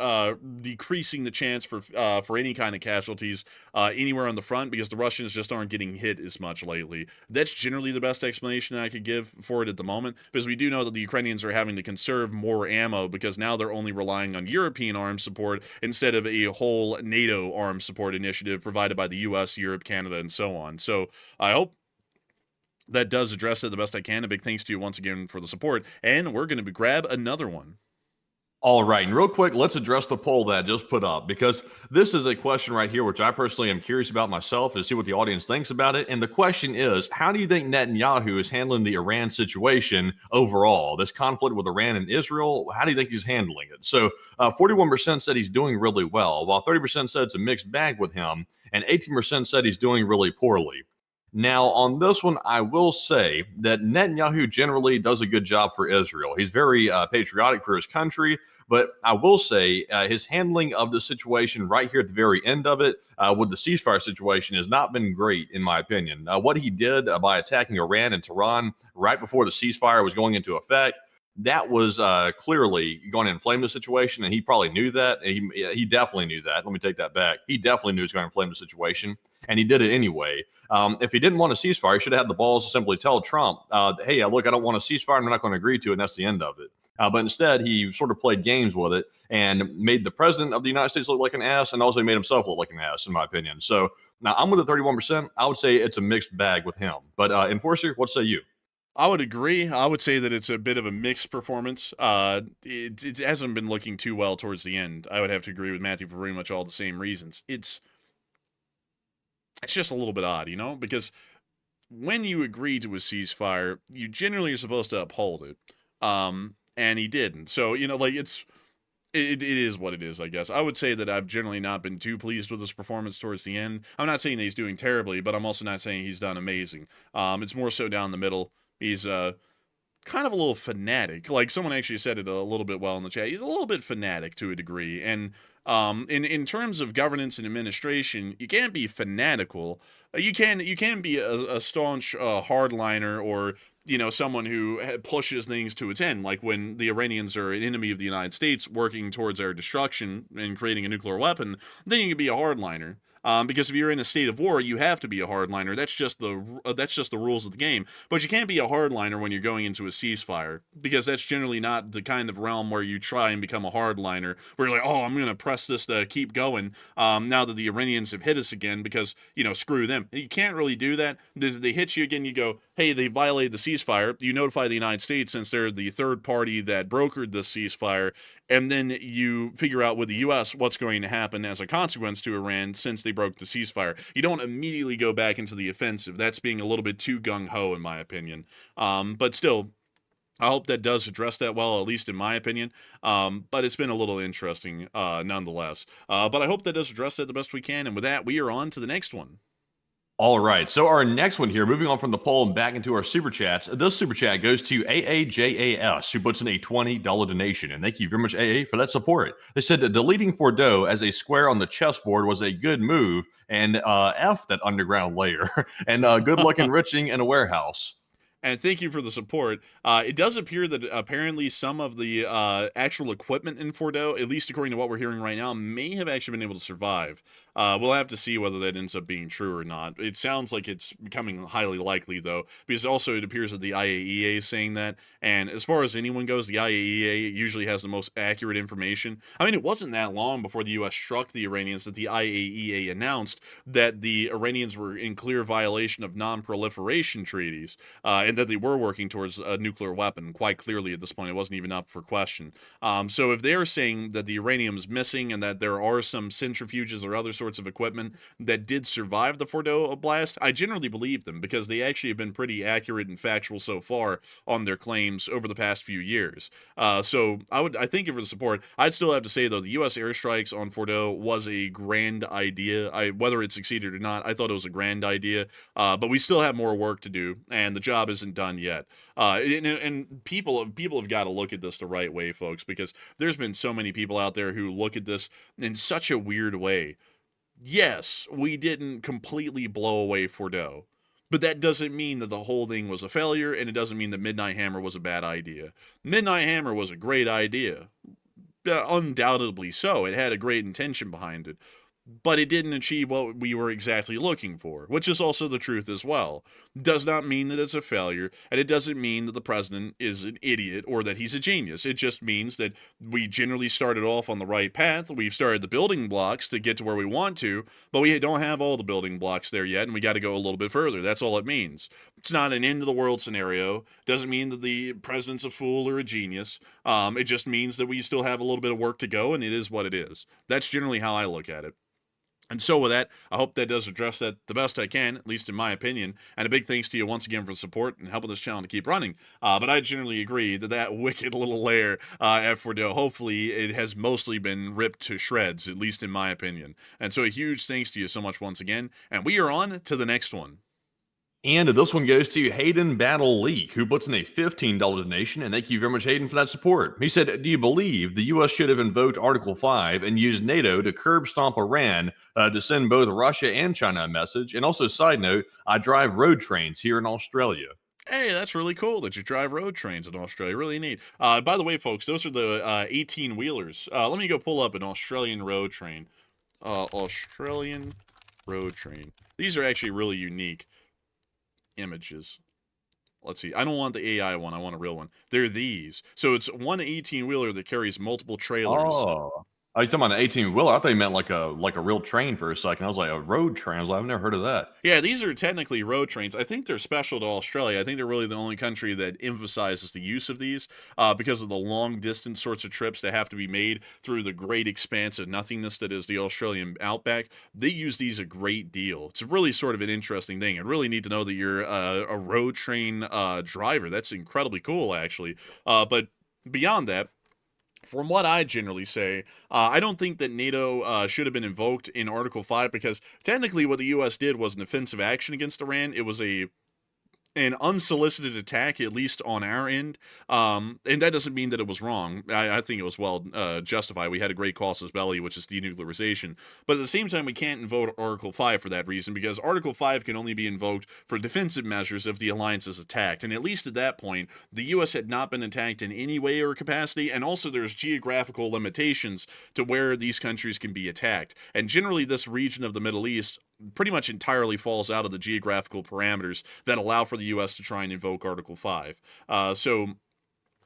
decreasing the chance for any kind of casualties anywhere on the front because the Russians just aren't getting hit as much lately. That's generally the best explanation I could give for it at the moment, because we do know that the Ukrainians are having to conserve more ammo because now they're only relying on European arms support instead of a whole NATO arms support initiative provided by the US, Europe, Canada, and so on. So I hope that does address it the best I can. A big thanks to you once again for the support, and we're going to grab another one. All right, and real quick, let's address the poll that I just put up, because this is a question right here, which I personally am curious about myself to see what the audience thinks about it. And the question is, how do you think Netanyahu is handling the Iran situation overall? This conflict with Iran and Israel, how do you think he's handling it? So 41% said he's doing really well, while 30% said it's a mixed bag with him, and 18% said he's doing really poorly. Now, on this one, I will say that Netanyahu generally does a good job for Israel. He's very patriotic for his country, but I will say his handling of the situation right here at the very end of it with the ceasefire situation has not been great, in my opinion. What he did by attacking Iran and Tehran right before the ceasefire was going into effect, that was clearly going to inflame the situation, and he probably knew that. He definitely knew that. Let me take that back. He definitely knew it was going to inflame the situation, and he did it anyway. If he didn't want a ceasefire, he should have had the balls to simply tell Trump, hey, look, I don't want a ceasefire, and I'm not going to agree to it, and that's the end of it. But instead, he sort of played games with it and made the president of the United States look like an ass, and also made himself look like an ass, in my opinion. So now I'm with the 31%. I would say it's a mixed bag with him. But Enforcer, what say you? I would agree. I would say that it's a bit of a mixed performance. It hasn't been looking too well towards the end. I would have to agree with Matthew for pretty much all the same reasons. It's just a little bit odd, you know, because when you agree to a ceasefire, you generally are supposed to uphold it. And he didn't. So, you know, like it is what it is, I guess. I would say that I've generally not been too pleased with his performance towards the end. I'm not saying that he's doing terribly, but I'm also not saying he's done amazing. It's more so down the middle. He's kind of a little fanatic. Like someone actually said it a little bit well in the chat. He's a little bit fanatic to a degree. And in terms of governance and administration, you can't be fanatical. You can be a staunch hardliner, or you know, someone who pushes things to its end, like when the Iranians are an enemy of the United States working towards our destruction and creating a nuclear weapon, then you can be a hardliner. Because if you're in a state of war, you have to be a hardliner. That's just the rules of the game. But you can't be a hardliner when you're going into a ceasefire, because that's generally not the kind of realm where you try and become a hardliner, where you're like, oh, I'm going to press this to keep going now that the Iranians have hit us again, because, you know, screw them. You can't really do that. They hit you again, you go, hey, they violated the ceasefire. You notify the United States, since they're the third party that brokered the ceasefire, and then you figure out with the U.S. what's going to happen as a consequence to Iran since they broke the ceasefire. You don't immediately go back into the offensive. That's being a little bit too gung-ho, in my opinion. But still, I hope that does address that well, at least in my opinion. But it's been a little interesting nonetheless. But I hope that does address that the best we can. And with that, we are on to the next one. All right, so our next one here, moving on from the poll and back into our super chats. This super chat goes to AAJAS, who puts in a $20 donation. And thank you very much, AA, for that support. They said that deleting Bordeaux as a square on the chessboard was a good move, and F that underground layer, and good luck enriching in a warehouse. And thank you for the support. It does appear that apparently some of the actual equipment in Bordeaux, at least according to what we're hearing right now, may have actually been able to survive. We'll have to see whether that ends up being true or not. It sounds like it's becoming highly likely, though, because also it appears that the IAEA is saying that. And as far as anyone goes, the IAEA usually has the most accurate information. I mean, it wasn't that long before the U.S. struck the Iranians that the IAEA announced that the Iranians were in clear violation of non-proliferation treaties. and that they were working towards a nuclear weapon quite clearly at this point. It wasn't even up for question. So if they're saying that the uranium is missing and that there are some centrifuges or other sorts of equipment that did survive the Fordo blast, I generally believe them because they actually have been pretty accurate and factual so far on their claims over the past few years. So I thank you for the support. I'd still have to say though, the U.S. airstrikes on Fordo was a grand idea. Whether it succeeded or not, I thought it was a grand idea. But we still have more work to do, and the job isn't done yet. And people have got to look at this the right way, folks, because there's been so many people out there who look at this in such a weird way. Yes, we didn't completely blow away Fordo, but that doesn't mean that the whole thing was a failure, and it doesn't mean that Midnight Hammer was a bad idea. Midnight Hammer was a great idea. Undoubtedly so. It had a great intention behind it. But it didn't achieve what we were exactly looking for, which is also the truth as well. Does not mean that it's a failure, and it doesn't mean that the president is an idiot or that he's a genius. It just means that we generally started off on the right path. We've started the building blocks to get to where we want to, but we don't have all the building blocks there yet, and we got to go a little bit further. That's all it means. It's not an end-of-the-world scenario. Doesn't mean that the president's a fool or a genius. It just means that we still have a little bit of work to go, and it is what it is. That's generally how I look at it. And so with that, I hope that does address that the best I can, at least in my opinion. And a big thanks to you once again for the support and helping this channel to keep running. But I generally agree that that wicked little lair at Fordo, hopefully it has mostly been ripped to shreds, at least in my opinion. And so a huge thanks to you so much once again. And we are on to the next one. And this one goes to Hayden Battle Leak, who puts in a $15 donation. And thank you very much, Hayden, for that support. He said, do you believe the U.S. should have invoked Article 5 and used NATO to curb stomp Iran to send both Russia and China a message? And also, side note, I drive road trains here in Australia. Hey, that's really cool that you drive road trains in Australia. Really neat. By the way, folks, those are the 18-wheelers. Let me go pull up an Australian road train. Australian road train. These are actually really unique images. Let's see. I don't want the AI one. I want a real one. They're these. So it's one 18-wheeler that carries multiple trailers. Oh. Are you talking about an 18-wheeler? I thought you meant like a real train for a second. I was like, a road train. I was like, I've never heard of that. Yeah, these are technically road trains. I think they're special to Australia. I think they're really the only country that emphasizes the use of these because of the long-distance sorts of trips that have to be made through the great expanse of nothingness that is the Australian outback. They use these a great deal. It's really sort of an interesting thing. I really need to know that you're a road train driver. That's incredibly cool, actually. But beyond that, from what I generally say, I don't think that NATO should have been invoked in Article 5 because technically what the U.S. did was an offensive action against Iran. It was an unsolicited attack, at least on our end. And that doesn't mean that it was wrong. I think it was well justified. We had a great casus belli, which is denuclearization. But at the same time, we can't invoke Article 5 for that reason, because Article 5 can only be invoked for defensive measures if the alliance is attacked. And at least at that point, the U.S. had not been attacked in any way or capacity, and also there's geographical limitations to where these countries can be attacked. And generally, this region of the Middle East pretty much entirely falls out of the geographical parameters that allow for the U.S. to try and invoke Article 5. So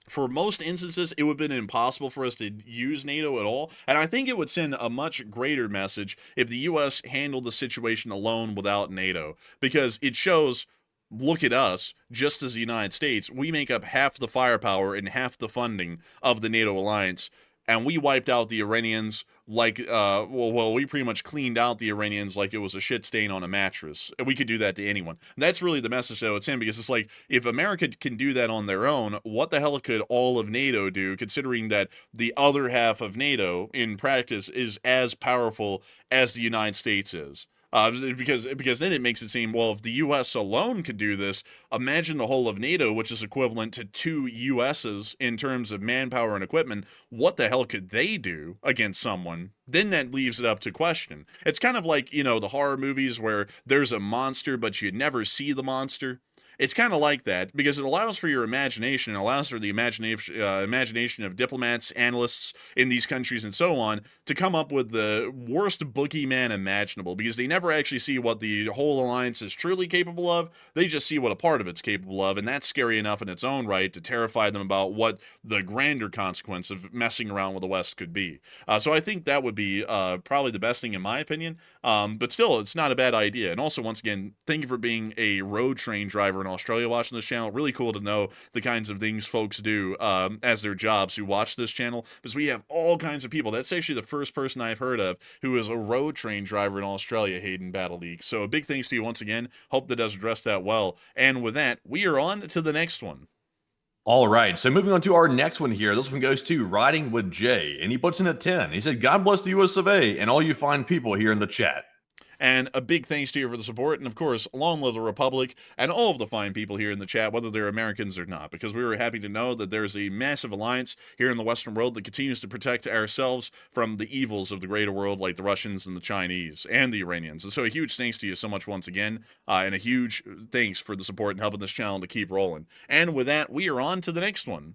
for most instances, it would have been impossible for us to use NATO at all. And I think it would send a much greater message if the U.S. handled the situation alone without NATO, because it shows, look at us, just as the United States, we make up half the firepower and half the funding of the NATO alliance. And we wiped out the Iranians like, we pretty much cleaned out the Iranians like it was a shit stain on a mattress. And we could do that to anyone. And that's really the message that it's in, because it's like, if America can do that on their own, what the hell could all of NATO do, considering that the other half of NATO, in practice, is as powerful as the United States is? Because then it makes it seem, well, if the U.S. alone could do this, imagine the whole of NATO, which is equivalent to 2 U.S.'s in terms of manpower and equipment. What the hell could they do against someone? Then that leaves it up to question. It's kind of like, the horror movies where there's a monster, but you never see the monster. It's kind of like that, because it allows for your imagination, and allows for the imagination of diplomats, analysts in these countries, and so on, to come up with the worst boogeyman imaginable, because they never actually see what the whole alliance is truly capable of. They just see what a part of it's capable of, and that's scary enough in its own right to terrify them about what the grander consequence of messing around with the West could be. So I think that would be probably the best thing in my opinion, but still, it's not a bad idea. And also, once again, thank you for being a road train driver in Australia watching this channel. Really cool to know the kinds of things folks do as their jobs who watch this channel, because we have all kinds of people. That's actually the first person I've heard of who is a road train driver in Australia, Hayden Battle League. So a big thanks to you once again. Hope that does address that well. And with that, we are on to the next one. All right, so moving on to our next one here. This one goes to Riding with Jay, and he puts in a 10. He said, God bless the US of A and all you fine people here in the chat. And a big thanks to you for the support. And of course, long live the Republic and all of the fine people here in the chat, whether they're Americans or not, because we were happy to know that there's a massive alliance here in the Western world that continues to protect ourselves from the evils of the greater world, like the Russians and the Chinese and the Iranians. And so a huge thanks to you so much once again, and a huge thanks for the support and helping this channel to keep rolling. And with that, we are on to the next one.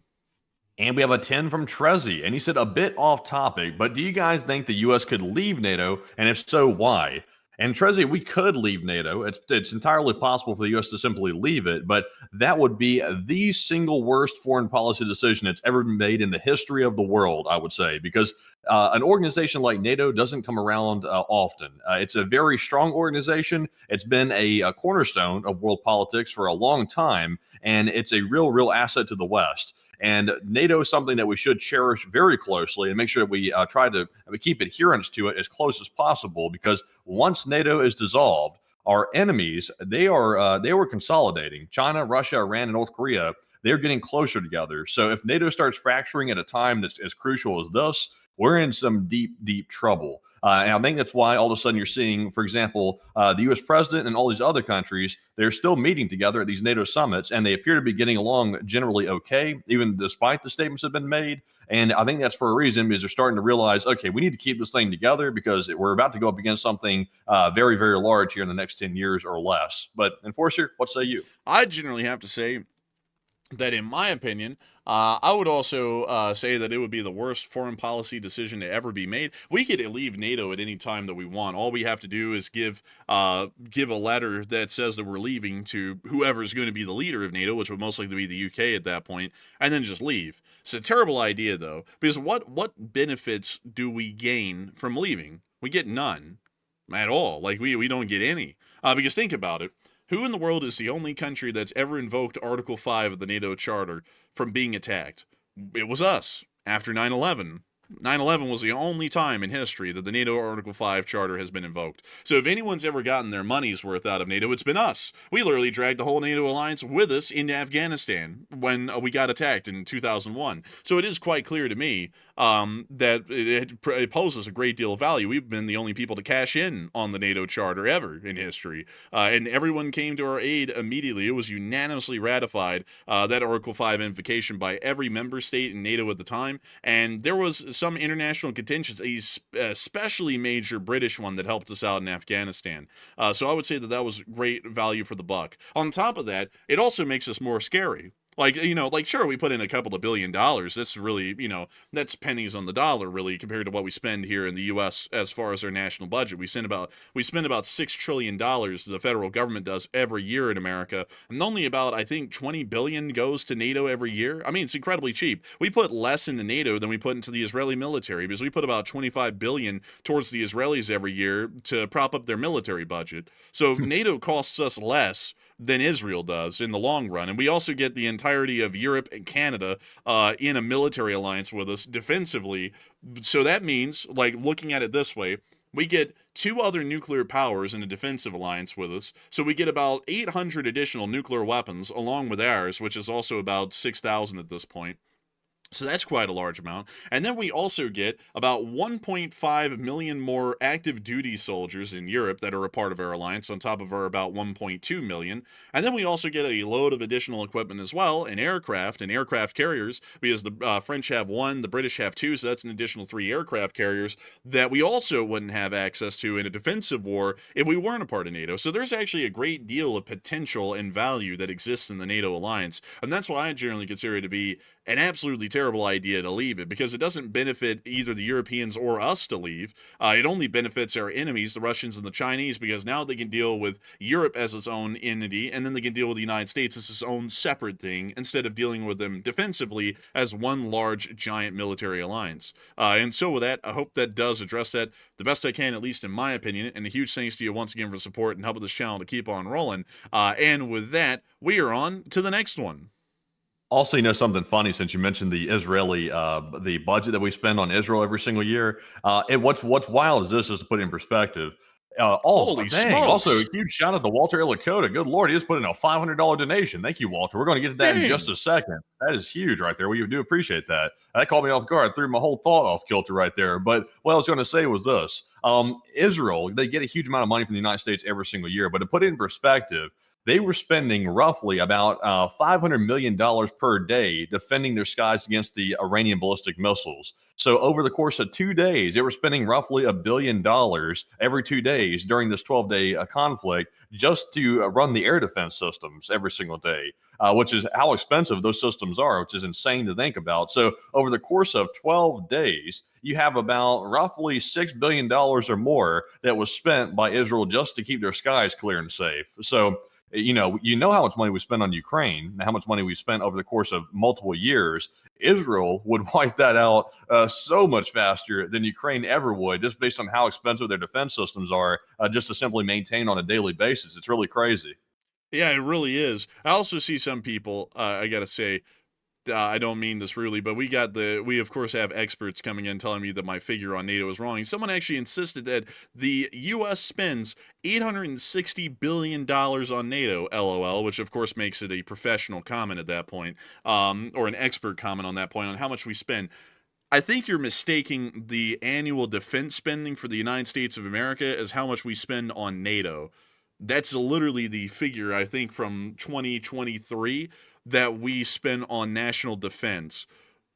And we have a 10 from Trezzy, and he said, a bit off topic, but do you guys think the U.S. could leave NATO, and if so, why? And Trezzy, we could leave NATO. It's entirely possible for the U.S. to simply leave it, but that would be the single worst foreign policy decision that's ever been made in the history of the world, I would say, because an organization like NATO doesn't come around often. It's a very strong organization. It's been a cornerstone of world politics for a long time, and it's a real asset to the West. And NATO is something that we should cherish very closely and make sure that we try to keep adherence to it as close as possible, because once NATO is dissolved, our enemies, they were consolidating. China, Russia, Iran, and North Korea, they're getting closer together. So if NATO starts fracturing at a time that's as crucial as this, we're in some deep trouble. And I think that's why all of a sudden you're seeing, for example, the U.S. president and all these other countries, they're still meeting together at these NATO summits, and they appear to be getting along generally okay, even despite the statements that have been made. And I think that's for a reason, because they're starting to realize, okay, we need to keep this thing together because we're about to go up against something very large here in the next 10 years or less. But Enforcer, what say you? I generally have to say that, in my opinion, I would also say that it would be the worst foreign policy decision to ever be made. We could leave NATO at any time that we want. All we have to do is give a letter that says that we're leaving to whoever's going to be the leader of NATO, which would most likely be the UK at that point, and then just leave. It's a terrible idea, though, because what benefits do we gain from leaving? We get none at all. Like, we don't get any. Because think about it. Who in the world is the only country that's ever invoked Article 5 of the NATO Charter from being attacked? It was us, after 9/11. 9/11 was the only time in history that the NATO Article 5 Charter has been invoked. So if anyone's ever gotten their money's worth out of NATO, it's been us. We literally dragged the whole NATO alliance with us into Afghanistan when we got attacked in 2001. So it is quite clear to me that it poses a great deal of value. We've been the only people to cash in on the NATO Charter ever in history. And everyone came to our aid immediately. It was unanimously ratified, that Article 5 invocation, by every member state in NATO at the time. And there was some international contingencies, especially major British one, that helped us out in Afghanistan. So I would say that was great value for the buck. On top of that, it also makes us more scary. Like, sure, we put in a couple of $1 billion. That's really, that's pennies on the dollar, really, compared to what we spend here in the U.S. as far as our national budget. We spend about $6 trillion, the federal government does, every year in America, and only about, I think, 20 billion goes to NATO every year. I mean, it's incredibly cheap. We put less into NATO than we put into the Israeli military, because we put about 25 billion towards the Israelis every year to prop up their military budget. So NATO costs us less than Israel does in the long run. And we also get the entirety of Europe and Canada in a military alliance with us defensively. So that means, like, looking at it this way, we get 2 other nuclear powers in a defensive alliance with us. So we get about 800 additional nuclear weapons along with ours, which is also about 6,000 at this point. So that's quite a large amount. And then we also get about 1.5 million more active duty soldiers in Europe that are a part of our alliance, on top of our about 1.2 million. And then we also get a load of additional equipment as well, and aircraft carriers, because the French have 1, the British have 2, so that's an additional 3 aircraft carriers that we also wouldn't have access to in a defensive war if we weren't a part of NATO. So there's actually a great deal of potential and value that exists in the NATO alliance. And that's why I generally consider it to be an absolutely terrible idea to leave it, because it doesn't benefit either the Europeans or us to leave. It only benefits our enemies, the Russians and the Chinese, because now they can deal with Europe as its own entity, and then they can deal with the United States as its own separate thing, instead of dealing with them defensively as one large, giant military alliance. And so with that, I hope that does address that the best I can, at least in my opinion. And a huge thanks to you once again for support and helping this channel to keep on rolling. And with that, we are on to the next one. Also, you know, something funny, since you mentioned the Israeli, the budget that we spend on Israel every single year. And what's wild is this, just to put it in perspective. Holy smokes. Also, a huge shout out to Walter Illicotta. Good Lord, he just put in a $500 donation. Thank you, Walter. We're going to get to that in just a second. That is huge right there. We do appreciate that. That caught me off guard. Threw my whole thought off kilter right there. But what I was going to say was this. Israel, they get a huge amount of money from the United States every single year. But to put it in perspective, they were spending roughly about $500 million per day defending their skies against the Iranian ballistic missiles. So over the course of 2 days, they were spending roughly $1 billion every 2 days during this 12-day conflict just to run the air defense systems every single day, which is how expensive those systems are, which is insane to think about. So over the course of 12 days, you have about roughly $6 billion or more that was spent by Israel just to keep their skies clear and safe. So you know how much money we spend on Ukraine, and how much money we spent over the course of multiple years. Israel would wipe that out so much faster than Ukraine ever would, just based on how expensive their defense systems are, just to simply maintain on a daily basis. It's really crazy. Yeah, it really is. I also see some people, I gotta say, I don't mean this rudely, but we of course have experts coming in telling me that my figure on NATO is wrong. Someone actually insisted that the U.S. spends $860 billion on NATO, LOL, which of course makes it a professional comment at that point, or an expert comment on that point on how much we spend. I think you're mistaking the annual defense spending for the United States of America as how much we spend on NATO. That's literally the figure, I think, from 2023 that we spend on national defense.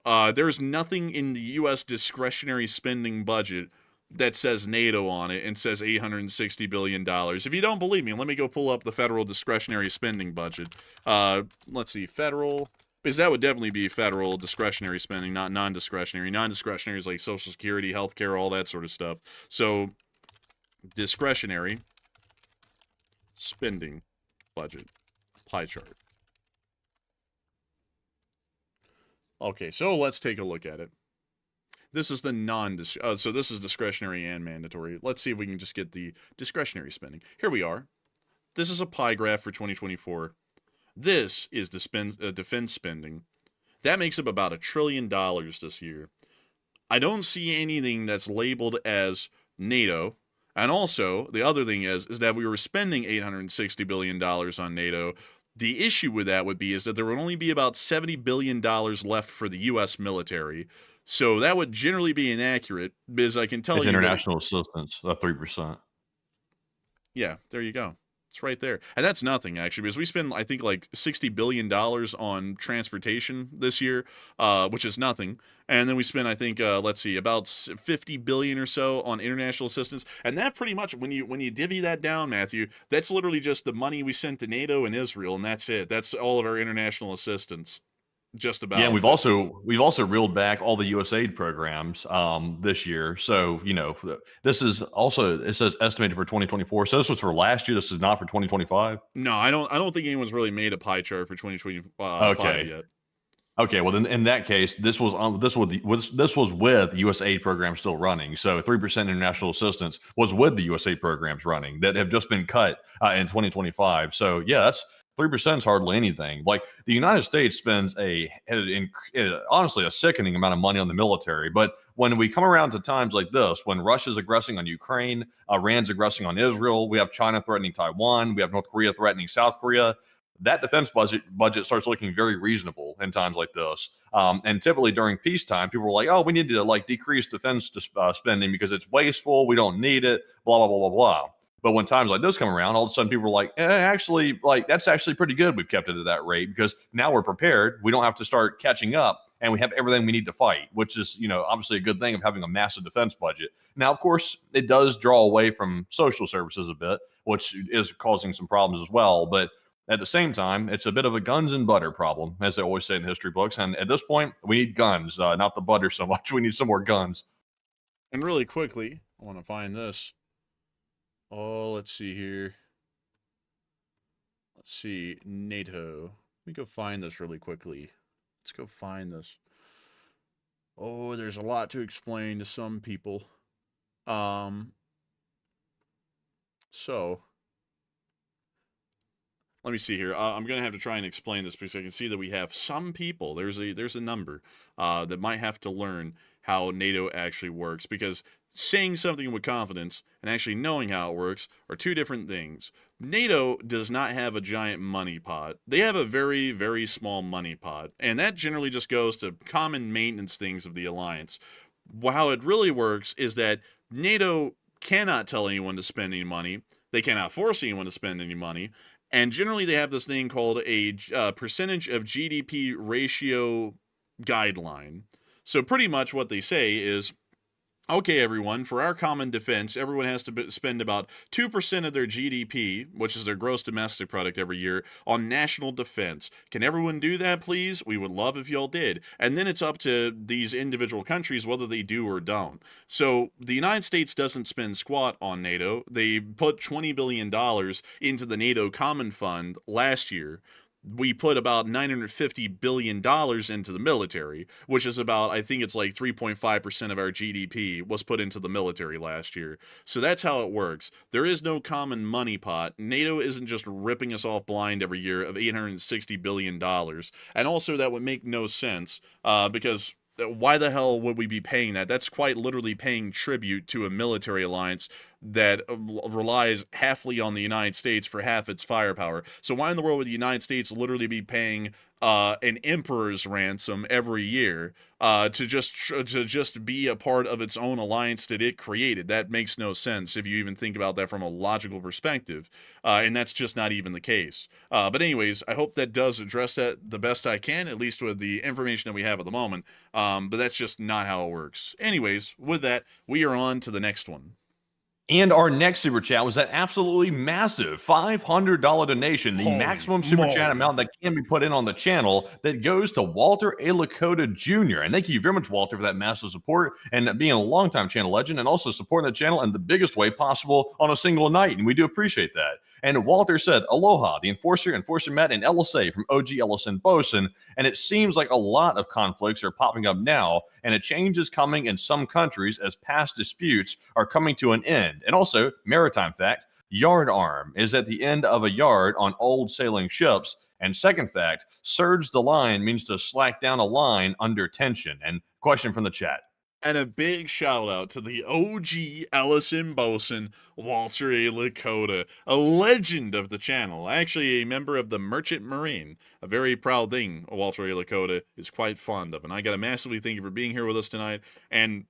There's nothing in the U.S. discretionary spending budget that says NATO on it and says $860 billion. If you don't believe me, let me go pull up the federal discretionary spending budget. Let's see, federal, because that would definitely be federal discretionary spending, not non-discretionary. Non-discretionary is like Social Security, healthcare, all that sort of stuff. So, discretionary spending budget, pie chart. Okay, so let's take a look at it. This is the so this is discretionary and mandatory. Let's see if we can just get the discretionary spending. Here we are. This is a pie graph for 2024. This is defense spending. That makes up about $1 trillion this year. I don't see anything that's labeled as NATO. And also, the other thing is that we were spending $860 billion on NATO. The issue with that would be is that there would only be about $70 billion left for the U.S. military. So that would generally be inaccurate, because I can tell It's you international assistance, 3%. Yeah, there you go. It's right there. And that's nothing, actually, because we spend, I think, like $60 billion on transportation this year, which is nothing. And then we spend, I think, let's see, about $50 billion or so on international assistance. And that pretty much, when you divvy that down, Matthew, that's literally just the money we sent to NATO and Israel, and that's it. That's all of our international assistance. Just about. Yeah, and we've also reeled back all the USAID programs this year. So, this is also, it says estimated for 2024. So this was for last year. This is not for 2025. No, I don't think anyone's really made a pie chart for 2025 yet. Okay, well then in that case, this was with the USAID program still running. So 3% international assistance was with the USAID programs running that have just been cut in 2025. So yeah, that's 3% is hardly anything. Like, the United States spends honestly a sickening amount of money on the military. But when we come around to times like this, when Russia's aggressing on Ukraine, Iran's aggressing on Israel, we have China threatening Taiwan, we have North Korea threatening South Korea, that defense budget starts looking very reasonable in times like this. And typically during peacetime, people are like, oh, we need to decrease defense spending because it's wasteful, we don't need it, blah, blah, blah, blah, blah. But when times like this come around, all of a sudden people are like, actually, that's actually pretty good. We've kept it at that rate because now we're prepared. We don't have to start catching up, and we have everything we need to fight, which is, obviously a good thing of having a massive defense budget. Now, of course, it does draw away from social services a bit, which is causing some problems as well. But At the same time, it's a bit of a guns and butter problem, as they always say in history books. And at this point, we need guns, not the butter so much. We need some more guns. And really quickly, I want to find this. Oh, let's see here. Let's see, NATO. Let me go find this really quickly. Let's go find this. Oh, there's a lot to explain to some people. So let me see here. I'm gonna have to try and explain this because I can see that we have some people. There's a number that might have to learn how NATO actually works, because saying something with confidence and actually knowing how it works are two different things. NATO does not have a giant money pot. They have a very, very small money pot, and that generally just goes to common maintenance things of the alliance. How it really works is that NATO cannot tell anyone to spend any money. They cannot force anyone to spend any money. And generally, they have this thing called a percentage of GDP ratio guideline. So pretty much what they say is, okay, everyone, for our common defense, everyone has to spend about 2% of their GDP, which is their gross domestic product every year, on national defense. Can everyone do that, please? We would love if y'all did. And then it's up to these individual countries whether they do or don't. So the United States doesn't spend squat on NATO. They put $20 billion into the NATO Common Fund last year. We put about $950 billion into the military, which is about, I think it's like 3.5% of our GDP was put into the military last year. So that's how it works. There is no common money pot. NATO isn't just ripping us off blind every year of $860 billion. And also that would make no sense because why the hell would we be paying that? That's quite literally paying tribute to a military alliance that relies halfly on the United States for half its firepower. So why in the world would the United States literally be paying an emperor's ransom every year to just be a part of its own alliance that it created? That makes no sense if you even think about that from a logical perspective, and that's just not even the case. But anyways, I hope that does address that the best I can, at least with the information that we have at the moment. But that's just not how it works. Anyways, with that, we are on to the next one. And our next super chat was that absolutely massive $500 donation, the Holy maximum super chat moly. amount that can be put in on the channel, that goes to Walter A. Lakota Jr. And thank you very much, Walter, for that massive support and being a longtime channel legend and also supporting the channel in the biggest way possible on a single night. And we do appreciate that. And Walter said, aloha, the Enforcer, Enforcer Matt, and LSA from OG Ellison Bosun. And it seems like a lot of conflicts are popping up now, and a change is coming in some countries as past disputes are coming to an end. And also, maritime fact, yard arm is at the end of a yard on old sailing ships. And second fact, surge the line means to slack down a line under tension. And question from the chat. And a big shout out to the OG Ellison Bosun, Walter A. Lakota, a legend of the channel, actually a member of the Merchant Marine, a very proud thing Walter A. Lakota is quite fond of. And I got to massively thank you for being here with us tonight and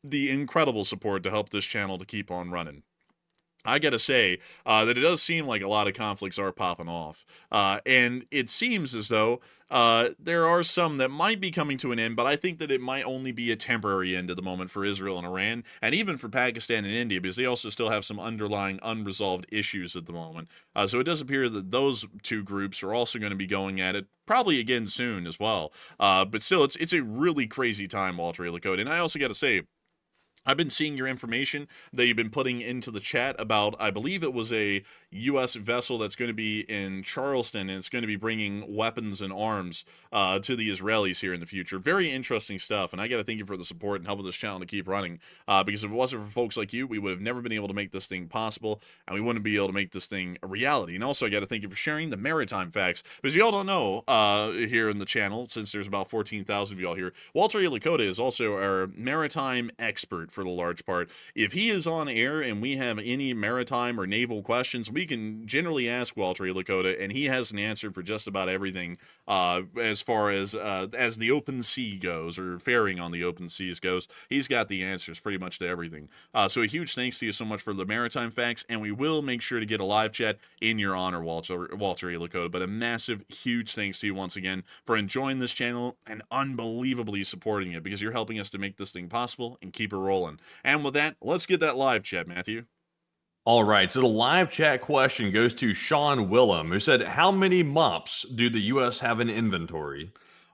the incredible support to help this channel to keep on running. I gotta say that it does seem like a lot of conflicts are popping off. And it seems as though there are some that might be coming to an end, but I think that it might only be a temporary end at the moment for Israel and Iran, and even for Pakistan and India, because they also still have some underlying unresolved issues at the moment. So it does appear that those two groups are also going to be going at it, probably again soon as well. But still, it's a really crazy time, Walter A. Lakota. And I also got to say, I've been seeing your information that you've been putting into the chat about, I believe it was a U.S. vessel that's going to be in Charleston, and it's going to be bringing weapons and arms to the Israelis here in the future. Very interesting stuff, and I got to thank you for the support and helping this channel to keep running, because if it wasn't for folks like you, we would have never been able to make this thing possible, and we wouldn't be able to make this thing a reality. And also, I got to thank you for sharing the maritime facts, because y'all don't know here in the channel, since there's about 14,000 of y'all here, Walter A. Lakota is also our maritime expert for the large part. If he is on air and we have any maritime or naval questions, we can generally ask Walter A. Lakota, and he has an answer for just about everything as far as the open sea goes, or ferrying on the open seas goes. He's got the answers pretty much to everything. So a huge thanks to you so much for the maritime facts, and we will make sure to get a live chat in your honor, Walter A. Lakota. But a massive, huge thanks to you once again for enjoying this channel and unbelievably supporting it, because you're helping us to make this thing possible and keep it rolling. And with that, let's get that live chat, Matthew. All right, so the live chat question goes to Sean Willem, who said, how many MOPS do the U.S. have in inventory?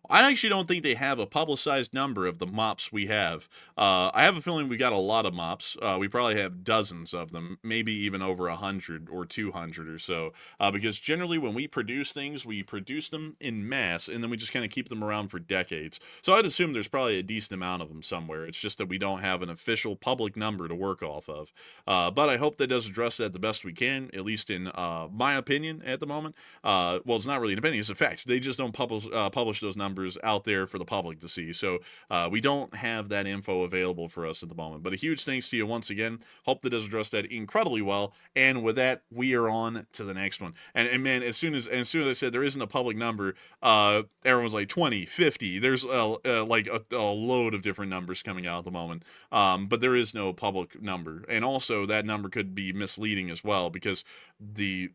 I actually don't think they have a publicized number of the mops we have. I have a feeling we got a lot of mops. We probably have dozens of them, maybe even over 100 or 200 or so. Because generally, when we produce things, we produce them in mass, and then we just kind of keep them around for decades. So I'd assume there's probably a decent amount of them somewhere. It's just that we don't have an official public number to work off of. But I hope that does address that the best we can, at least in my opinion at the moment. Well, it's not really an opinion; it's a fact. They just don't publish those numbers out there for the public to see. So we don't have that info available for us at the moment. But a huge thanks to you once again. Hope that does address that incredibly well. And with that, we are on to the next one. And man, as soon as I said there isn't a public number, everyone's like 20, 50. There's like a load of different numbers coming out at the moment. But there is no public number. And also that number could be misleading as well, because the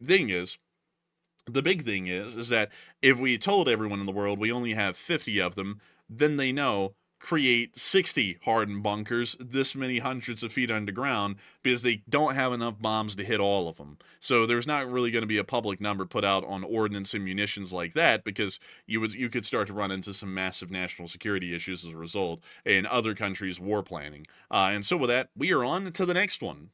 big thing is that if we told everyone in the world we only have 50 of them, then they know create 60 hardened bunkers this many hundreds of feet underground, because they don't have enough bombs to hit all of them. So there's not really going to be a public number put out on ordnance and munitions like that, because you could start to run into some massive national security issues as a result in other countries' war planning. And so with that, we are on to the next one.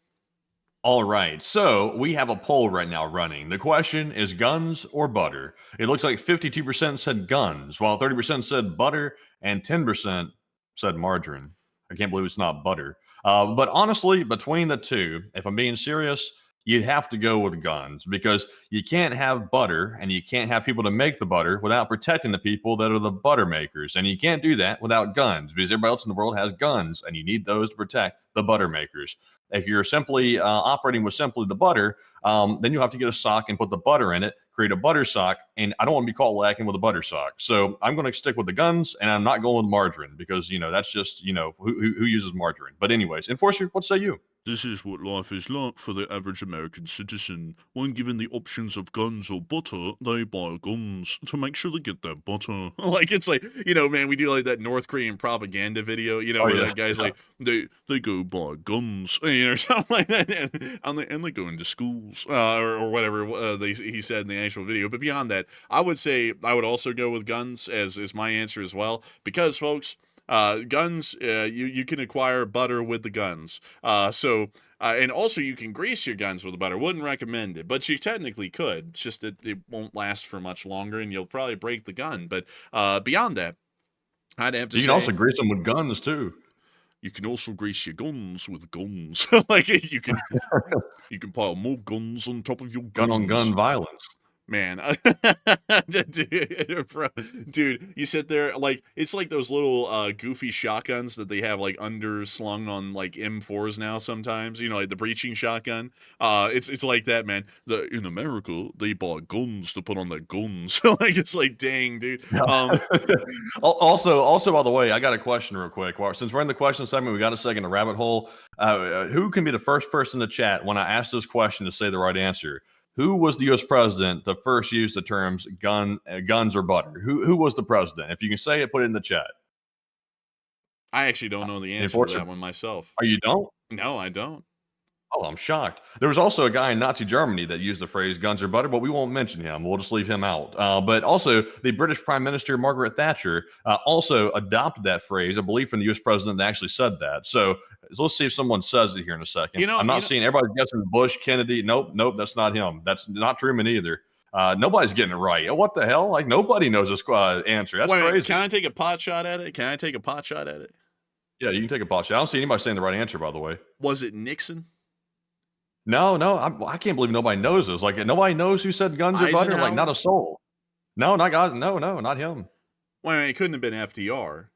All right, so we have a poll right now running. The question is guns or butter? It looks like 52% said guns, while 30% said butter, and 10% said margarine. I can't believe it's not butter. But honestly, between the two, if I'm being serious, you'd have to go with guns, because you can't have butter and you can't have people to make the butter without protecting the people that are the butter makers. And you can't do that without guns, because everybody else in the world has guns and you need those to protect the butter makers. If you're simply operating with simply the butter, then you have to get a sock and put the butter in it, create a butter sock. And I don't want to be caught lacking with a butter sock. So I'm going to stick with the guns, and I'm not going with margarine, because, that's just, who uses margarine. But anyways, Enforcer, what say you? This is what life is like for the average American citizen. When given the options of guns or butter, they buy guns to make sure they get their butter. Like, it's like, man, we do like that North Korean propaganda video, where that guy's like, they go buy guns, or something like that, and they go into schools, or whatever he said in the actual video. But beyond that, I would say I would also go with guns as my answer as well, because, folks, guns, you can acquire butter with the guns. And also you can grease your guns with the butter. Wouldn't recommend it, but you technically could. It's just that it won't last for much longer, and you'll probably break the gun. But beyond that, I'd have to say you can also grease them with guns too. You can also grease your guns with guns. Like you can pile more guns on top of your gun on gun violence. Man, dude, you sit there like it's like those little goofy shotguns that they have like underslung on like M4s now sometimes, like the breaching shotgun. It's like that, man. In America, they buy guns to put on their guns. Like, it's like, dang, dude. Also, by the way, I got a question real quick. Since we're in the question segment, we got a second to rabbit hole. Who can be the first person to chat when I ask this question to say the right answer? Who was the U.S. president to first use the terms guns or butter? Who was the president? If you can say it, put it in the chat. I actually don't know the answer to that one myself. Oh, you don't? No, I don't. Oh, I'm shocked. There was also a guy in Nazi Germany that used the phrase guns or butter, but we won't mention him. We'll just leave him out. But also, the British Prime Minister, Margaret Thatcher, also adopted that phrase, a belief in the U.S. president that actually said that. So let's see if someone says it here in a second. I'm not seeing everybody guessing Bush, Kennedy. Nope, that's not him. That's not Truman either. Nobody's getting it right. What the hell? Like, nobody knows this answer. That's crazy. Can I take a pot shot at it? Yeah, you can take a pot shot. I don't see anybody saying the right answer, by the way. Was it Nixon? No, I can't believe nobody knows this. Like, nobody knows who said guns or butter. Like, not a soul. No, not God. No, not him. Well, it couldn't have been FDR.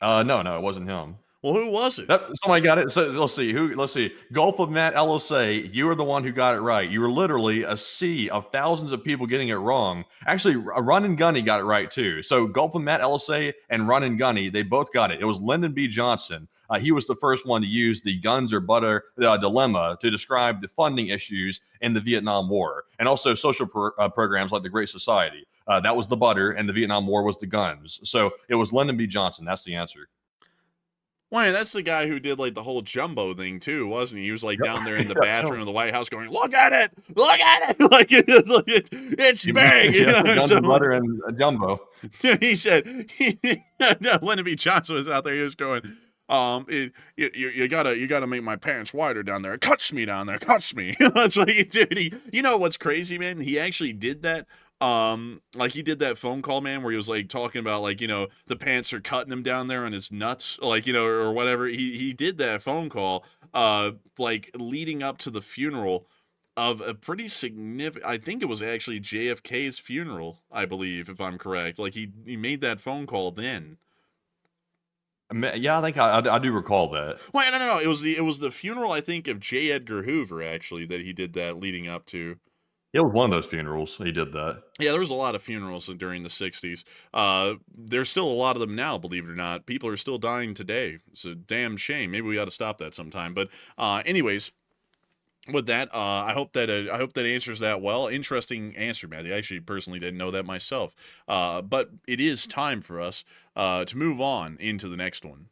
No, it wasn't him. Well, who was it? Somebody got it. So let's see. Gulf of Matt LSA, you were the one who got it right. You were literally a sea of thousands of people getting it wrong. Actually, Run and Gunny got it right too. So Gulf of Matt LSA and Run and Gunny, they both got it. It was Lyndon B. Johnson. He was the first one to use the guns or butter dilemma to describe the funding issues in the Vietnam War, and also social programs like the Great Society. That was the butter, and the Vietnam War was the guns. So it was Lyndon B. Johnson. That's the answer. Why, that's the guy who did like the whole jumbo thing too, wasn't he? He was like Yep. down there in the Yeah, bathroom totally. of the White House going, "Look at it, look at it!" Like, it's big. You Yeah, know? guns So and butter and a jumbo. he said, Lyndon B. Johnson was out there. He was going, you gotta make my pants wider down there. It cuts me down there. It cuts me. It's like, dude, you know what's crazy, man? He actually did that. Like he did that phone call, man, where he was like talking about like, the pants are cutting him down there on his nuts, like, or whatever. He did that phone call, like leading up to the funeral of a pretty significant, I think it was actually JFK's funeral, I believe, if I'm correct. Like he made that phone call then. Yeah, I think I do recall that. Wait, no. It was the funeral, I think, of J. Edgar Hoover, actually, that he did that leading up to. It was one of those funerals. He did that. Yeah, there was a lot of funerals during the 60s. There's still a lot of them now, believe it or not. People are still dying today. It's a damn shame. Maybe we ought to stop that sometime. But anyways, with that, I hope that answers that well. Interesting answer, Matthew. I actually personally didn't know that myself. But it is time for us to move on into the next one.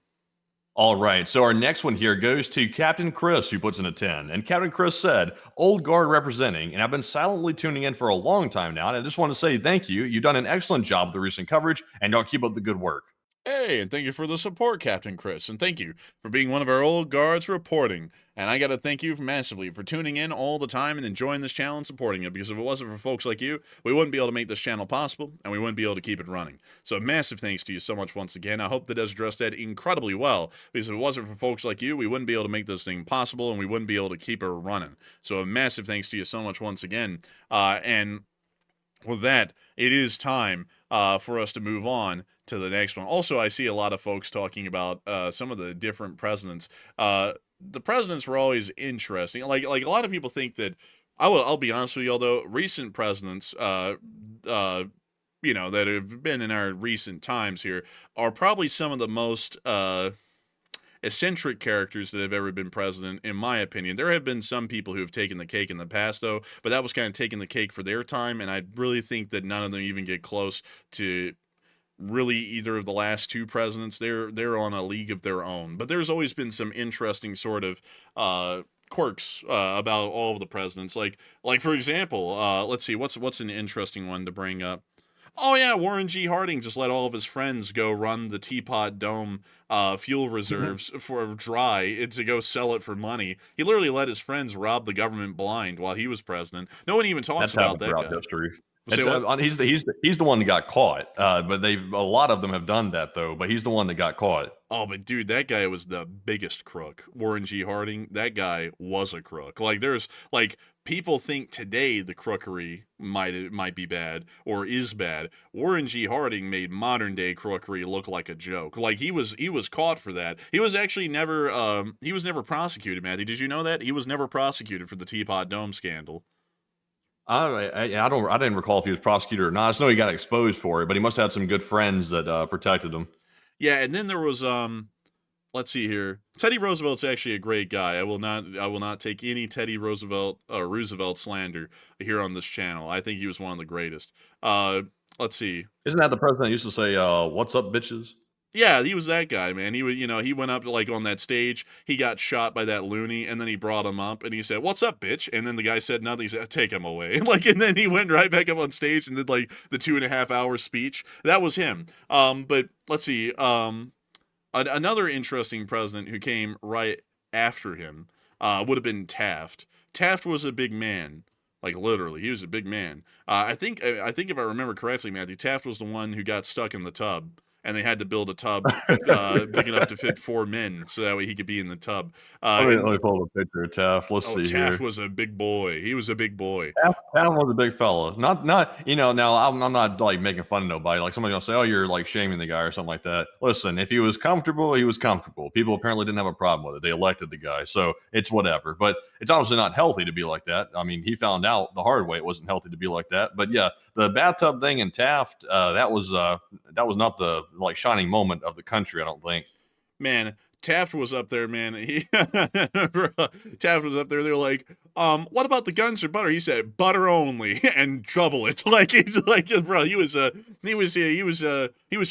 All right, so our next one here goes to Captain Chris, who puts in a 10. And Captain Chris said, "Old Guard representing, and I've been silently tuning in for a long time now, and I just want to say thank you. You've done an excellent job with the recent coverage, and don't keep up the good work." Hey, and thank you for the support, Captain Chris, and thank you for being one of our old guards reporting. And I got to thank you massively for tuning in all the time and enjoying this channel and supporting it, because if it wasn't for folks like you, we wouldn't be able to make this channel possible, and we wouldn't be able to keep it running. So a massive thanks to you so much once again. I hope that does address that incredibly well, because if it wasn't for folks like you, we wouldn't be able to make this thing possible, and we wouldn't be able to keep it running. So a massive thanks to you so much once again. And with that, it is time for us to move on to the next one. Also, I see a lot of folks talking about some of the different presidents. The presidents were always interesting. Like a lot of people think that, I'll be honest with you, although recent presidents, that have been in our recent times here, are probably some of the most eccentric characters that have ever been president, in my opinion. There have been some people who have taken the cake in the past, though, but that was kind of taking the cake for their time, and I really think that none of them even get close to really either of the last two presidents. They're on a league of their own. But there's always been some interesting sort of quirks about all of the presidents. Like for example, let's see, what's an interesting one to bring up? Oh yeah, Warren G. Harding just let all of his friends go run the Teapot Dome fuel reserves for dry to go sell it for money. He literally let his friends rob the government blind while he was president. No one even talks That's about happened that throughout guy. history. Say what? He's the one that got caught. But a lot of them have done that though. But he's the one that got caught. Oh, but dude, that guy was the biggest crook. Warren G. Harding, that guy was a crook. Like there's like people think today the crookery might be bad or is bad. Warren G. Harding made modern day crookery look like a joke. Like he was caught for that. He was actually never prosecuted, Matthew. Did you know that? He was never prosecuted for the Teapot Dome scandal. I didn't recall if he was prosecuted or not. I just know he got exposed for it, but he must have had some good friends that protected him. Yeah, and then there was let's see here. Teddy Roosevelt's actually a great guy. I will not take any Teddy Roosevelt slander here on this channel. I think he was one of the greatest. Let's see. Isn't that the president that used to say, "What's up, bitches"? Yeah, he was that guy, man. He was, he went up like on that stage. He got shot by that loony, and then he brought him up, and he said, "What's up, bitch?" And then the guy said nothing. He said, "Take him away." And then he went right back up on stage and did like the 2.5-hour speech. That was him. But let's see. Another interesting president who came right after him would have been Taft. Taft was a big man. Like literally, he was a big man. I think if I remember correctly, Matthew, Taft was the one who got stuck in the tub. And they had to build a tub big enough to fit 4 men, so that way he could be in the tub. Let me pull the picture of Taft. Let's see Taft here. was a big boy. He was a big boy. Taft was a big fella. Not now I'm not like making fun of nobody. Like somebody gonna say, "Oh, you're like shaming the guy" or something like that. Listen, if he was comfortable, he was comfortable. People apparently didn't have a problem with it. They elected the guy, so it's whatever. But it's obviously not healthy to be like that. I mean, he found out the hard way it wasn't healthy to be like that. But yeah, the bathtub thing in Taft, that was not the like shining moment of the country, I don't think. Man, Taft was up there, man. Taft was up there. They're like, what about the guns or butter? He said, butter only and trouble it. Like he's like, bro, he was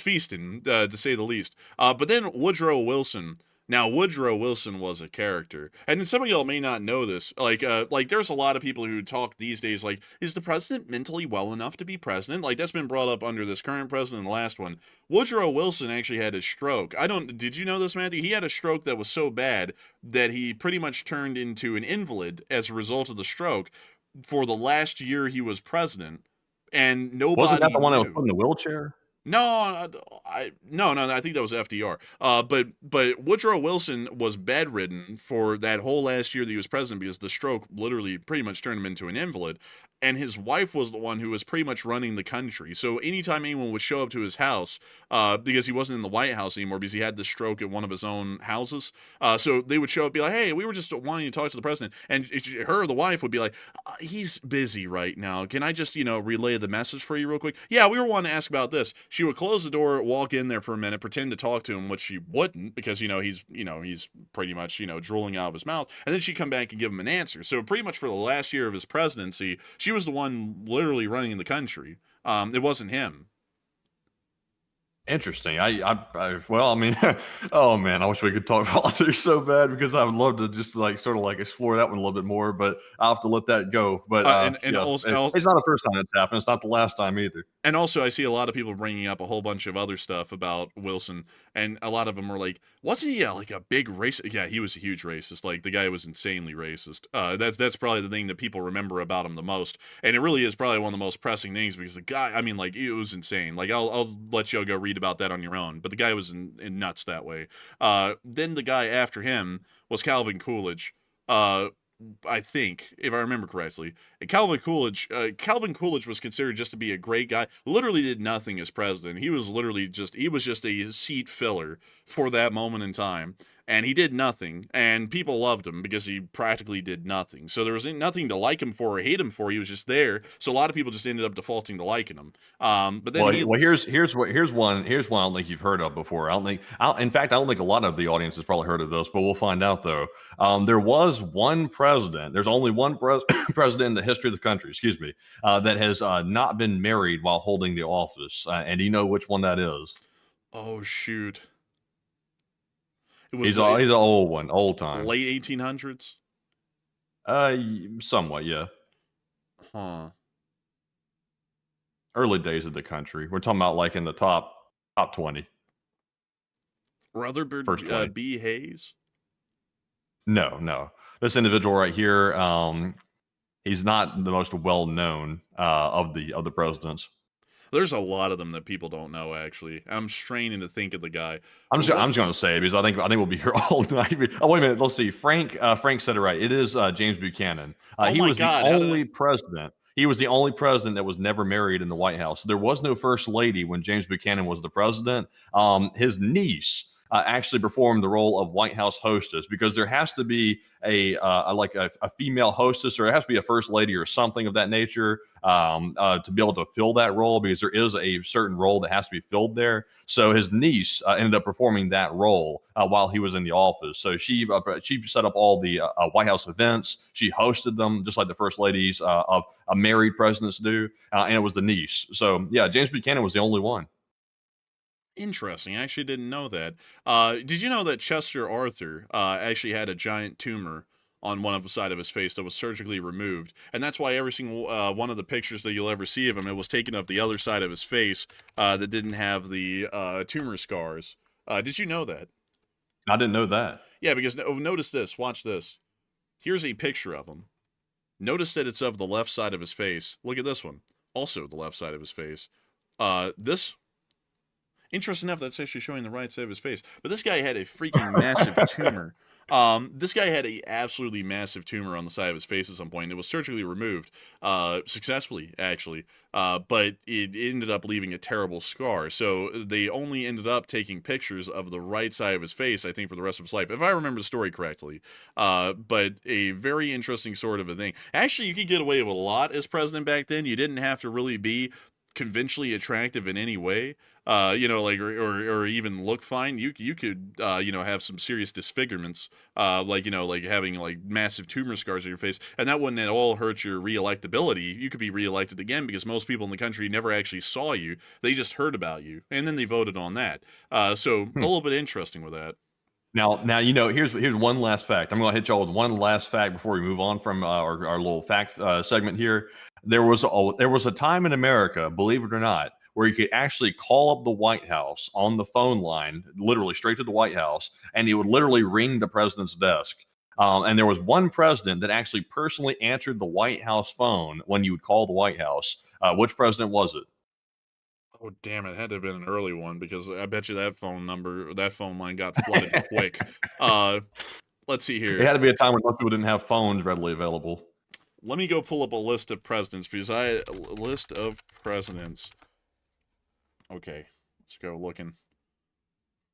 feasting, to say the least. But then Woodrow Wilson, Now, Woodrow Wilson was a character, and some of y'all may not know this. Like there's a lot of people who talk these days, like, is the president mentally well enough to be president? Like, that's been brought up under this current president and the last one. Woodrow Wilson actually had a stroke. Did you know this, Matthew? He had a stroke that was so bad that he pretty much turned into an invalid as a result of the stroke for the last year he was president, and Wasn't that nobody the one that was knew. put in the wheelchair? No, no, I think that was FDR. But Woodrow Wilson was bedridden for that whole last year that he was president because the stroke literally pretty much turned him into an invalid. And his wife was the one who was pretty much running the country. So anytime anyone would show up to his house, because he wasn't in the White House anymore because he had the stroke at one of his own houses, so they would show up, be like, "Hey, we were just wanting to talk to the president," and the wife, would be like, "He's busy right now. Can I just, relay the message for you real quick?" "Yeah, we were wanting to ask about this." She would close the door, walk in there for a minute, pretend to talk to him, which she wouldn't because he's pretty much drooling out of his mouth, and then she'd come back and give him an answer. So pretty much for the last year of his presidency, she was the one literally running the country. It wasn't him. Interesting. Well, I mean, oh man, I wish we could talk politics so bad because I would love to just like sort of like explore that one a little bit more, but I'll have to let that go. But it's not the first time it's happened. It's not the last time either. And also, I see a lot of people bringing up a whole bunch of other stuff about Wilson, and a lot of them were like, "Wasn't he like a big racist?" Yeah, he was a huge racist. Like the guy was insanely racist. That's probably the thing that people remember about him the most, and it really is probably one of the most pressing things because the guy, I mean, like it was insane. Like I'll let y'all go read about that on your own, but the guy was in nuts that way. Then the guy after him was Calvin Coolidge. I think, if I remember correctly, and Calvin Coolidge was considered just to be a great guy. Literally did nothing as president. He was just a seat filler for that moment in time, and he did nothing. And people loved him because he practically did nothing. So there was nothing to like him for or hate him for. He was just there. So a lot of people just ended up defaulting to liking him. But then here's one I don't think you've heard of before. In fact, I don't think a lot of the audience has probably heard of this, but we'll find out though. There was one president. There's only one president in the history of the country, excuse me, that has not been married while holding the office. And do you know which one that is? Oh shoot! He's an old one, old time. Late 1800s? Somewhat, yeah. Huh. Early days of the country. We're talking about like in the top 20. Rutherford B. Hayes? No. This individual right here, he's not the most well known of the presidents. There's a lot of them that people don't know. Actually, I'm straining to think of the guy. I'm just going to say it because I think we'll be here all night. Oh wait a minute, let's see. Frank said it right. It is James Buchanan. He was the only president. He was the only president that was never married in the White House. There was no first lady when James Buchanan was the president. His niece actually performed the role of White House hostess because there has to be a female hostess, or it has to be a first lady or something of that nature to be able to fill that role, because there is a certain role that has to be filled there. So his niece ended up performing that role while he was in the office. So she set up all the White House events. She hosted them just like the first ladies of married presidents do, and it was the niece. So yeah, James Buchanan was the only one. Interesting. I actually didn't know that. Did you know that Chester Arthur actually had a giant tumor on one of the side of his face that was surgically removed? And that's why every single one of the pictures that you'll ever see of him, it was taken of the other side of his face that didn't have the tumor scars. Did you know that? I didn't know that. Yeah, because notice this. Watch this. Here's a picture of him. Notice that it's of the left side of his face. Look at this one. Also the left side of his face. This... Interesting enough, that's actually showing the right side of his face. But this guy had a freaking massive tumor. This guy had a absolutely massive tumor on the side of his face at some point. It was surgically removed, successfully, actually. But it ended up leaving a terrible scar. So they only ended up taking pictures of the right side of his face, I think, for the rest of his life, if I remember the story correctly. But a very interesting sort of a thing. Actually, you could get away with a lot as president back then. You didn't have to really be conventionally attractive in any way, or even look fine. You could have some serious disfigurements, like having like massive tumor scars on your face, and that wouldn't at all hurt your reelectability. You could be reelected again because most people in the country never actually saw you; they just heard about you, and then they voted on that. So a little bit interesting with that. Now, here's one last fact. I'm going to hit y'all with one last fact before we move on from our little fact segment here. There was a time in America, believe it or not, where you could actually call up the White House on the phone line, literally straight to the White House, and it would literally ring the president's desk. And there was one president that actually personally answered the White House phone when you would call the White House. Which president was it? Oh, damn it. Had to have been an early one because I bet you that phone line got flooded quick. Let's see It here. had to be a time when most people didn't have phones readily available. Let me go pull up a list of presidents because I had a list of presidents. Okay, let's go looking.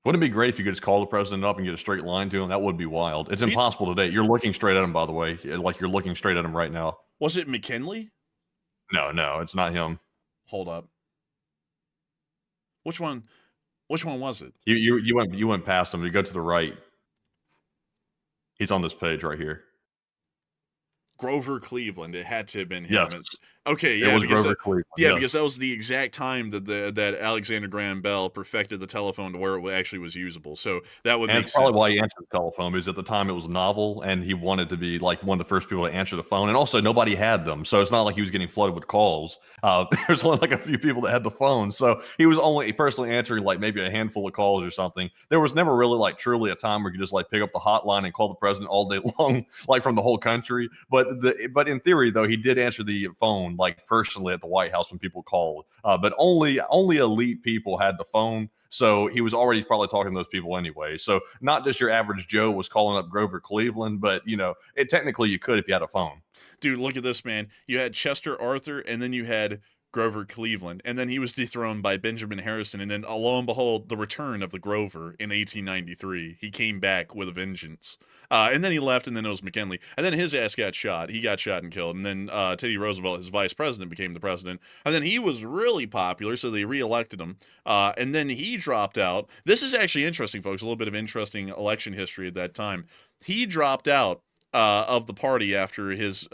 Wouldn't it be great if you could just call the president up and get a straight line to him? That would be wild. It's Me- impossible today. You're looking straight at him, by the way. Like you're looking straight at him right now. Was it McKinley? No, it's not him. Hold up. Which one was it? You went past him. You go to the right. He's on this page right here. Grover Cleveland. It had to have been him. Yes. Okay, It yeah, was because Grover Cleveland. yeah, yes. because that was the exact time that Alexander Graham Bell perfected the telephone to where it actually was usable. So that would And make it's probably sense. why he answered the telephone, because at the time it was novel and he wanted to be like one of the first people to answer the phone. And also nobody had them. So it's not like he was getting flooded with calls. There's only like a few people that had the phone. So he was only personally answering like maybe a handful of calls or something. There was never really like truly a time where you could just like pick up the hotline and call the president all day long, like from the whole country. But in theory, though, he did answer the phone like personally at the White House when people called. But only elite people had the phone. So he was already probably talking to those people anyway. So not just your average Joe was calling up Grover Cleveland, but technically you could if you had a phone. Dude, look at this, man. You had Chester Arthur, and then you had Grover Cleveland, and then he was dethroned by Benjamin Harrison, and then lo and behold, the return of the Grover in 1893. He came back with a vengeance. And then he left, and then it was McKinley. And then his ass got shot. He got shot and killed. And then Teddy Roosevelt, his vice president, became the president. And then he was really popular, so they reelected him. And then he dropped out. This is actually interesting, folks. A little bit of interesting election history at that time. He dropped out of the party after his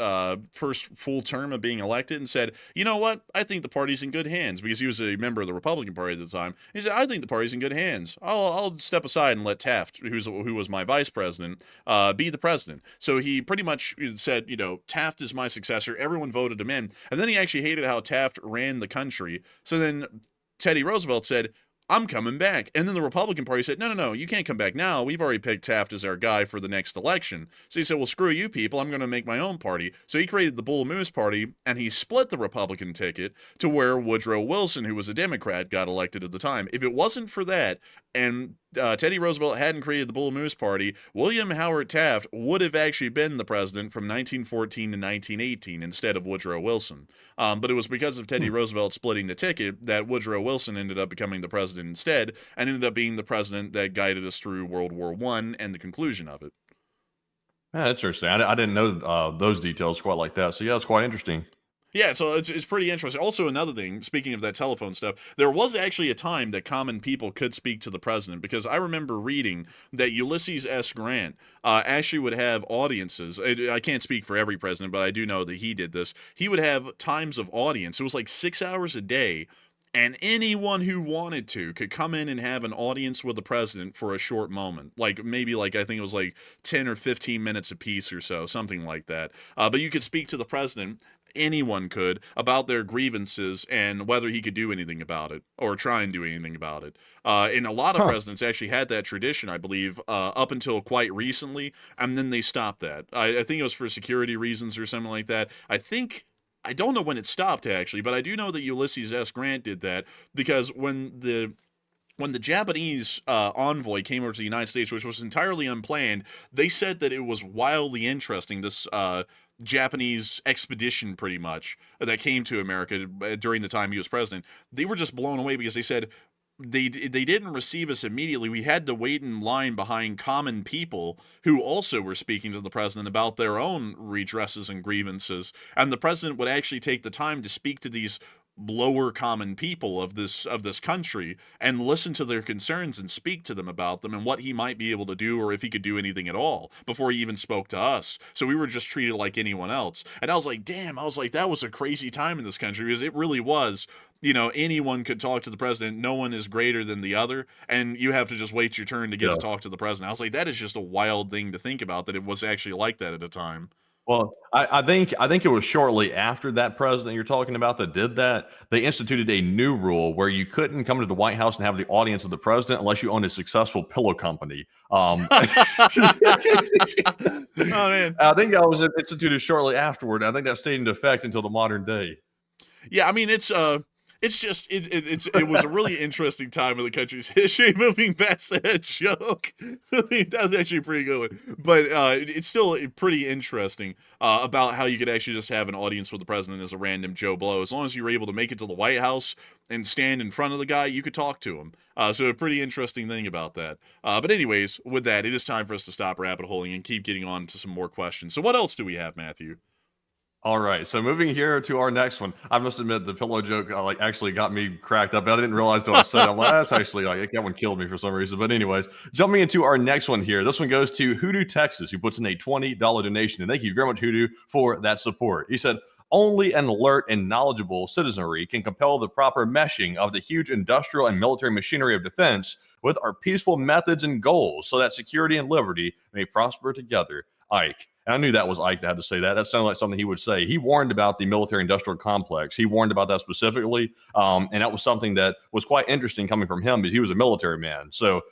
first full term of being elected and said, you know what? I think the party's in good hands, because he was a member of the Republican Party at the time. He said, I think the party's in good hands. I'll step aside and let Taft, who was my vice president, be the president. So he pretty much said, Taft is my successor. Everyone voted him in. And then he actually hated how Taft ran the country. So then Teddy Roosevelt said, I'm coming back. And then the Republican Party said, no, you can't come back now. We've already picked Taft as our guy for the next election. So he said, well, screw you people. I'm going to make my own party. So he created the Bull Moose Party, and he split the Republican ticket to where Woodrow Wilson, who was a Democrat, got elected at the time. If it wasn't for that, and Teddy Roosevelt hadn't created the Bull Moose Party, William Howard Taft would have actually been the president from 1914 to 1918 instead of Woodrow Wilson. But it was because of Teddy Roosevelt splitting the ticket that Woodrow Wilson ended up becoming the president instead, and ended up being the president that guided us through World War I and the conclusion of it. Yeah, that's interesting. I didn't know those details quite like that. So yeah, it's quite interesting. Yeah, so it's pretty interesting. Also, another thing, speaking of that telephone stuff, there was actually a time that common people could speak to the president, because I remember reading that Ulysses S. Grant actually would have audiences. I can't speak for every president, but I do know that he did this. He would have times of audience. It was like 6 hours a day, and anyone who wanted to could come in and have an audience with the president for a short moment. Maybe I think it was like 10 or 15 minutes apiece or so, something like that. But you could speak to the president, anyone could, about their grievances and whether he could do anything about it or try and do anything about it. And a lot of presidents actually had that tradition, I believe, up until quite recently, and then they stopped that. I think it was for security reasons or something like that. I don't know when it stopped, actually, but I do know that Ulysses S. Grant did that, because when the Japanese envoy came over to the United States, which was entirely unplanned, they said that it was wildly interesting, this Japanese expedition, pretty much, that came to America during the time he was president. They were just blown away, because they said they didn't receive us immediately. We had to wait in line behind common people who also were speaking to the president about their own redresses and grievances. And the president would actually take the time to speak to these lower common people of this country and listen to their concerns and speak to them about them and what he might be able to do, or if he could do anything at all, before he even spoke to us. So we were just treated like anyone else. And I was like, damn, that was a crazy time in this country, because it really was anyone could talk to the president. No one is greater than the other, and you have to just wait your turn to get Yeah. to talk to the president. I was like, that is just a wild thing to think about, that it was actually like that at a time. Well, I think it was shortly after that president you're talking about that did that. They instituted a new rule where you couldn't come to the White House and have the audience of the president unless you owned a successful pillow company. Oh man. I think that was instituted shortly afterward. I think that stayed in effect until the modern day. Yeah, I mean it was a really interesting time in the country's history. Moving past that joke, I mean, that was actually a pretty good one. But it's still pretty interesting about how you could actually just have an audience with the president as a random Joe Blow. As long as you were able to make it to the White House and stand in front of the guy, you could talk to him. So a pretty interesting thing about that. But anyways, with that, it is time for us to stop rabbit holing and keep getting on to some more questions. So what else do we have, Matthew? All right, so moving here to our next one. I must admit the pillow joke actually got me cracked up. I didn't realize till I said it. I'm like, that's actually that one killed me for some reason. But anyways, jumping into our next one here. This one goes to Hoodoo, Texas, who puts in a $20 donation. And thank you very much, Hoodoo, for that support. He said, only an alert and knowledgeable citizenry can compel the proper meshing of the huge industrial and military machinery of defense with our peaceful methods and goals so that security and liberty may prosper together. Ike. And I knew that was Ike that had to say that. That sounded like something he would say. He warned about the military-industrial complex. He warned about that specifically, and that was something that was quite interesting coming from him because he was a military man. So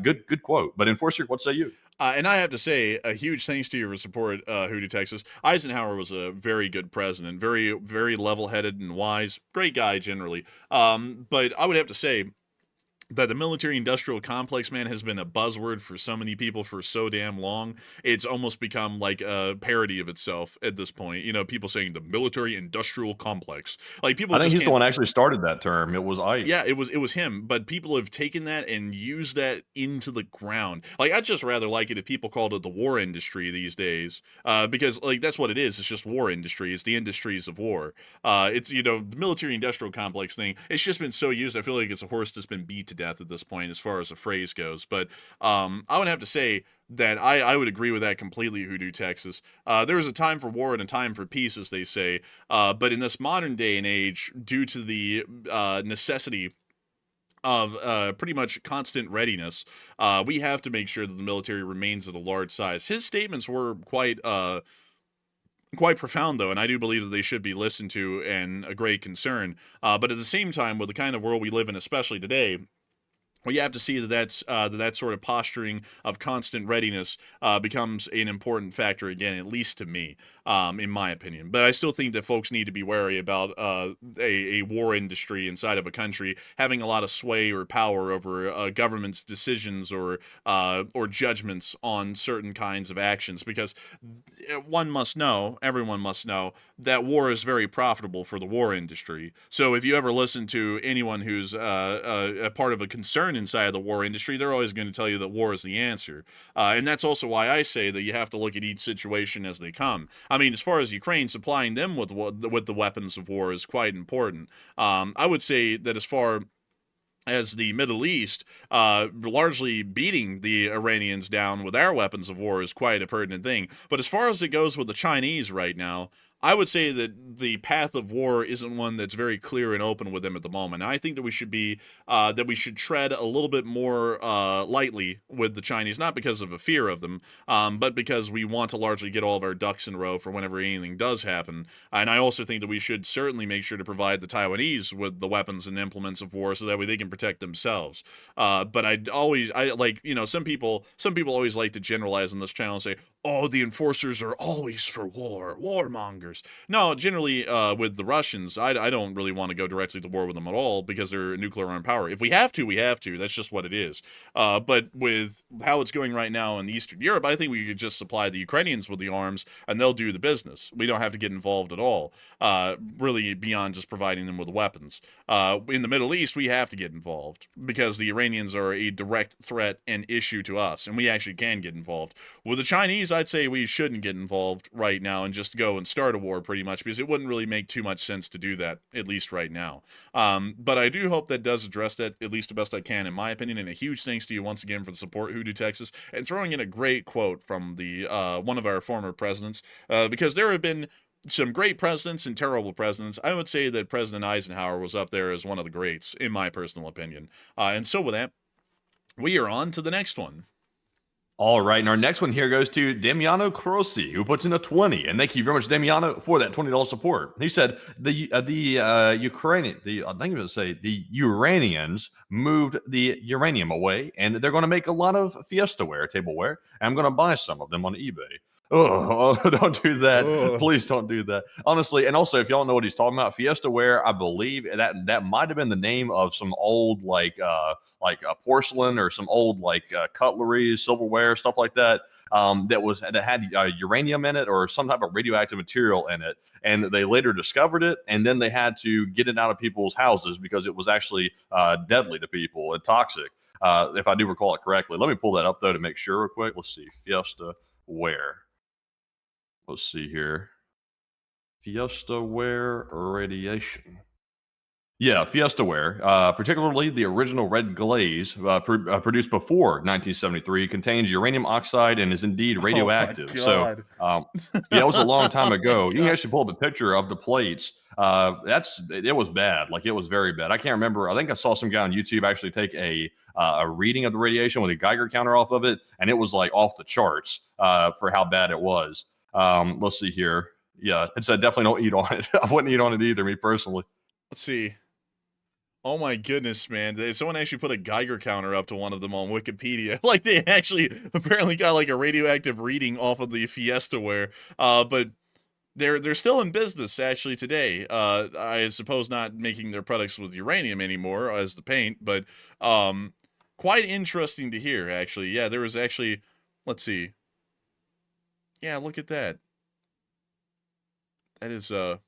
good quote. But Enforcer, what say you? And I have to say, a huge thanks to your support, Hoodoo, Texas. Eisenhower was a very good president, very, very level-headed and wise, great guy generally. But I would have to say that the military-industrial complex, man, has been a buzzword for so many people for so damn long. It's almost become like a parody of itself at this point. People saying the military-industrial complex. Like people, I think just he's the one that actually started that term. It was Ike. Yeah, it was him. But people have taken that and used that into the ground. Like I'd just rather like it if people called it the war industry these days, because like that's what it is. It's just war industry. It's the industries of war. It's the military-industrial complex thing. It's just been so used. I feel like it's a horse that's been beat to death at this point as far as a phrase goes. But I would have to say that I would agree with that completely, Hoodoo, Texas. There is a time for war and a time for peace, as they say. But in this modern day and age, due to the necessity of pretty much constant readiness, we have to make sure that the military remains at a large size. His statements were quite profound, though, and I do believe that they should be listened to and a great concern. But at the same time, with the kind of world we live in, especially today, well, you have to see that sort of posturing of constant readiness becomes an important factor again, at least to me, in my opinion. But I still think that folks need to be wary about a war industry inside of a country having a lot of sway or power over a government's decisions or judgments on certain kinds of actions, because everyone must know that war is very profitable for the war industry. So if you ever listen to anyone who's a part of a concern inside of the war industry, they're always going to tell you that war is the answer. And that's also why I say that you have to look at each situation as they come. I mean, as far as Ukraine, supplying them with the weapons of war is quite important. I would say that as far as the Middle East, largely beating the Iranians down with our weapons of war is quite a pertinent thing. But as far as it goes with the Chinese right now, I would say that the path of war isn't one that's very clear and open with them at the moment. And I think that we should tread a little bit more lightly with the Chinese, not because of a fear of them, but because we want to largely get all of our ducks in a row for whenever anything does happen. And I also think that we should certainly make sure to provide the Taiwanese with the weapons and implements of war so that way they can protect themselves. But some people always like to generalize on this channel and say, oh, the enforcers are always for war, warmongers. No, generally with the Russians, I don't really want to go directly to war with them at all because they're a nuclear armed power. If we have to, we have to. That's just what it is. But with how it's going right now in Eastern Europe, I think we could just supply the Ukrainians with the arms and they'll do the business. We don't have to get involved at all, really beyond just providing them with weapons. In the Middle East, we have to get involved because the Iranians are a direct threat and issue to us, and we actually can get involved. With the Chinese, I'd say we shouldn't get involved right now and just go and start a war pretty much because it wouldn't really make too much sense to do that, at least right now. But I do hope that does address that at least the best I can, in my opinion, and a huge thanks to you once again for the support, Hoodoo, Texas, and throwing in a great quote from the one of our former presidents, because there have been some great presidents and terrible presidents. I would say that President Eisenhower was up there as one of the greats, in my personal opinion. And so with that, we are on to the next one. All right, and our next one here goes to Damiano Crossi, who puts in a 20, and thank you very much, Damiano, for that $20 support. He said the Iranians moved the uranium away, and they're going to make a lot of Fiesta ware, tableware. And I'm going to buy some of them on eBay. Oh, don't do that. Ugh. Please don't do that. Honestly, and also, if y'all know what he's talking about, Fiesta ware, I believe that might have been the name of some old porcelain or some old cutlery, silverware, stuff like that. That had uranium in it or some type of radioactive material in it, and they later discovered it, and then they had to get it out of people's houses because it was actually deadly to people and toxic. If I do recall it correctly. Let me pull that up though to make sure real quick. Let's see, Fiesta ware. Let's see here. Fiesta ware radiation. Yeah, Fiesta ware, particularly the original red glaze produced before 1973, contains uranium oxide and is indeed radioactive. Oh yeah, it was a long time ago. You can actually pull up a picture of the plates. It was bad. Like, it was very bad. I can't remember. I think I saw some guy on YouTube actually take a reading of the radiation with a Geiger counter off of it, and it was like off the charts for how bad it was. Let's see here. Yeah, it said definitely don't eat on it. I wouldn't eat on it either, me personally. Let's see. Oh my goodness, man. Someone actually put a Geiger counter up to one of them on Wikipedia. Like, they actually apparently got like a radioactive reading off of the Fiesta ware. But they're still in business actually today. I suppose not making their products with uranium anymore as the paint, but quite interesting to hear actually. Yeah, there was actually, let's see. Yeah, look at that. That is I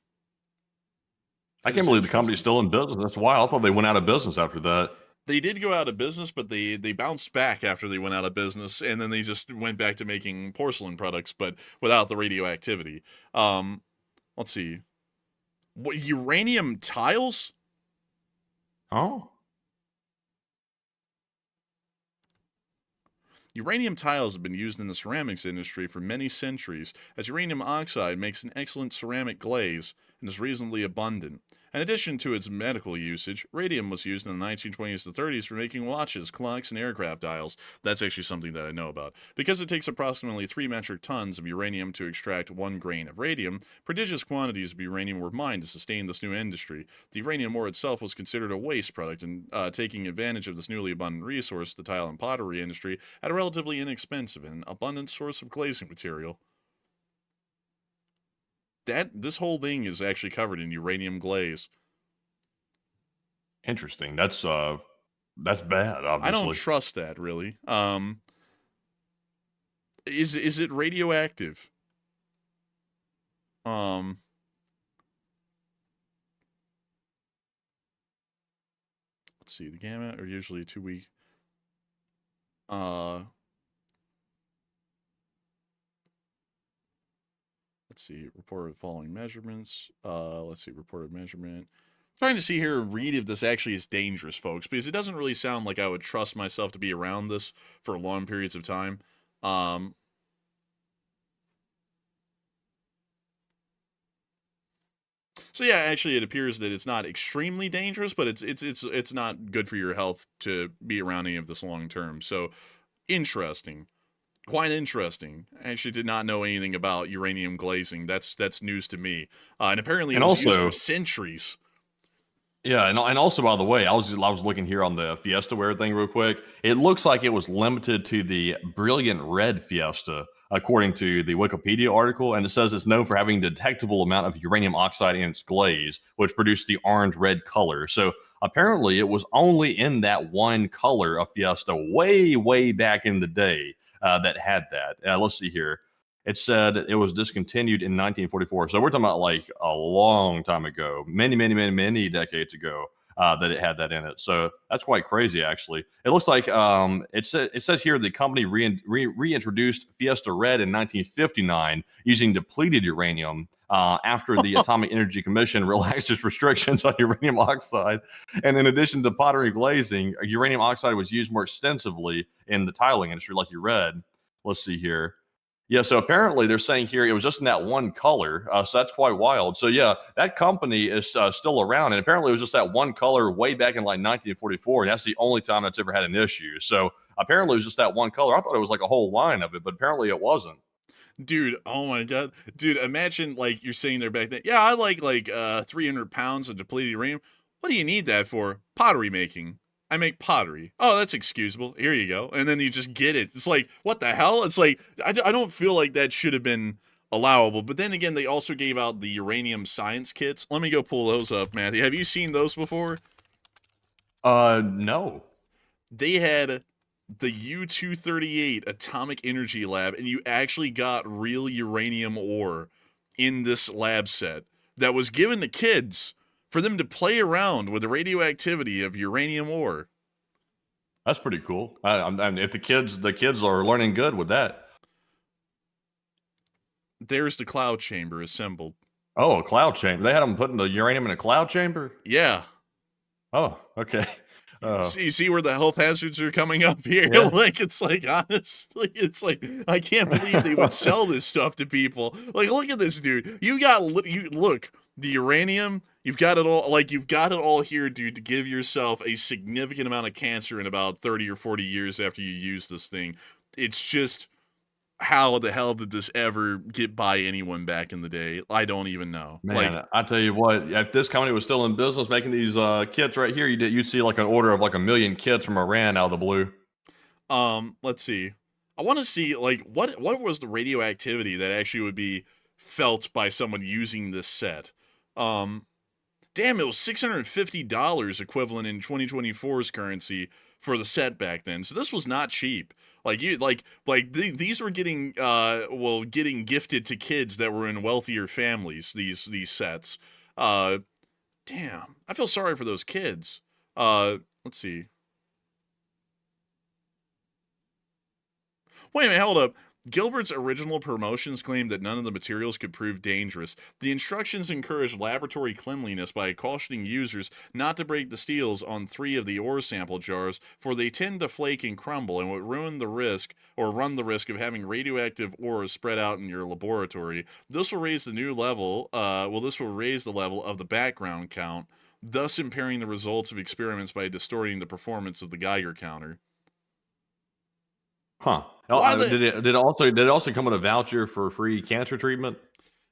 can't believe the company's still in business. That's wild. I thought they went out of business after that. They did go out of business, but they bounced back after they went out of business, and then they just went back to making porcelain products, but without the radioactivity. Let's see. What, uranium tiles? Oh. Uranium tiles have been used in the ceramics industry for many centuries, as uranium oxide makes an excellent ceramic glaze and is reasonably abundant. In addition to its medical usage, radium was used in the 1920s to 30s for making watches, clocks, and aircraft dials. That's actually something that I know about. Because it takes approximately 3 metric tons of uranium to extract 1 grain of radium, prodigious quantities of uranium were mined to sustain this new industry. The uranium ore itself was considered a waste product, and taking advantage of this newly abundant resource, the tile and pottery industry had a relatively inexpensive and abundant source of glazing material. This whole thing is actually covered in uranium glaze. Interesting. That's bad, obviously. I don't trust that, really. Is it radioactive? Let's see. The gamma are usually 2 weak. Let's see, reported following measurements. Let's see, reported measurement. Trying to see here and read if this actually is dangerous, folks, because it doesn't really sound like I would trust myself to be around this for long periods of time. So yeah, actually, it appears that it's not extremely dangerous, but it's not good for your health to be around any of this long term. So interesting. Quite interesting. I actually did not know anything about uranium glazing. That's news to me. And apparently it was used for centuries. Yeah, and also, by the way, I was looking here on the Fiesta ware thing real quick. It looks like it was limited to the brilliant red Fiesta, according to the Wikipedia article, and it says it's known for having a detectable amount of uranium oxide in its glaze, which produced the orange-red color. So apparently it was only in that one color of Fiesta way, way back in the day that had that. Let's see here. It said it was discontinued in 1944. So we're talking about like a long time ago, many, many, many, many decades ago, that it had that in it. So that's quite crazy, actually. It looks like it says here the company reintroduced Fiesta Red in 1959 using depleted uranium after the Atomic Energy Commission relaxed its restrictions on uranium oxide. And in addition to pottery glazing, uranium oxide was used more extensively in the tiling industry, like you read. Let's see here. Yeah, so apparently they're saying here it was just in that one color, so that's quite wild. So yeah, that company is still around, and apparently it was just that one color way back in like 1944, and that's the only time that's ever had an issue. So apparently it was just that one color. I thought it was like a whole line of it, but apparently it wasn't. Dude, oh my god. Dude, imagine like you're sitting there back then. Yeah, I like 300 pounds of depleted uranium. What do you need that for? Pottery making. I make pottery. Oh, that's excusable. Here you go. And then you just get it. It's like, what the hell? It's like, I don't feel like that should have been allowable. But then again, they also gave out the uranium science kits. Let me go pull those up, Matthew. Have you seen those before? No. They had the U-238 Atomic Energy Lab, and you actually got real uranium ore in this lab set that was given to kids for them to play around with the radioactivity of uranium ore. That's pretty cool. If the kids are learning good with that. There's the cloud chamber assembled. Oh, a cloud chamber. They had them putting the uranium in a cloud chamber? Yeah. Oh, okay. See where the health hazards are coming up here? Yeah. Like, it's like, honestly, it's like, I can't believe they would sell this stuff to people. Like, look at this, dude. Look, the uranium, you've got it all, like, you've got it all here, dude, to give yourself a significant amount of cancer in about 30 or 40 years after you use this thing. It's just, how the hell did this ever get by anyone back in the day? I don't even know. Man, Like, I tell you what, if this company was still in business making these kits right here, you'd see like an order of like 1 million kits from Iran out of the blue. let's see. I want to see like what was the radioactivity that actually would be felt by someone using this set. Damn, it was $650 equivalent in 2024's currency for the set back then. So this was not cheap. Like these were getting getting gifted to kids that were in wealthier families. These sets. Damn, I feel sorry for those kids. Let's see. Wait a minute, hold up. Gilbert's original promotions claimed that none of the materials could prove dangerous. The instructions encouraged laboratory cleanliness by cautioning users not to break the seals on 3 of the ore sample jars, for they tend to flake and crumble and would run the risk of having radioactive ore spread out in your laboratory. This will raise the level of the background count, thus impairing the results of experiments by distorting the performance of the Geiger counter. Huh. Did it also come with a voucher for free cancer treatment?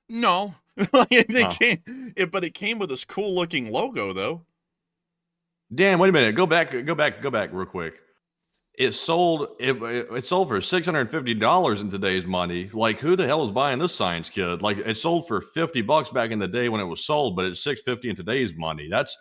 No. But it came with this cool looking logo though. Dan, wait a minute. Go back real quick. It sold for $650 in today's money. Like, who the hell is buying this science kit? Like, it sold for $50 back in the day when it was sold, but it's $650 in today's money. That's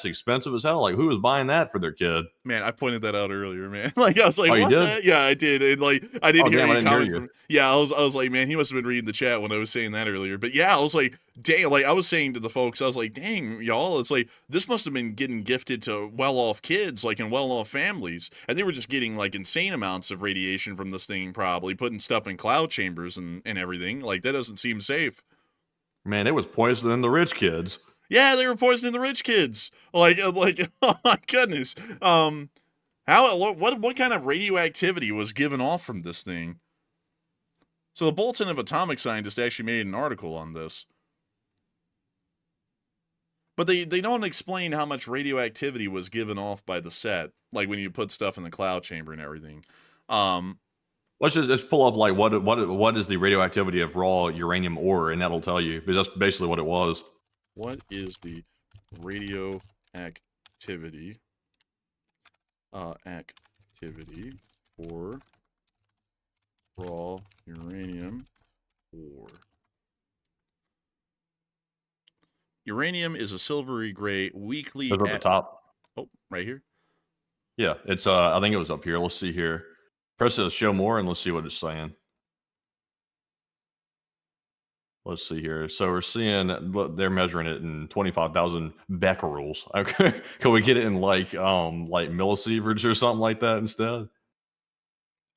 expensive as hell. Like, who was buying that for their kid? Man, I pointed that out earlier, man. Like, I was like, Oh, you what did? Yeah, I did. And like, I didn't hear damn, I any didn't hear comments you. from. Yeah, I was like, man, he must have been reading the chat when I was saying that earlier. But yeah, I was like, dang, like I was saying to the folks, I was like, dang, y'all, it's like this must have been getting gifted to well-off kids, like in well-off families, and they were just getting like insane amounts of radiation from this thing, probably putting stuff in cloud chambers and everything. Like that doesn't seem safe. Man, it was poisoning the rich kids. Yeah, they were poisoning the rich kids. Like, oh my goodness. What kind of radioactivity was given off from this thing? So the Bulletin of Atomic Scientists actually made an article on this. But they don't explain how much radioactivity was given off by the set, like when you put stuff in the cloud chamber and everything. Let's pull up like what is the radioactivity of raw uranium ore, and that'll tell you, because that's basically what it was. What is the radioactivity activity for raw uranium ore? Uranium is a silvery gray, weakly. It's at the top. Oh, right here. Yeah, it's I think it was up here. Let's see here. Press the show more and let's see what it's saying. Let's see here. So we're seeing they're measuring it in 25,000 becquerels. Okay, can we get it in like millisieverts or something like that instead?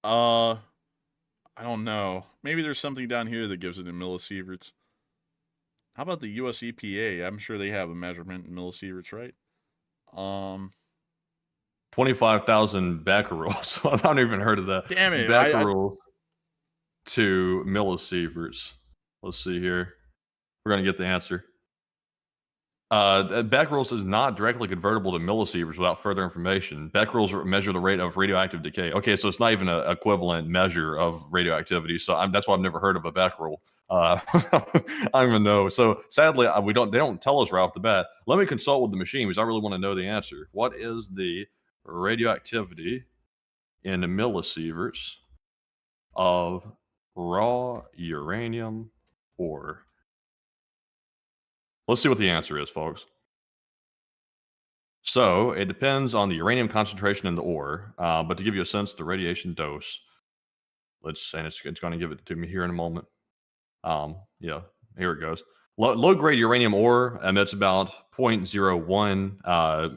I don't know. Maybe there's something down here that gives it in millisieverts. How about the US EPA? I'm sure they have a measurement in millisieverts, right? 25,000 becquerels. I've not even heard of that. Damn it! Becquerel. to millisieverts. Let's see here. We're going to get the answer. Becquerels is not directly convertible to millisieverts without further information. Becquerels measure the rate of radioactive decay. Okay, so it's not even an equivalent measure of radioactivity. So that's why I've never heard of a becquerel. I don't even know. So sadly, they don't tell us right off the bat. Let me consult with the machine because I really want to know the answer. What is the radioactivity in the millisieverts of raw uranium ore? Let's see what the answer is, folks. So it depends on the uranium concentration in the ore, but to give you a sense, the radiation dose, it's going to give it to me here in a moment. Yeah, here it goes. Low-grade uranium ore emits about 0.01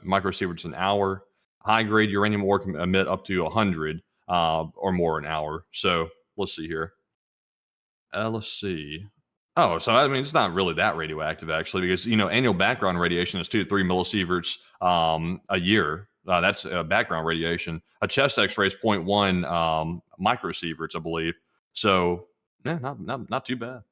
microsieverts an hour. High-grade uranium ore can emit up to 100 or more an hour. So let's see here. Let's see. Oh, so I mean, it's not really that radioactive actually, because annual background radiation is 2 to 3 millisieverts a year. That's background radiation. A chest X-ray is 0.1 microsieverts, I believe. So yeah, not too bad.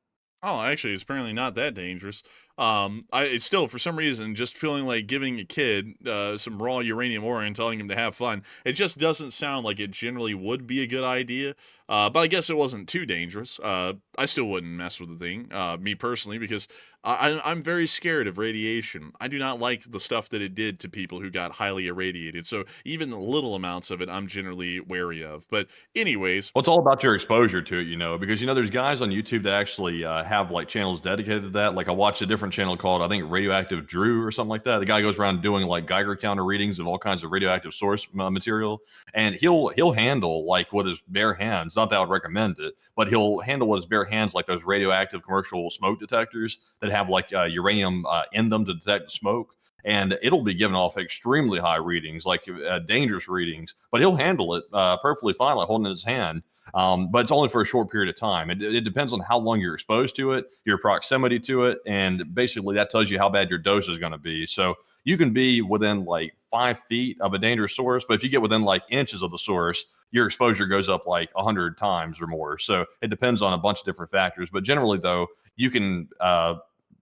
Oh, actually, it's apparently not that dangerous. It's still, for some reason, just feeling like giving a kid some raw uranium ore and telling him to have fun. It just doesn't sound like it generally would be a good idea. But I guess it wasn't too dangerous. I still wouldn't mess with the thing, me personally, because I'm very scared of radiation. I do not like the stuff that it did to people who got highly irradiated. So even the little amounts of it, I'm generally wary of. But anyways, Well, it's all about your exposure to it, because there's guys on YouTube that actually have like channels dedicated to that. Like I watched a different channel called, I think, Radioactive Drew or something like that. The guy goes around doing like Geiger counter readings of all kinds of radioactive source material, and he'll handle like with his bare hands. Not that I would recommend it, but he'll handle with his bare hands like those radioactive commercial smoke detectors that have like uranium in them to detect smoke. And it'll be giving off extremely high readings, like dangerous readings. But he'll handle it perfectly fine, like holding it in his hand. But it's only for a short period of time. It depends on how long you're exposed to it, your proximity to it, and basically that tells you how bad your dose is going to be. So you can be within like 5 feet of a dangerous source, but if you get within like inches of the source, your exposure goes up like 100 times or more. So it depends on a bunch of different factors. But generally, though, you can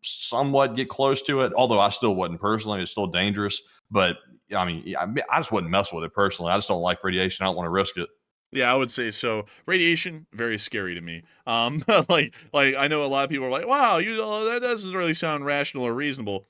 somewhat get close to it, although I still wouldn't personally. It's still dangerous. But I mean, I just wouldn't mess with it personally. I just don't like radiation. I don't want to risk it. yeah, I would say so. Radiation, very scary to me. Like I know a lot of people are like, "Wow, that doesn't really sound rational or reasonable."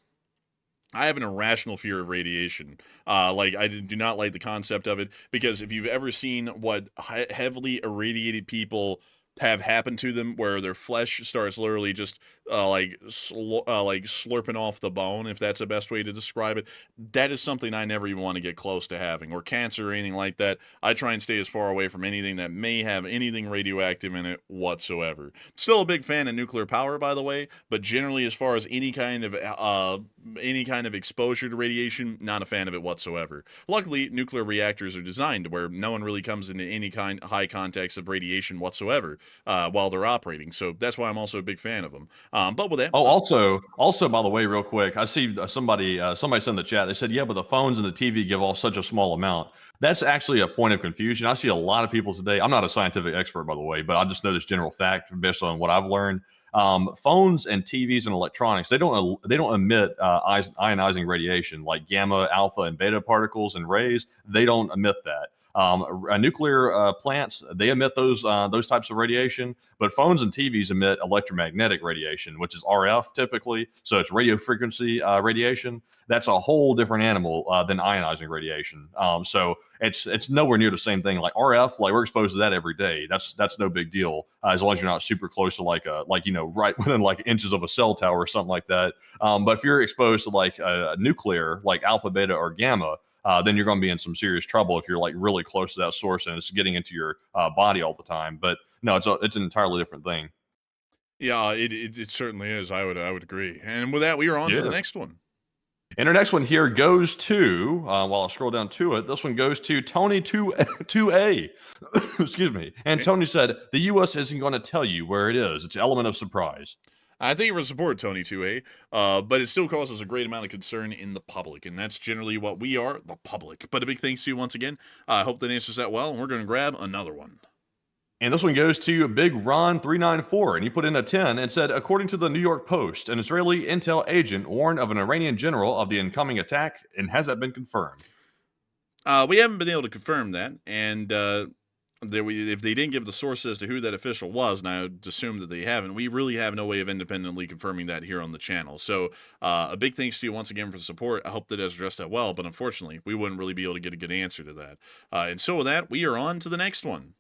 I have an irrational fear of radiation. Like I do not like the concept of it, because if you've ever seen what heavily irradiated people have happened to them, where their flesh starts literally just like slurping off the bone, if that's the best way to describe it, that is something I never even want to get close to having. Or cancer or anything like that. I try and stay as far away from anything that may have anything radioactive in it whatsoever. Still a big fan of nuclear power, by the way, but generally, as far as any kind of exposure to radiation, not a fan of it whatsoever. Luckily, nuclear reactors are designed where no one really comes into any kind high context of radiation whatsoever while they're operating. So that's why I'm also a big fan of them. But with that, Oh, also, by the way, real quick, I see somebody said in the chat. They said, "Yeah, but the phones and the TV give off such a small amount." That's actually a point of confusion. I see a lot of people today. I'm not a scientific expert, by the way, but I just know this general fact based on what I've learned. Phones and TVs and electronics, they don't emit ionizing radiation like gamma, alpha, and beta particles and rays. They don't emit that. Nuclear plants, they emit those types of radiation, but phones and TVs emit electromagnetic radiation, which is RF typically. So it's radio frequency radiation. That's a whole different animal than ionizing radiation. So it's nowhere near the same thing. Like RF, like we're exposed to that every day. That's no big deal as long as you're not super close to like right within like inches of a cell tower or something like that. But if you're exposed to like a nuclear, like alpha, beta, or gamma, then you're going to be in some serious trouble if you're like really close to that source and it's getting into your body all the time. But no, it's an entirely different thing. yeah, it certainly is. I would agree. And with that, we are on to the Yeah. next one. And our next one here goes to, while I scroll down to it, this one goes to Tony 2A. Excuse me. And Okay. Tony said, the U.S. isn't going to tell you where it is. It's an element of surprise. I thank you for support, Tony 2A, but it still causes a great amount of concern in the public, and that's generally what we are, the public. But a big thanks to you once again. I hope that answers that well, and we're going to grab another one. And this one goes to Big Ron 394, and he put in a 10 and said, according to the New York Post, an Israeli intel agent warned of an Iranian general of the incoming attack, and has that been confirmed? We haven't been able to confirm that, and if they didn't give the source as to who that official was, and I would assume that they haven't, we really have no way of independently confirming that here on the channel. So a big thanks to you once again for the support. I hope that has addressed that well, but unfortunately, we wouldn't really be able to get a good answer to that. And so with that, we are on to the next one.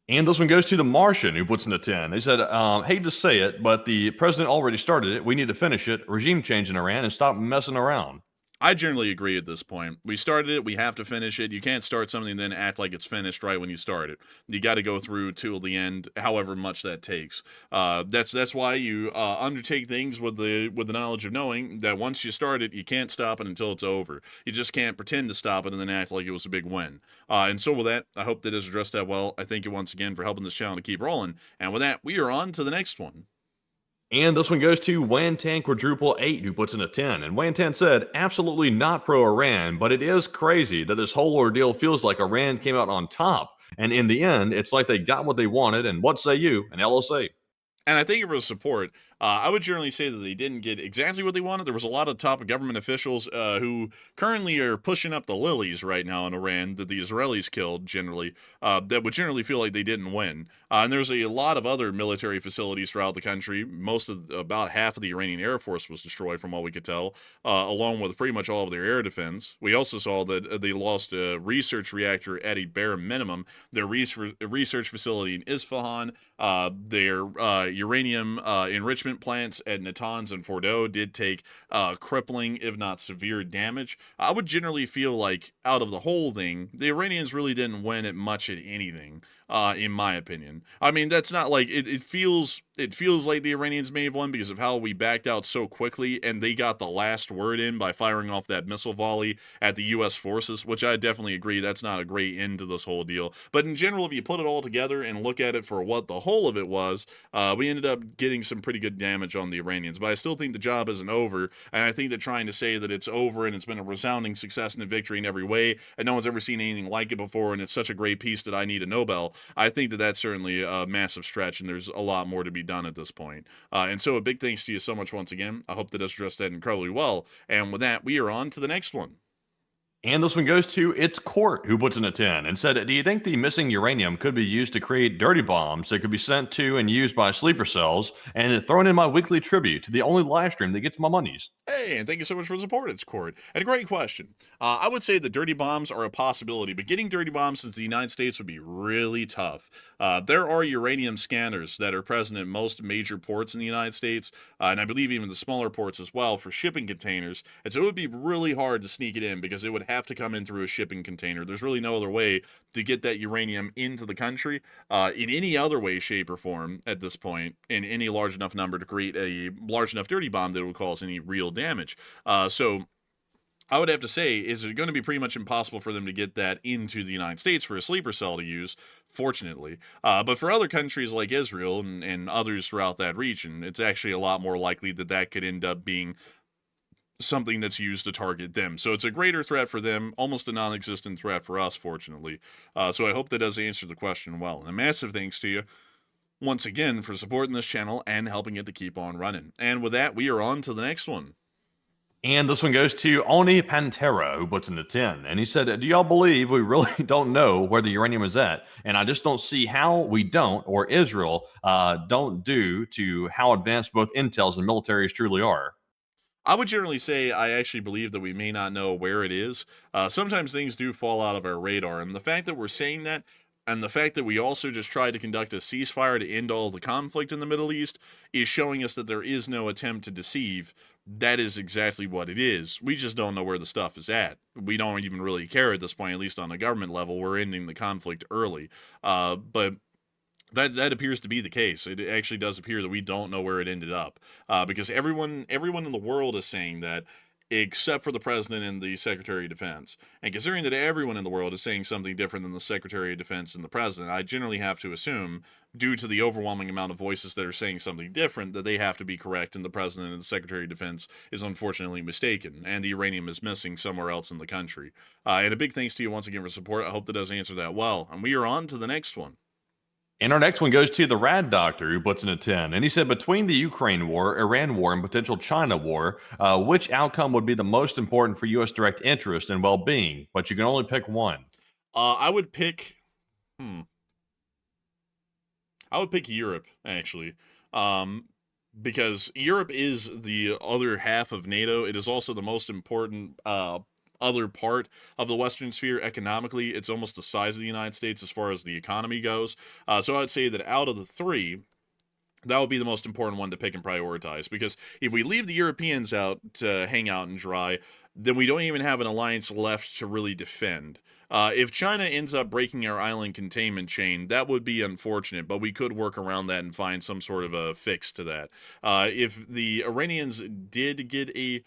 And this one goes to the Martian, who puts in a 10. He said, hate to say it, but the president already started it. We need to finish it. Regime change in Iran and stop messing around. I generally agree at this point. We started it, we have to finish it. You can't start something and then act like it's finished right when you start it. You got to go through till the end, however much that takes. That's why you undertake things with the knowledge of knowing that once you start it, you can't stop it until it's over. You just can't pretend to stop it and then act like it was a big win. And so with that, I hope that has addressed that well. I thank you once again for helping this channel to keep rolling. And with that, we are on to the next one. And this one goes to Wantan Quadruple 8, who puts in a 10. And Wantan said, absolutely not pro-Iran, but it is crazy that this whole ordeal feels like Iran came out on top. And in the end, it's like they got what they wanted. And what say you? An LSA. And I thank you for the support. I would generally say that they didn't get exactly what they wanted. There was a lot of top government officials who currently are pushing up the lilies right now in Iran that the Israelis killed, generally, that would generally feel like they didn't win. And there's a lot of other military facilities throughout the country. About half of the Iranian Air Force was destroyed, from what we could tell, along with pretty much all of their air defense. We also saw that they lost a research reactor at a bare minimum, their research facility in Isfahan, their uranium enrichment plants at Natanz and Fordo did take crippling, if not severe, damage. I would generally feel like, out of the whole thing, the Iranians really didn't win at much at anything, in my opinion. I mean, that's not like it feels like the Iranians may have won because of how we backed out so quickly, and they got the last word in by firing off that missile volley at the U.S. forces, which I definitely agree that's not a great end to this whole deal. But in general, if you put it all together and look at it for what the whole of it was, we ended up getting some pretty good damage on the Iranians. But I still think the job isn't over, and I think that trying to say that it's over and it's been a resounding success and a victory in every way, and no one's ever seen anything like it before, and it's such a great piece that I need a Nobel, I think that that's certainly a massive stretch, and there's a lot more to be done at this point. And so a big thanks to you so much once again. I hope that has addressed that incredibly well. And with that, we are on to the next one. And this one goes to It's Court, who puts in a 10 and said, do you think the missing uranium could be used to create dirty bombs that could be sent to and used by sleeper cells, and thrown in my weekly tribute to the only live stream that gets my monies? Hey, and thank you so much for the support, It's Court. And a great question. I would say that dirty bombs are a possibility, but getting dirty bombs into the United States would be really tough. There are uranium scanners that are present at most major ports in the United States, and I believe even the smaller ports as well, for shipping containers. And so it would be really hard to sneak it in because it would have to come in through a shipping container. There's really no other way to get that uranium into the country in any other way, shape, or form at this point, in any large enough number to create a large enough dirty bomb that it would cause any real damage. So I would have to say, is it going to be pretty much impossible for them to get that into the United States for a sleeper cell to use, fortunately. But for other countries like Israel and others throughout that region, it's actually a lot more likely that that could end up being something that's used to target them. So it's a greater threat for them, almost a non-existent threat for us, fortunately. So I hope that does answer the question well. And a massive thanks to you once again for supporting this channel and helping it to keep on running. And with that, we are on to the next one. And this one goes to Oni Pantera, who puts in the 10. And he said, do y'all believe we really don't know where the uranium is at? And I just don't see how we don't, or Israel don't, due to how advanced both intels and militaries truly are. I would generally say I actually believe that we may not know where it is. Sometimes things do fall out of our radar, and the fact that we're saying that, and the fact that we also just tried to conduct a ceasefire to end all the conflict in the Middle East, is showing us that there is no attempt to deceive. That is exactly what it is. We just don't know where the stuff is at. We don't even really care at this point, at least on a government level. We're ending the conflict early. But that appears to be the case. It actually does appear that we don't know where it ended up, because everyone in the world is saying that, except for the president and the Secretary of Defense. And considering that everyone in the world is saying something different than the Secretary of Defense and the president, I generally have to assume, due to the overwhelming amount of voices that are saying something different, that they have to be correct, and the president and the Secretary of Defense is unfortunately mistaken, and the uranium is missing somewhere else in the country. And a big thanks to you once again for support. I hope that does answer that well. And we are on to the next one. And our next one goes to the Rad Doctor, who puts in a 10. And he said, between the Ukraine war, Iran war, and potential China war, which outcome would be the most important for U.S. direct interest and well being? But you can only pick one. I would pick. I would pick Europe, actually. Because Europe is the other half of NATO. It is also the most important other part of the Western sphere economically. It's almost the size of the United States as far as the economy goes. So I would say that out of the three, that would be the most important one to pick and prioritize, because if we leave the Europeans out to hang out and dry, then we don't even have an alliance left to really defend. If China ends up breaking our island containment chain, that would be unfortunate, but we could work around that and find some sort of a fix to that. If the Iranians did get a...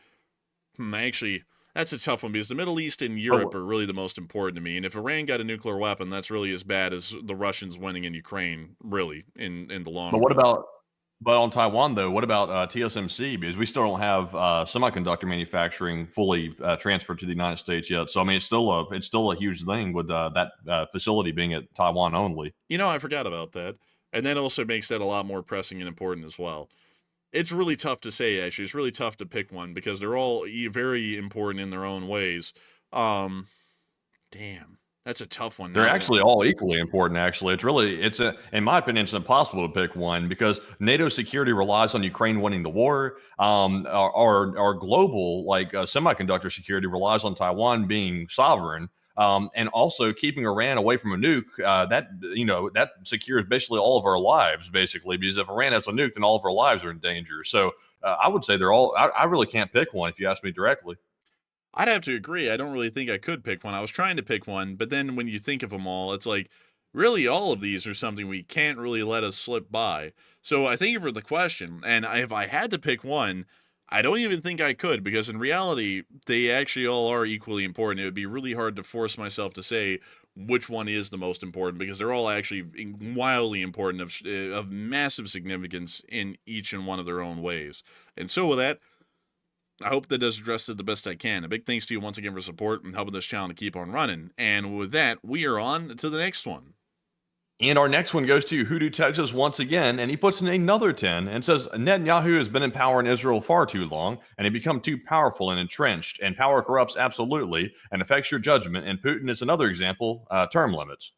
actually, that's a tough one, because the Middle East and Europe are really the most important to me. And if Iran got a nuclear weapon, that's really as bad as the Russians winning in Ukraine, really, in the long But run. what about, but on Taiwan, though, what about TSMC? Because we still don't have semiconductor manufacturing fully transferred to the United States yet. So, I mean, it's still a huge thing with that facility being at Taiwan only. I forgot about that. And that also makes that a lot more pressing and important as well. It's really tough to say, actually. It's really tough to pick one, because they're all very important in their own ways. Damn. That's a tough one. They're Now, actually all equally important, actually. In my opinion, it's impossible to pick one, because NATO security relies on Ukraine winning the war. Our global, semiconductor security relies on Taiwan being sovereign. And also keeping Iran away from a nuke, that secures basically all of our lives, basically, because if Iran has a nuke, then all of our lives are in danger. So I would say I really can't pick one if you ask me directly. I'd have to agree. I don't really think I could pick one. I was trying to pick one, but then when you think of them all, it's like, really, all of these are something we can't really let us slip by. So I thank you for the question. And if I had to pick one, I don't even think I could, because in reality, they actually all are equally important. It would be really hard to force myself to say which one is the most important, because they're all actually wildly important, of massive significance in each and one of their own ways. And so with that, I hope that does address it the best I can. A big thanks to you once again for support and helping this channel to keep on running. And with that, we are on to the next one. And our next one goes to Hoodoo Texas once again, and he puts in another 10 and says, Netanyahu has been in power in Israel far too long, and he become too powerful and entrenched, and power corrupts absolutely and affects your judgment. And Putin is another example, term limits.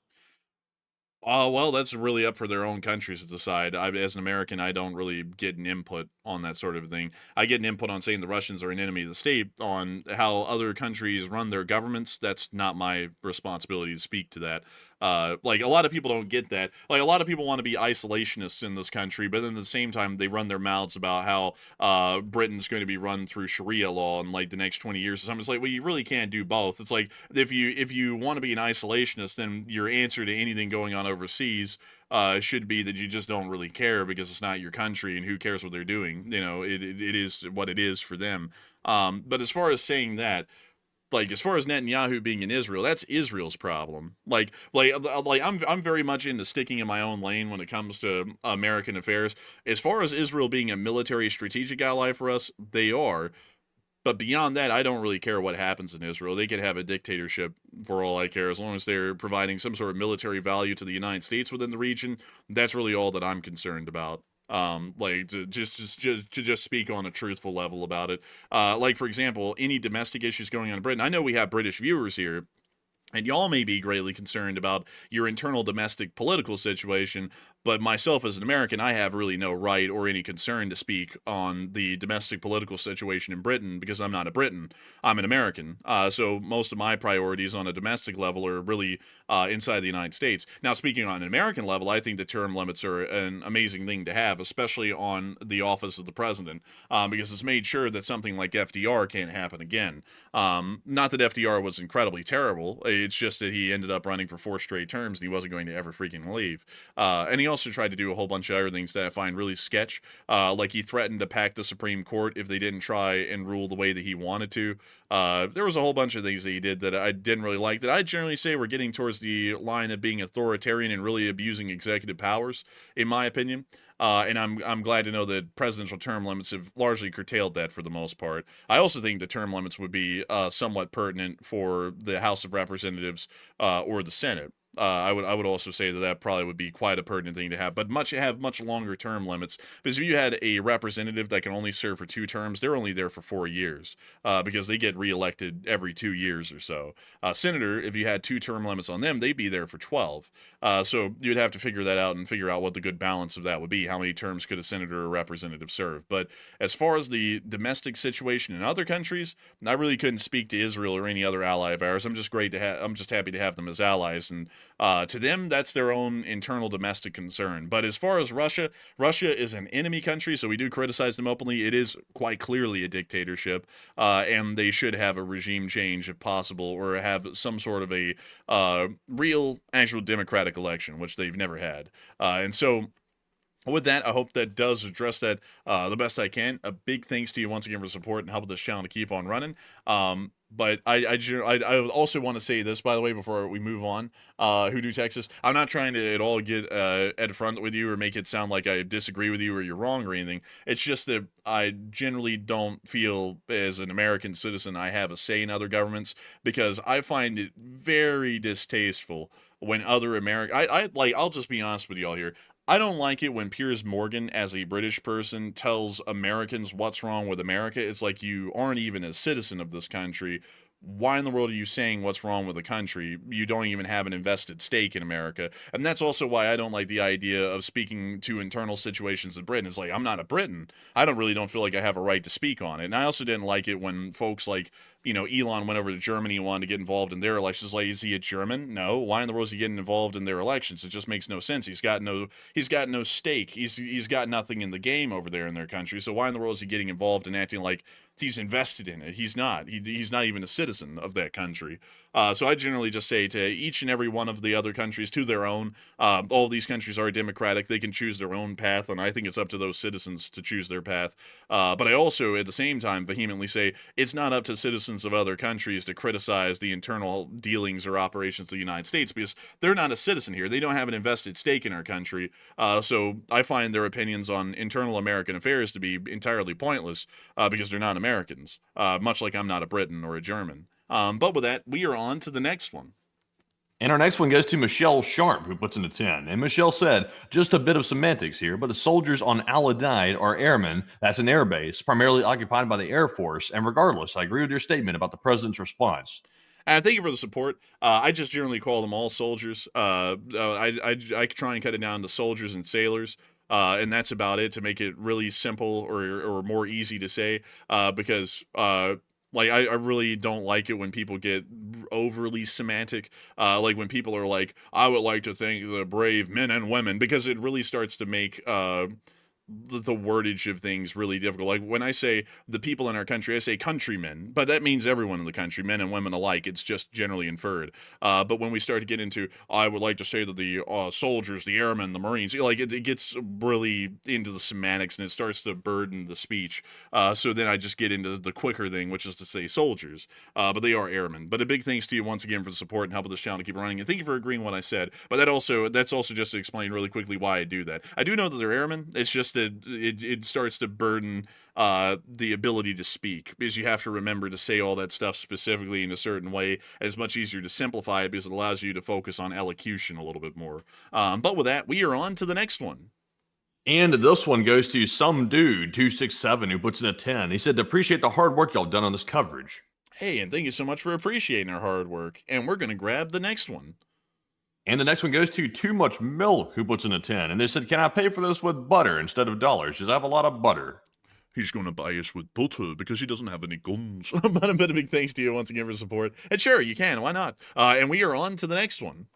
Well, that's really up for their own countries to decide. As an American, I don't really get an input on that sort of thing. I get an input on saying the Russians are an enemy of the state. On how other countries run their governments, that's not my responsibility to speak to that. A lot of people don't get that. Like, a lot of people want to be isolationists in this country, but then at the same time, they run their mouths about how Britain's going to be run through Sharia law in like the next 20 years or something. It's like, well, you really can't do both. It's like, if you want to be an isolationist, then your answer to anything going on overseas should be that you just don't really care, because it's not your country, and who cares what they're doing. It is what it is for them. But as far as saying that, as far as Netanyahu being in Israel, that's Israel's problem. I'm very much into sticking in my own lane when it comes to American affairs. As far as Israel being a military strategic ally for us, they are. But beyond that, I don't really care what happens in Israel. They could have a dictatorship for all I care, as long as they're providing some sort of military value to the United States within the region. That's really all that I'm concerned about. To just speak on a truthful level about it. For example, any domestic issues going on in Britain. I know we have British viewers here, and y'all may be greatly concerned about your internal domestic political situation, but myself as an American, I have really no right or any concern to speak on the domestic political situation in Britain, because I'm not a Briton. I'm an American. So most of my priorities on a domestic level are really inside the United States. Now, speaking on an American level, I think the term limits are an amazing thing to have, especially on the office of the president, because it's made sure that something like FDR can't happen again. Not that FDR was incredibly terrible. It's just that he ended up running for 4 straight terms, and he wasn't going to ever freaking leave. And he also tried to do a whole bunch of other things that I find really sketch. He threatened to pack the Supreme Court if they didn't try and rule the way that he wanted to. There was a whole bunch of things that he did that I didn't really like, that I generally say we're getting towards the line of being authoritarian and really abusing executive powers, in my opinion. And I'm glad to know that presidential term limits have largely curtailed that for the most part. I also think the term limits would be somewhat pertinent for the House of Representatives or the Senate. I would also say that probably would be quite a pertinent thing to have, but much longer term limits. Because if you had a representative that can only serve for 2 terms, they're only there for 4 years, because they get reelected every 2 years or so. Senator, if you had 2 term limits on them, they'd be there for 12. So you'd have to figure that out and figure out what the good balance of that would be. How many terms could a senator or representative serve? But as far as the domestic situation in other countries, I really couldn't speak to Israel or any other ally of ours. I'm just happy to have them as allies, and to them, that's their own internal domestic concern. But as far as Russia, Russia is an enemy country, so we do criticize them openly. It is quite clearly a dictatorship, and they should have a regime change if possible, or have some sort of a real, actual democratic election, which they've never had. And so, with that, I hope that does address that the best I can. A big thanks to you once again for support and helping this channel to keep on running. But I also want to say this, by the way, before we move on. Hoodoo, Texas, I'm not trying to at all get at front with you or make it sound like I disagree with you or you're wrong or anything. It's just that I generally don't feel, as an American citizen, I have a say in other governments, because I find it very distasteful when other I'll just be honest with y'all here. I don't like it when Piers Morgan, as a British person, tells Americans what's wrong with America. It's like you aren't even a citizen of this country. Why in the world are you saying what's wrong with the country? You don't even have an invested stake in America. And that's also why I don't like the idea of speaking to internal situations in Britain. It's like, I'm not a Briton. I don't feel like I have a right to speak on it. And I also didn't like it when folks like, Elon went over to Germany and wanted to get involved in their elections. Like, is he a German? No. Why in the world is he getting involved in their elections? It just makes no sense. He's got no stake. He's got nothing in the game over there in their country. So why in the world is he getting involved and acting like he's invested in it? He's not. He's not even a citizen of that country. So I generally just say to each and every one of the other countries, to their own. All of these countries are democratic. They can choose their own path, and I think it's up to those citizens to choose their path. But I also, at the same time, vehemently say it's not up to citizens of other countries to criticize the internal dealings or operations of the United States, because they're not a citizen here. They don't have an invested stake in our country. So I find their opinions on internal American affairs to be entirely pointless, because they're not Americans, much like I'm not a Briton or a German. But with that, we are on to the next one. And our next one goes to Michelle Sharp, who puts in a 10. And Michelle said, just a bit of semantics here, but the soldiers on Al Udeid are airmen. That's an air base, primarily occupied by the Air Force. And regardless, I agree with your statement about the president's response. Thank you for the support. I just generally call them all soldiers. I try and cut it down to soldiers and sailors. And that's about it, to make it really simple or more easy to say, because I really don't like it when people get overly semantic. Like when people are like, I would like to thank the brave men and women, because it really starts to make the wordage of things really difficult. Like when I say the people in our country, I say countrymen, but that means everyone in the country, men and women alike. It's just generally inferred. But when we start to get into, I would like to say that the soldiers, the airmen, the Marines, it gets really into the semantics, and it starts to burden the speech. So then I just get into the quicker thing, which is to say soldiers, but they are airmen. But a big thanks to you once again for the support and helping this channel to keep running, and thank you for agreeing with what I said. But that's also just to explain really quickly why I do that. I do know that they're airmen. It's just that it starts to burden the ability to speak, because you have to remember to say all that stuff specifically in a certain way. It's much easier to simplify it, because it allows you to focus on elocution a little bit more. But with that, we are on to the next one. And this one goes to some dude, 267, who puts in a 10. He said to appreciate the hard work y'all done on this coverage. Hey, and thank you so much for appreciating our hard work. And we're going to grab the next one. And the next one goes to Too Much Milk, who puts in a 10. And they said, can I pay for this with butter instead of dollars? Because I have a lot of butter. He's going to buy us with butter because he doesn't have any guns. But a big thanks to you once again for support. And sure, you can. Why not? And we are on to the next one.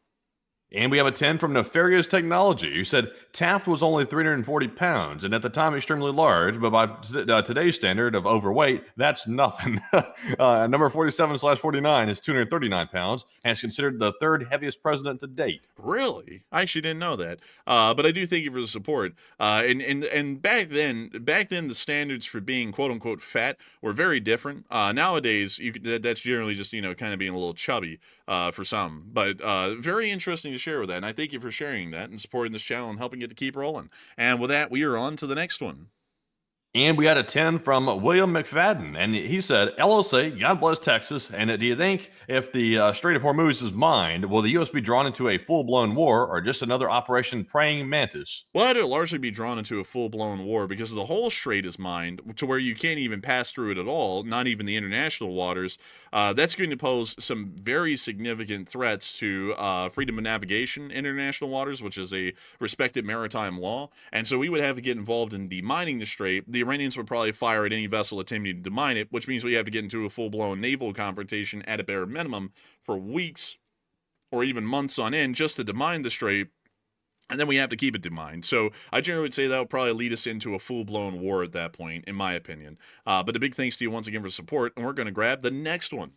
And we have a 10 from Nefarious Technology, who said Taft was only 340 pounds, and at the time extremely large, but by today's standard of overweight, that's nothing. Number 47/49 is 239 pounds, and is considered the third heaviest president to date. Really? I actually didn't know that. But I do thank you for the support. And back then the standards for being quote unquote fat were very different. Nowadays, that's generally just kind of being a little chubby for some. But very interesting to share with that, and I thank you for sharing that and supporting this channel and helping it to keep rolling. And with that, we are on to the next one. And we got a 10 from William McFadden. And he said, LSA, God bless Texas. And do you think if the Strait of Hormuz is mined, will the U.S. be drawn into a full-blown war or just another Operation Praying Mantis? Well, it'll largely be drawn into a full-blown war because the whole strait is mined to where you can't even pass through it at all, not even the international waters. That's going to pose some very significant threats to freedom of navigation in international waters, which is a respected maritime law. And so we would have to get involved in demining the strait. The Iranians would probably fire at any vessel attempting to demine it, which means we have to get into a full-blown naval confrontation at a bare minimum for weeks or even months on end just to demine the strait. And then we have to keep it demined. So I generally would say that would probably lead us into a full-blown war at that point, in my opinion. But a big thanks to you once again for support, and we're going to grab the next one.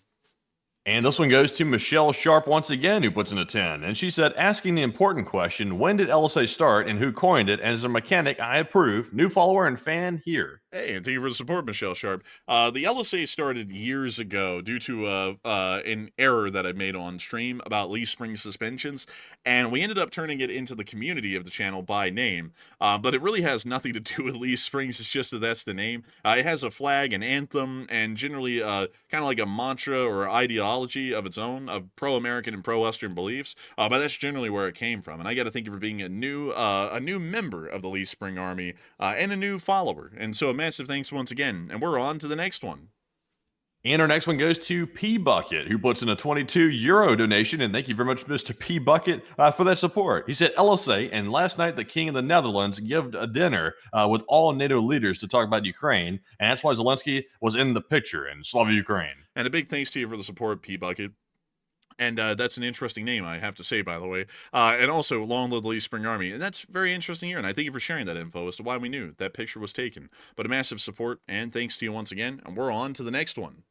And this one goes to Michelle Sharp once again, who puts in a 10. And she said, asking the important question, when did LSA start and who coined it? And as a mechanic, I approve. New follower and fan here. Hey, and thank you for the support, Michelle Sharp. The LSA started years ago due to an error that I made on stream about leaf spring suspensions, and we ended up turning it into the community of the channel by name. But it really has nothing to do with leaf springs. It's just that that's the name. It has a flag, an anthem, and generally kind of like a mantra or ideology of its own of pro-American and pro-Western beliefs. But that's generally where it came from. And I got to thank you for being a new member of the Leaf Spring Army and a new follower. And so a massive thanks once again. And we're on to the next one. And our next one goes to P Bucket, who puts in a 22 euro donation. And thank you very much, Mr. P Bucket, for that support. He said, LSA, and last night the King of the Netherlands gave a dinner with all NATO leaders to talk about Ukraine. And that's why Zelensky was in the picture. And Slava Ukraine. And a big thanks to you for the support, P Bucket. And that's an interesting name, I have to say, by the way. And also, long live the Leaf Spring Army. And that's very interesting here. And I thank you for sharing that info as to why we knew that picture was taken. But a massive support, and thanks to you once again. And we're on to the next one.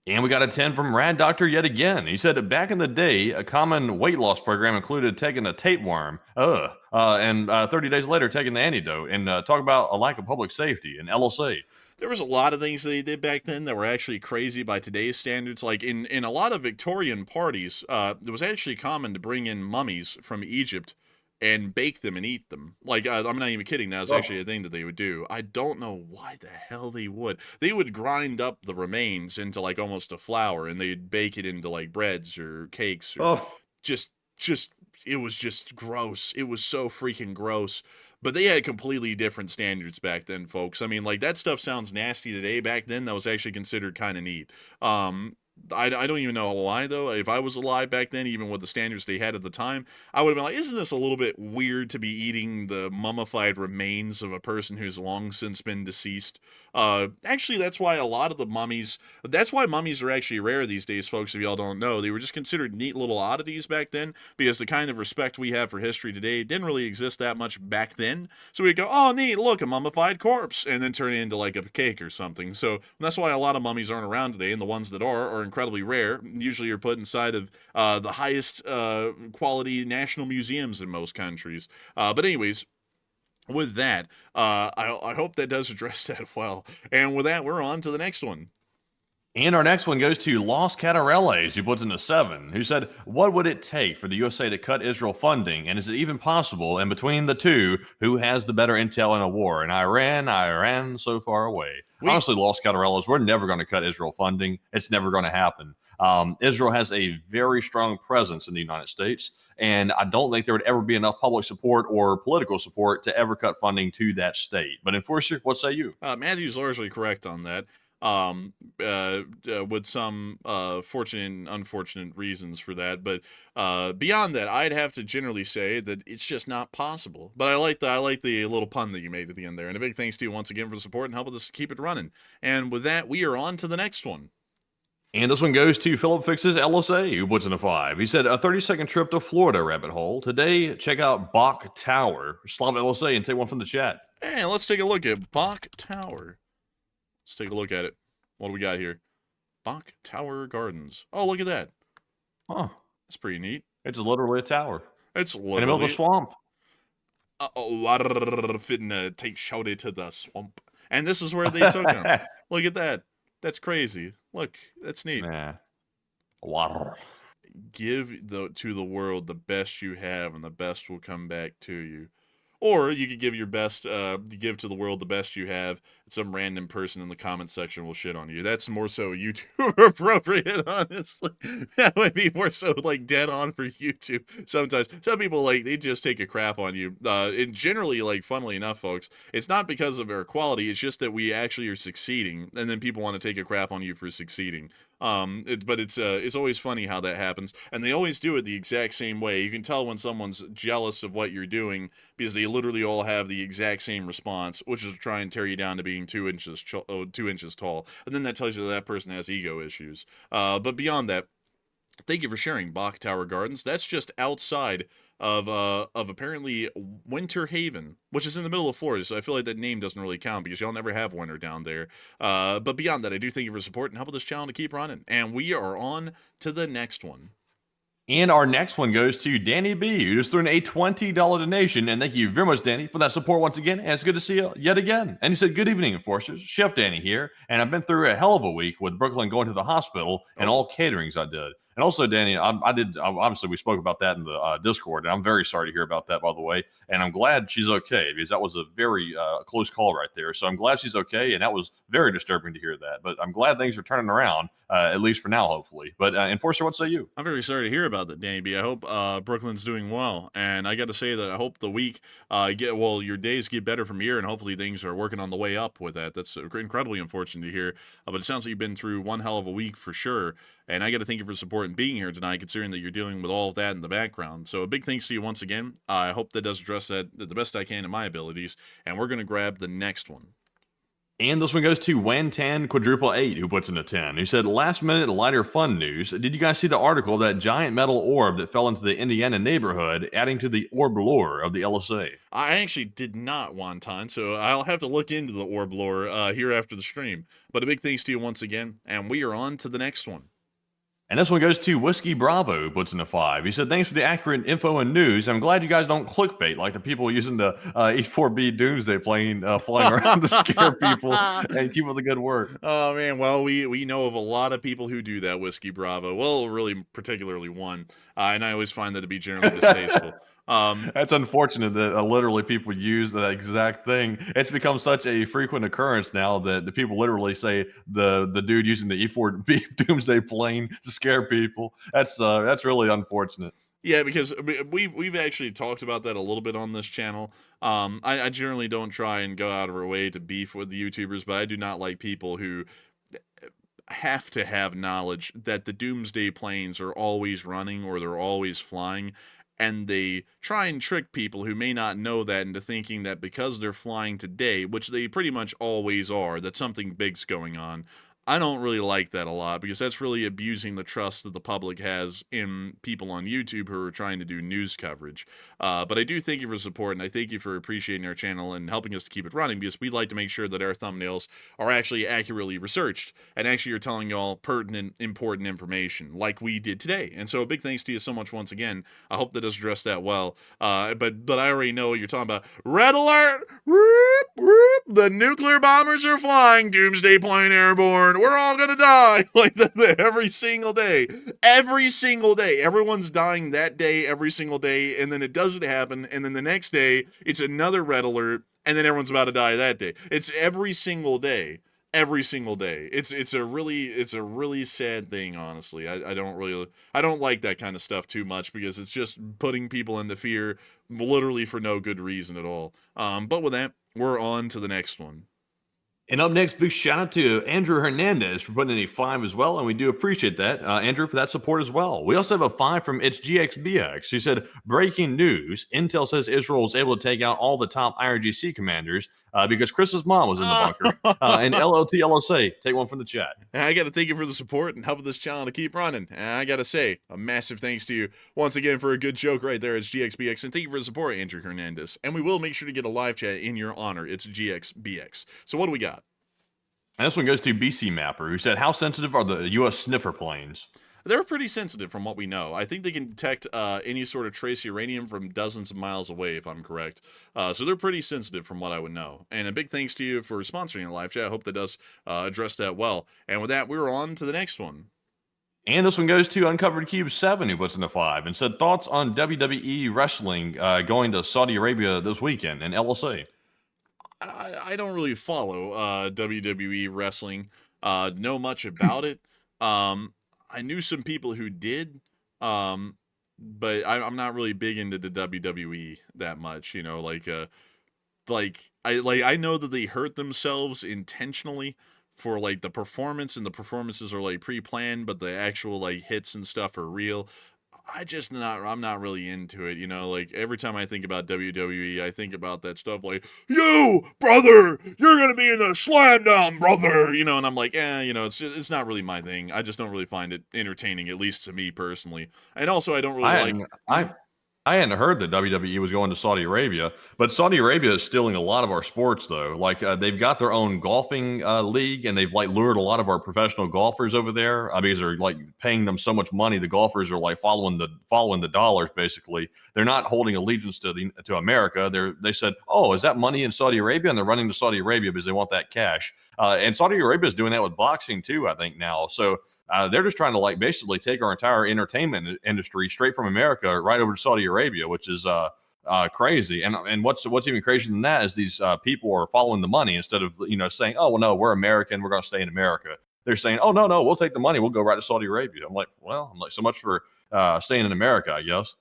And we got a 10 from Rad Doctor yet again. He said that back in the day, a common weight loss program included taking a tapeworm, and 30 days later taking the antidote, and talk about a lack of public safety in LSA. There was a lot of things that they did back then that were actually crazy by today's standards. Like in a lot of Victorian parties, it was actually common to bring in mummies from Egypt and bake them and eat them. Like, I'm not even kidding. That was actually a thing that they would do. I don't know why the hell they would. They would grind up the remains into like almost a flour, and they'd bake it into like breads or cakes. Or just it was just gross. It was so freaking gross. But they had completely different standards back then, folks. I mean, like, that stuff sounds nasty today. Back then, that was actually considered kind of neat. I don't even know why, though. If I was alive back then, even with the standards they had at the time, I would have been like, isn't this a little bit weird to be eating the mummified remains of a person who's long since been deceased? Actually, that's why a lot of the mummies, that's why mummies are actually rare these days, folks, if y'all don't know. They were just considered neat little oddities back then, because the kind of respect we have for history today didn't really exist that much back then. So we'd go, oh, neat, look, a mummified corpse, and then turn it into like a cake or something. So that's why a lot of mummies aren't around today, and the ones that are incredibly rare. Usually you're put inside of the highest quality national museums in most countries. But anyways, with that, I hope that does address that well. And with that, we're on to the next one. And our next one goes to Los Catarelles, who puts in a 7, who said, what would it take for the USA to cut Israel funding? And is it even possible? And between the two, who has the better intel in a war? And Iran so far away. Honestly, Los Catarelles, we're never going to cut Israel funding. It's never going to happen. Israel has a very strong presence in the United States, and I don't think there would ever be enough public support or political support to ever cut funding to that state. But Enforcer, what say you? Matthew's largely correct on that. With some fortunate and unfortunate reasons for that, but beyond that, I'd have to generally say that it's just not possible. But I like the little pun that you made at the end there, and a big thanks to you once again for the support and helping us keep it running. And with that, we are on to the next one. And this one goes to Philip Fixes LSA, who puts in a 5. He said, a 30-second trip to Florida rabbit hole. Today, check out Bach Tower. Slav LSA, and take one from the chat. Hey, let's take a look at Bach Tower. Let's take a look at it. What do we got here? Bach Tower Gardens. Oh, look at that. Huh. That's pretty neat. It's literally a tower. It's literally... in the middle of a swamp. Finna take Shouty to the swamp. And this is where they took him. Look at that. That's crazy. Look, that's neat. Yeah. Water. Give to the world the best you have, and the best will come back to you. Or you could give your best, give to the world the best you have. Some random person in the comment section will shit on you. That's more so YouTube appropriate, honestly. That would be more so like dead on for YouTube. Sometimes some people like they just take a crap on you. And generally, like funnily enough, folks, it's not because of our quality. It's just that we actually are succeeding, and then people want to take a crap on you for succeeding. But it's always funny how that happens, and they always do it the exact same way. You can tell when someone's jealous of what you're doing because they literally all have the exact same response, which is to try and tear you down to being 2 inches 2 inches tall, and then that tells you that person has ego issues. But beyond that, thank you for sharing, Bach Tower Gardens. That's just outside of apparently Winter Haven, which is in the middle of Florida. So I feel like that name doesn't really count because y'all never have winter down there. But beyond that, I do thank you for support and helping this channel to keep running. And we are on to the next one. And our next one goes to Danny B, who just threw in a $20 donation. And thank you very much, Danny, for that support once again. And it's good to see you yet again. And he said, good evening, Enforcers. Chef Danny here. And I've been through a hell of a week with Brooklyn going to the hospital and all caterings I did. And also, Danny, obviously, we spoke about that in the Discord, and I'm very sorry to hear about that, by the way. And I'm glad she's okay, because that was a very close call right there. So I'm glad she's okay, and that was very disturbing to hear that. But I'm glad things are turning around, at least for now, hopefully. But Enforcer, what say you? I'm very sorry to hear about that, Danny B. I hope Brooklyn's doing well. And I got to say that I hope the week, your days get better from here, and hopefully things are working on the way up with that. That's incredibly unfortunate to hear. But it sounds like you've been through one hell of a week for sure. And I got to thank you for support and being here tonight, considering that you're dealing with all of that in the background. So a big thanks to you once again. I hope that does address that the best I can in my abilities. And we're going to grab the next one. And this one goes to Wantan888, who puts in a 10. He said, last minute lighter fun news. Did you guys see the article, that giant metal orb that fell into the Indiana neighborhood, adding to the orb lore of the LSA? I actually did not, Wantan, so I'll have to look into the orb lore here after the stream. But a big thanks to you once again. And we are on to the next one. And this one goes to Whiskey Bravo, who puts in a 5. He said, thanks for the accurate info and news. I'm glad you guys don't clickbait like the people using the E4B Doomsday plane flying around to scare people, and keep up the good work. Oh, man. Well, we know of a lot of people who do that, Whiskey Bravo. Well, really, particularly one. And I always find that to be generally distasteful. That's unfortunate that literally people use that exact thing. It's become such a frequent occurrence now that the people literally say the dude using the E4B Doomsday plane to scare people. That's really unfortunate. Yeah, because we've actually talked about that a little bit on this channel. I generally don't try and go out of our way to beef with the YouTubers, but I do not like people who have to have knowledge that the Doomsday planes are always running or they're always flying. And they try and trick people who may not know that into thinking that because they're flying today, which they pretty much always are, that something big's going on. I don't really like that a lot because that's really abusing the trust that the public has in people on YouTube who are trying to do news coverage. But I do thank you for support, and I thank you for appreciating our channel and helping us to keep it running, because we like to make sure that our thumbnails are actually accurately researched and actually are telling y'all pertinent, important information like we did today. And so a big thanks to you so much once again. I hope that does address that well. But I already know what you're talking about. Red alert! Whoop, whoop. The nuclear bombers are flying. Doomsday plane airborne. We're all gonna die. Like every single day. Every single day. Everyone's dying that day, every single day, and then it doesn't happen, and then the next day, it's another red alert, and then everyone's about to die that day. It's every single day. Every single day. It's a really sad thing, honestly. I don't like that kind of stuff too much because it's just putting people into fear literally for no good reason at all. But with that, we're on to the next one. And up next, big shout out to Andrew Hernandez for putting in a 5 as well, and we do appreciate that, Andrew, for that support as well. We also have a 5 from It's GXBX. He said, breaking news, Intel says Israel was able to take out all the top IRGC commanders because Chris's mom was in the bunker. And LLTLSA, take one from the chat. I got to thank you for the support and helping this channel to keep running. And I got to say, a massive thanks to you once again for a good joke right there. It's GXBX, and thank you for the support, Andrew Hernandez. And we will make sure to get a live chat in your honor. It's GXBX. So what do we got? And this one goes to BC Mapper, who said, how sensitive are the U.S. sniffer planes? They're pretty sensitive from what we know. I think they can detect any sort of trace uranium from dozens of miles away, if I'm correct. So they're pretty sensitive from what I would know. And a big thanks to you for sponsoring the live chat. I hope that does address that well. And with that, we're on to the next one. And this one goes to Uncovered Cube 7, who puts in a 5 and said, thoughts on WWE wrestling going to Saudi Arabia this weekend in LSA? I don't really follow WWE wrestling, know much about it. I knew some people who did, um, but I'm not really big into the WWE that much. You know, I know that they hurt themselves intentionally for like the performance, and the performances are like pre-planned, but the actual like hits and stuff are real. I'm not really into it, you know, like every time I think about WWE, I think about that stuff like, "You, brother, you're going to be in the slam down, brother." You know, and I'm like, you know, it's not really my thing. I just don't really find it entertaining, at least to me personally. And also I don't really I like. hadn't, I hadn't heard that WWE was going to Saudi Arabia, but Saudi Arabia is stealing a lot of our sports, though. Like they've got their own golfing league, and they've like lured a lot of our professional golfers over there because they're like paying them so much money. The golfers are like following the dollars. Basically, they're not holding allegiance to America. They said, "Oh, is that money in Saudi Arabia?" And they're running to Saudi Arabia because they want that cash. And Saudi Arabia is doing that with boxing too, I think now. So they're just trying to like basically take our entire entertainment industry straight from America right over to Saudi Arabia, which is crazy. And what's even crazier than that is these people are following the money instead of saying, "Oh well, no, we're American, we're going to stay in America." They're saying, "Oh no, we'll take the money, we'll go right to Saudi Arabia." I'm like, so much for staying in America, I guess.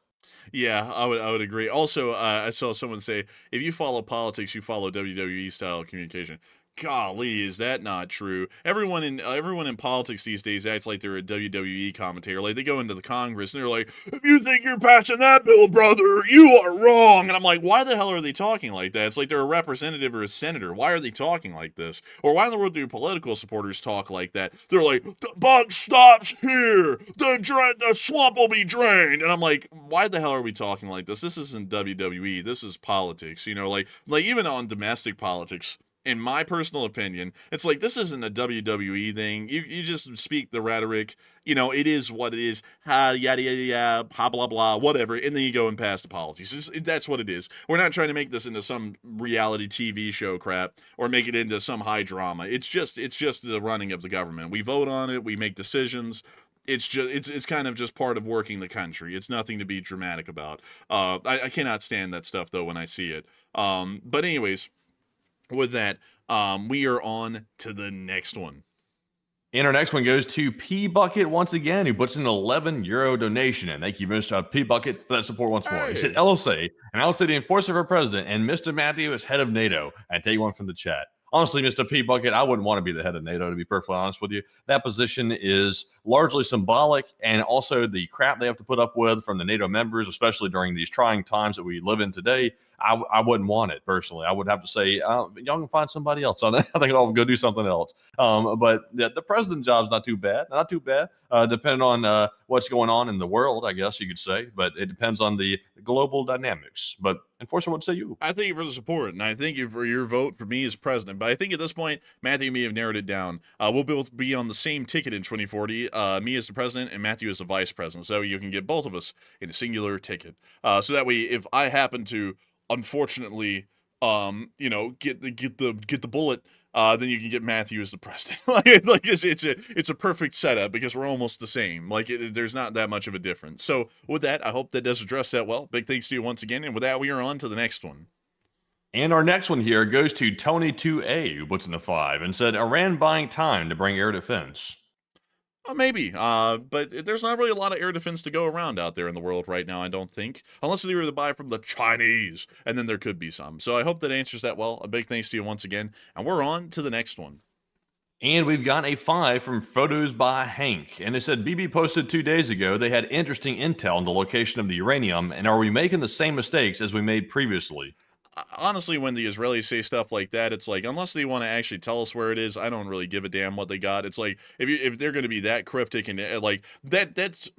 Yeah, I would agree. Also, I saw someone say, if you follow politics, you follow WWE style communication. Golly, is that not true? Everyone in politics these days acts like they're a WWE commentator. Like they go into the Congress and they're like, "If you think you're passing that bill, brother, you are wrong." And I'm like, why the hell are they talking like that? It's like they're a representative or a senator. Why are they talking like this? Or why in the world do political supporters talk like that? They're like, "The buck stops here. The swamp will be drained." And I'm like, why the hell are we talking like this? This isn't WWE. This is politics. You know, like even on domestic politics, in my personal opinion, it's like this isn't a WWE thing. You just speak the rhetoric. You know, it is what it is. Ha, yada, yada, yada, blah, blah, blah, whatever. And then you go and pass apologies. That's what it is. We're not trying to make this into some reality TV show crap or make it into some high drama. It's just the running of the government. We vote on it. We make decisions. It's kind of just part of working the country. It's nothing to be dramatic about. I cannot stand that stuff, though, when I see it. But anyways, with that, we are on to the next one. And our next one goes to P Bucket once again, who puts an €11 donation in. Thank you, Mr. P Bucket, for that support once more. He said, LSA, and I would say the enforcer for president, and Mr. Matthew is head of NATO. I take one from the chat. Honestly, Mr. P Bucket, I wouldn't want to be the head of NATO, to be perfectly honest with you. That position is largely symbolic, and also the crap they have to put up with from the NATO members, especially during these trying times that we live in today. I wouldn't want it personally. I would have to say, y'all can find somebody else. I think I'll go do something else. But the president job's not too bad. Depending on what's going on in the world, I guess you could say. But it depends on the global dynamics. But Enforcer, what say you? I thank you for the support, and I thank you for your vote for me as president. But I think at this point, Matthew may have narrowed it down. We'll both be on the same ticket in 2040, me as the president and Matthew as the vice president. So you can get both of us in a singular ticket. So that way, if I happen to, unfortunately, get the bullet, then you can get Matthew as the president. It's a perfect setup because we're almost the same. There's not that much of a difference. So with that, I hope that does address that well. Big thanks to you once again. And with that, we are on to the next one. And our next one here goes to Tony2A, who puts in a 5 and said, Iran buying time to bring air defense. Maybe, but there's not really a lot of air defense to go around out there in the world right now, I don't think. Unless they were to buy from the Chinese, and then there could be some. So I hope that answers that well. A big thanks to you once again, and we're on to the next one. And we've got a 5 from Photos by Hank. And it said, BB posted 2 days ago they had interesting intel on the location of the uranium, and are we making the same mistakes as we made previously? Honestly, when the Israelis say stuff like that, it's like, unless they want to actually tell us where it is, I don't really give a damn what they got. It's like, if they're going to be that cryptic and like that's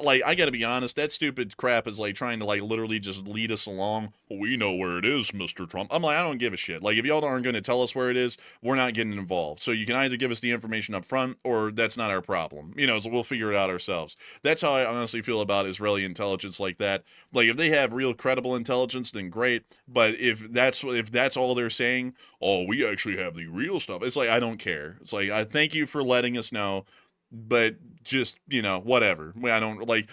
like, I gotta be honest, that stupid crap is like trying to like literally just lead us along. We know where it is, Mr. Trump. I'm like, I don't give a shit. Like, if y'all aren't going to tell us where it is, we're not getting involved. So you can either give us the information up front, or that's not our problem. So we'll figure it out ourselves. That's how I honestly feel about Israeli intelligence like that. Like, if they have real credible intelligence, then great. But if that's all they're saying, oh, we actually have the real stuff, it's like, I don't care. It's like, I thank you for letting us know, but just, whatever. I don't like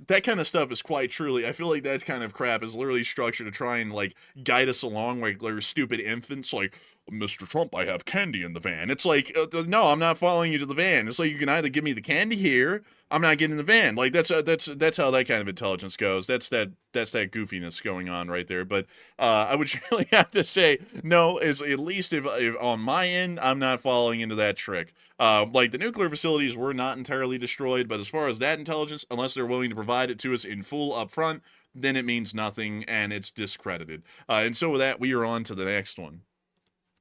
that kind of stuff is quite truly. I feel like that kind of crap is literally structured to try and like guide us along like we're stupid infants. Like, Mr. Trump, I have candy in the van. It's like, no, I'm not following you to the van. It's like you can either give me the candy here, I'm not getting in the van. Like that's how that kind of intelligence goes. That's that goofiness going on right there. But I would really have to say no. Is at least if on my end, I'm not falling into that trick. Like the nuclear facilities were not entirely destroyed, but as far as that intelligence, unless they're willing to provide it to us in full upfront, then it means nothing and it's discredited. And so with that, we are on to the next one.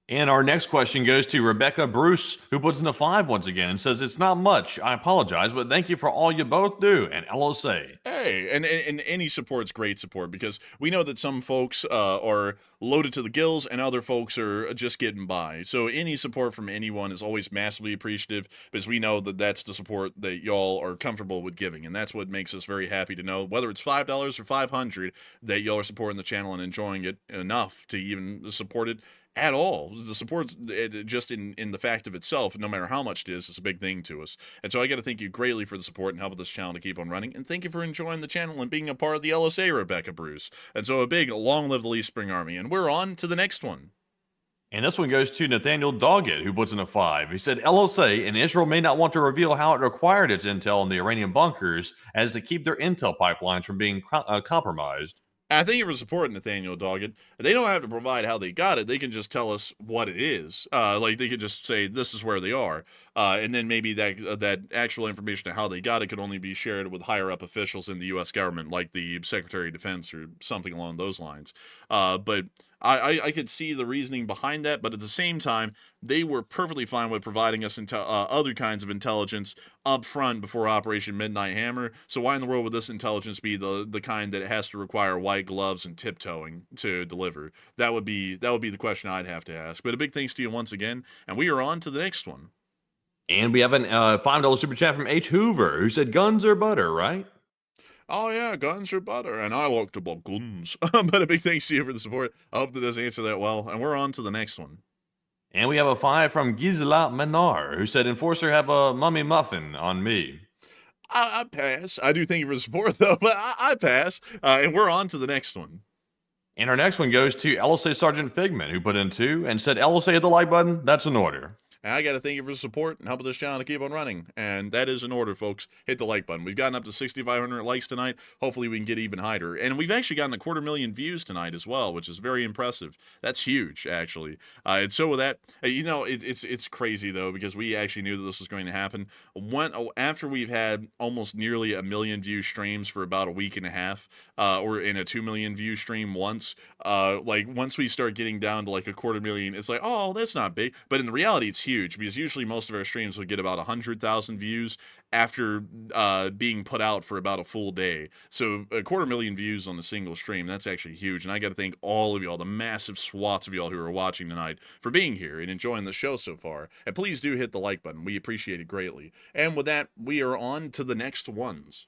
And our next question goes to Rebecca Bruce, who puts in a 5 once again and says, "It's not much. I apologize, but thank you for all you both do." And LSA. Hey, and any support's great support because we know that some folks are loaded to the gills and other folks are just getting by. So any support from anyone is always massively appreciative because we know that that's the support that y'all are comfortable with giving, and that's what makes us very happy to know, whether it's $5 or $500, that y'all are supporting the channel and enjoying it enough to even support it at all. The support just in the fact of itself, no matter how much it is a big thing to us. And so I got to thank you greatly for the support and helping this channel to keep on running. And thank you for enjoying the channel and being a part of the LSA, Rebecca Bruce. And so a big long live the Leaf Spring Army. And we're on to the next one. And this one goes to Nathaniel Doggett, who puts in a 5. He said, LSA and Israel may not want to reveal how it acquired its intel in the Iranian bunkers as to keep their intel pipelines from being compromised. I thank you for supporting Nathaniel Doggett. They don't have to provide how they got it. They can just tell us what it is. Like they could just say this is where they are, and then maybe that actual information of how they got it could only be shared with higher up officials in the U.S. government, like the Secretary of Defense or something along those lines. But I could see the reasoning behind that, but at the same time, they were perfectly fine with providing us other kinds of intelligence up front before Operation Midnight Hammer. So why in the world would this intelligence be the kind that it has to require white gloves and tiptoeing to deliver? That would be the question I'd have to ask. But a big thanks to you once again, and we are on to the next one. And we have a $5 super chat from H. Hoover, who said, "Guns are butter, right?" Oh yeah, guns are butter, and I like to buy guns. But a big thanks to you for the support. I hope that does answer that well, and we're on to the next one. And we have a 5 from Gisela Menar, who said, "Enforcer, have a mummy muffin on me." I pass. I do thank you for the support, though, but I pass. And we're on to the next one. And our next one goes to LSA Sergeant Figment, who put in 2 and said, "LSA, hit the like button. That's an order." And I got to thank you for the support and helping this channel to keep on running. And that is in order, folks. Hit the like button. We've gotten up to 6,500 likes tonight. Hopefully we can get even higher. And we've actually gotten 250,000 views tonight as well, which is very impressive. That's huge, actually. And so with that, it's crazy, though, because we actually knew that this was going to happen. After we've had almost nearly 1 million view streams for about a week and a half, or in a 2 million view stream once, like once we start getting down to like 250,000, it's like, oh, that's not big. But in the reality, it's huge because usually most of our streams would get about 100,000 views after being put out for about a full day. So 250,000 views on a single stream, that's actually huge. And I got to thank all of y'all, the massive swaths of y'all who are watching tonight, for being here and enjoying the show so far. And please do hit the like button. We appreciate it greatly. And with that, we are on to the next ones.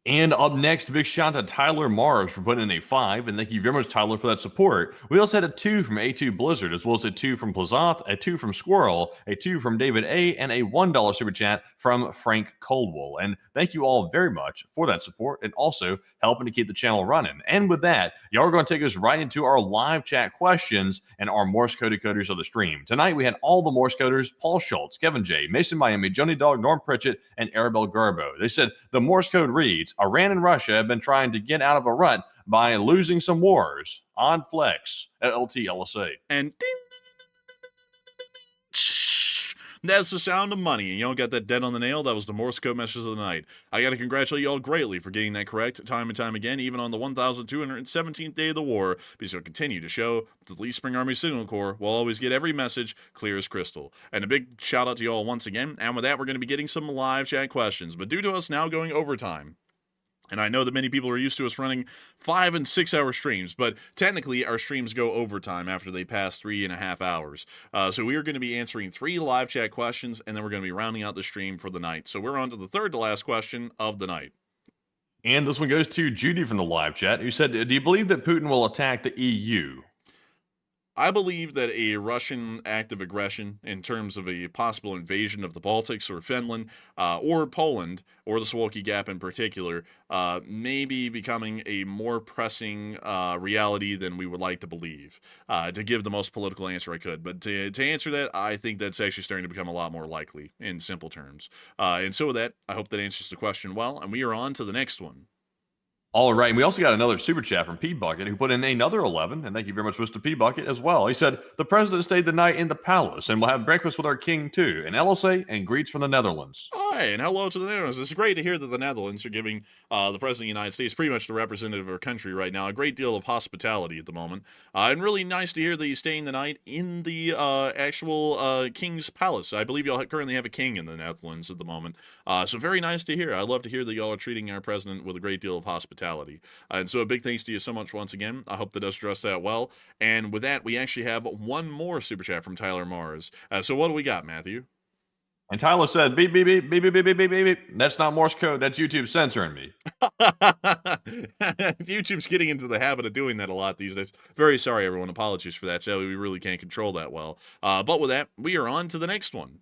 And up next, big shout out to Tyler Mars for putting in a 5, and thank you very much, Tyler, for that support. We also had a 2 from A2 Blizzard, as well as a 2 from Plazoth, a 2 from Squirrel, a 2 from David A, and a $1 super chat from Frank Coldwell. And thank you all very much for that support and also helping to keep the channel running. And with that, y'all are going to take us right into our live chat questions and our Morse code coders of the stream. Tonight, we had all the Morse coders: Paul Schultz, Kevin J, Mason Miami, Johnny Dog, Norm Pritchett, and Arabelle Garbo. They said the Morse code reads, "Iran and Russia have been trying to get out of a rut by losing some wars. Odd flex." LT LSA. And ding, that's the sound of money. And you don't got that dead on the nail. That was the Morse code message of the night. I got to congratulate you all greatly for getting that correct time and time again, even on the 1,217th day of the war, because you'll continue to show the Leaf Spring Army Signal Corps will always get every message clear as crystal. And a big shout out to you all once again. And with that, we're going to be getting some live chat questions. But due to us now going overtime, and I know that many people are used to us running 5 and 6 hour streams, but technically our streams go overtime after they pass 3.5 hours. So we are going to be answering 3 live chat questions, and then we're going to be rounding out the stream for the night. So we're on to the third to last question of the night. And this one goes to Judy from the live chat, who said, "Do you believe that Putin will attack the EU?" I believe that a Russian act of aggression in terms of a possible invasion of the Baltics or Finland or Poland or the Suwalki Gap in particular may be becoming a more pressing reality than we would like to believe, to give the most political answer I could. But to answer that, I think that's actually starting to become a lot more likely in simple terms. And so with that, I hope that answers the question well, and we are on to the next one. All right. And we also got another super chat from P Bucket who put in another 11. And thank you very much, Mr. P Bucket, as well. He said, the president stayed the night in the palace and will have breakfast with our king, too. An LSA and greets from the Netherlands. Hi, and hello to the Netherlands. It's great to hear that the Netherlands are giving the President of the United States, pretty much the representative of our country right now, a great deal of hospitality at the moment. And really nice to hear that he's staying the night in the actual King's Palace. I believe y'all currently have a king in the Netherlands at the moment. So very nice to hear. I love to hear that y'all are treating our president with a great deal of hospitality. And so a big thanks to you so much once again. I hope that does address that well. And with that, we actually have one more super chat from Tyler Mars. So what do we got, Matthew? And Tyler said, beep, beep, beep, beep, beep, beep, beep, beep, beep. That's not Morse code. That's YouTube censoring me. YouTube's getting into the habit of doing that a lot these days. Very sorry, everyone. Apologies for that. Sadly, we really can't control that well. But with that, we are on to the next one.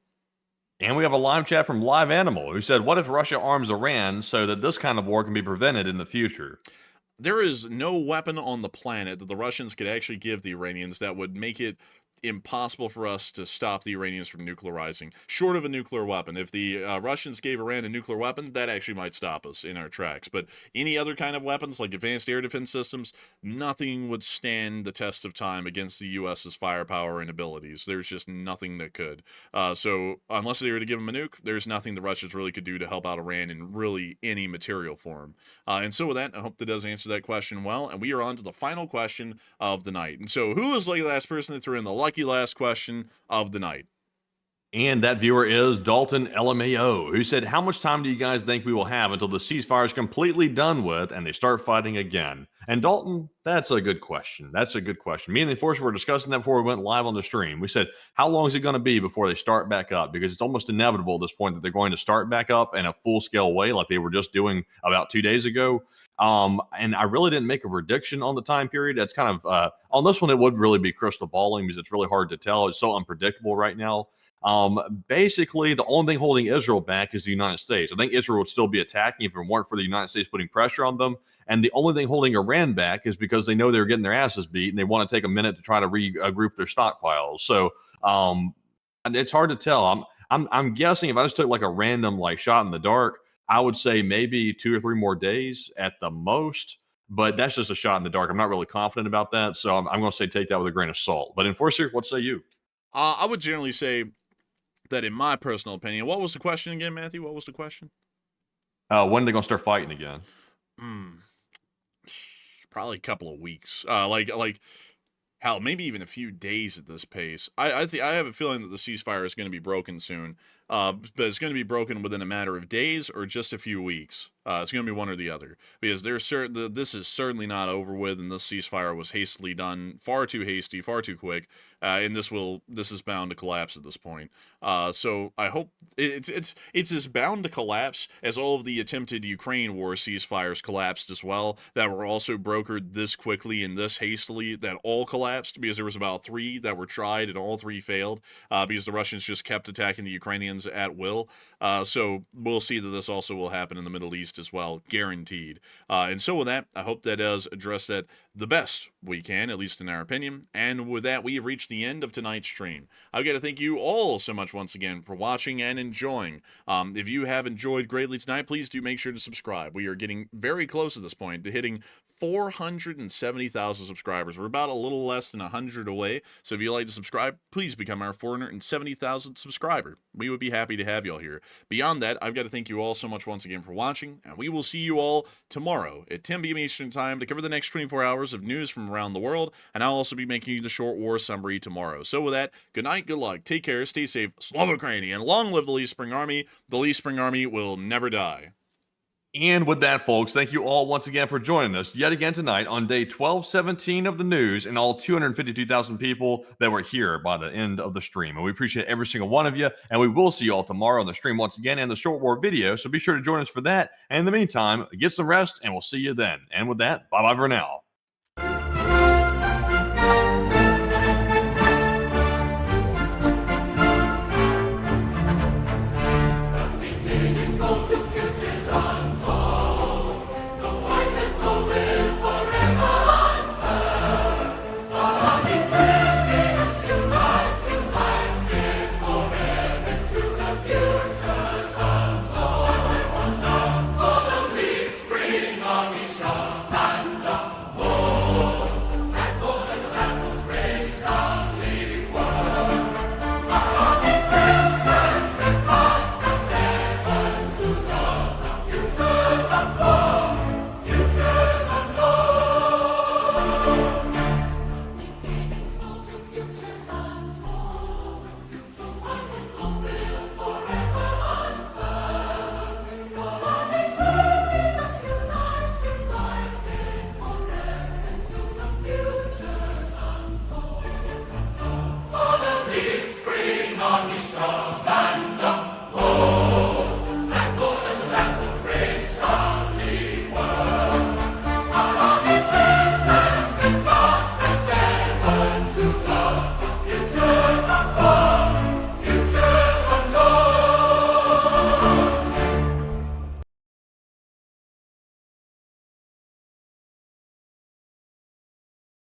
And we have a live chat from Live Animal who said, what if Russia arms Iran so that this kind of war can be prevented in the future? There is no weapon on the planet that the Russians could actually give the Iranians that would make it impossible for us to stop the Iranians from nuclearizing, short of a nuclear weapon. If the Russians gave Iran a nuclear weapon, that actually might stop us in our tracks. But any other kind of weapons, like advanced air defense systems, nothing would stand the test of time against the U.S.'s firepower and abilities. There's just nothing that could. So unless they were to give them a nuke, there's nothing the Russians really could do to help out Iran in really any material form. And so with that, I hope that does answer that question well. And we are on to the final question of the night. And so who is the last person that threw in the lucky last question of the night? And that viewer is Dalton LMAO, who said, how much time do you guys think we will have until the ceasefire is completely done with and they start fighting again? And Dalton, that's a good question. That's a good question. Me and the Enforcer were discussing that before we went live on the stream. We said, how long is it going to be before they start back up? Because it's almost inevitable at this point that they're going to start back up in a full-scale way like they were just doing about 2 days ago. And I really didn't make a prediction on the time period. That's kind of, on this one, it would really be crystal balling because it's really hard to tell. It's so unpredictable right now. Basically, the only thing holding Israel back is the United States. I think Israel would still be attacking if it weren't for the United States putting pressure on them. And the only thing holding Iran back is because they know they're getting their asses beat and they want to take a minute to try to regroup their stockpiles. So it's hard to tell. I'm guessing if I just took like a random like shot in the dark, I would say maybe 2 or 3 more days at the most. But that's just a shot in the dark. I'm not really confident about that. So I'm going to say take that with a grain of salt. But Enforcer, what say you? I would generally say that in my personal opinion, what was the question again, Matthew? What was the question? When are they going to start fighting again? Probably a couple of weeks. Like hell, maybe even a few days at this pace. I have a feeling that the ceasefire is going to be broken soon. But it's going to be broken within a matter of days or just a few weeks. It's going to be one or the other, because this is certainly not over with, and this ceasefire was hastily done, far too hasty, far too quick, and this is bound to collapse at this point. So I hope it's as bound to collapse as all of the attempted Ukraine war ceasefires collapsed as well, that were also brokered this quickly and this hastily, that all collapsed, because there was about 3 that were tried and all 3 failed, because the Russians just kept attacking the Ukrainians at will. So we'll see that this also will happen in the Middle East as well, guaranteed. And so with that, I hope that does address that the best we can, at least in our opinion. And with that, we have reached the end of tonight's stream. I've got to thank you all so much once again for watching and enjoying. If you have enjoyed greatly tonight, please do make sure to subscribe. We are getting very close at this point to hitting 470,000 subscribers. We're about a little less than 100 away. So if you'd like to subscribe, please become our 470,000 subscriber. We would be happy to have y'all here. Beyond that, I've got to thank you all so much once again for watching, and we will see you all tomorrow at 10 p.m. Eastern Time to cover the next 24 hours of news from around the world, and I'll also be making you the short war summary tomorrow. So with that, good night, good luck, take care, stay safe, Slava Ukraini, and long live the Lee Spring Army. The Lee Spring Army will never die. And with that, folks, thank you all once again for joining us yet again tonight on day 1217 of the news, and all 252,000 people that were here by the end of the stream. And we appreciate every single one of you. And we will see you all tomorrow on the stream once again and the short war video. So be sure to join us for that. And in the meantime, get some rest, and we'll see you then. And with that, bye-bye for now.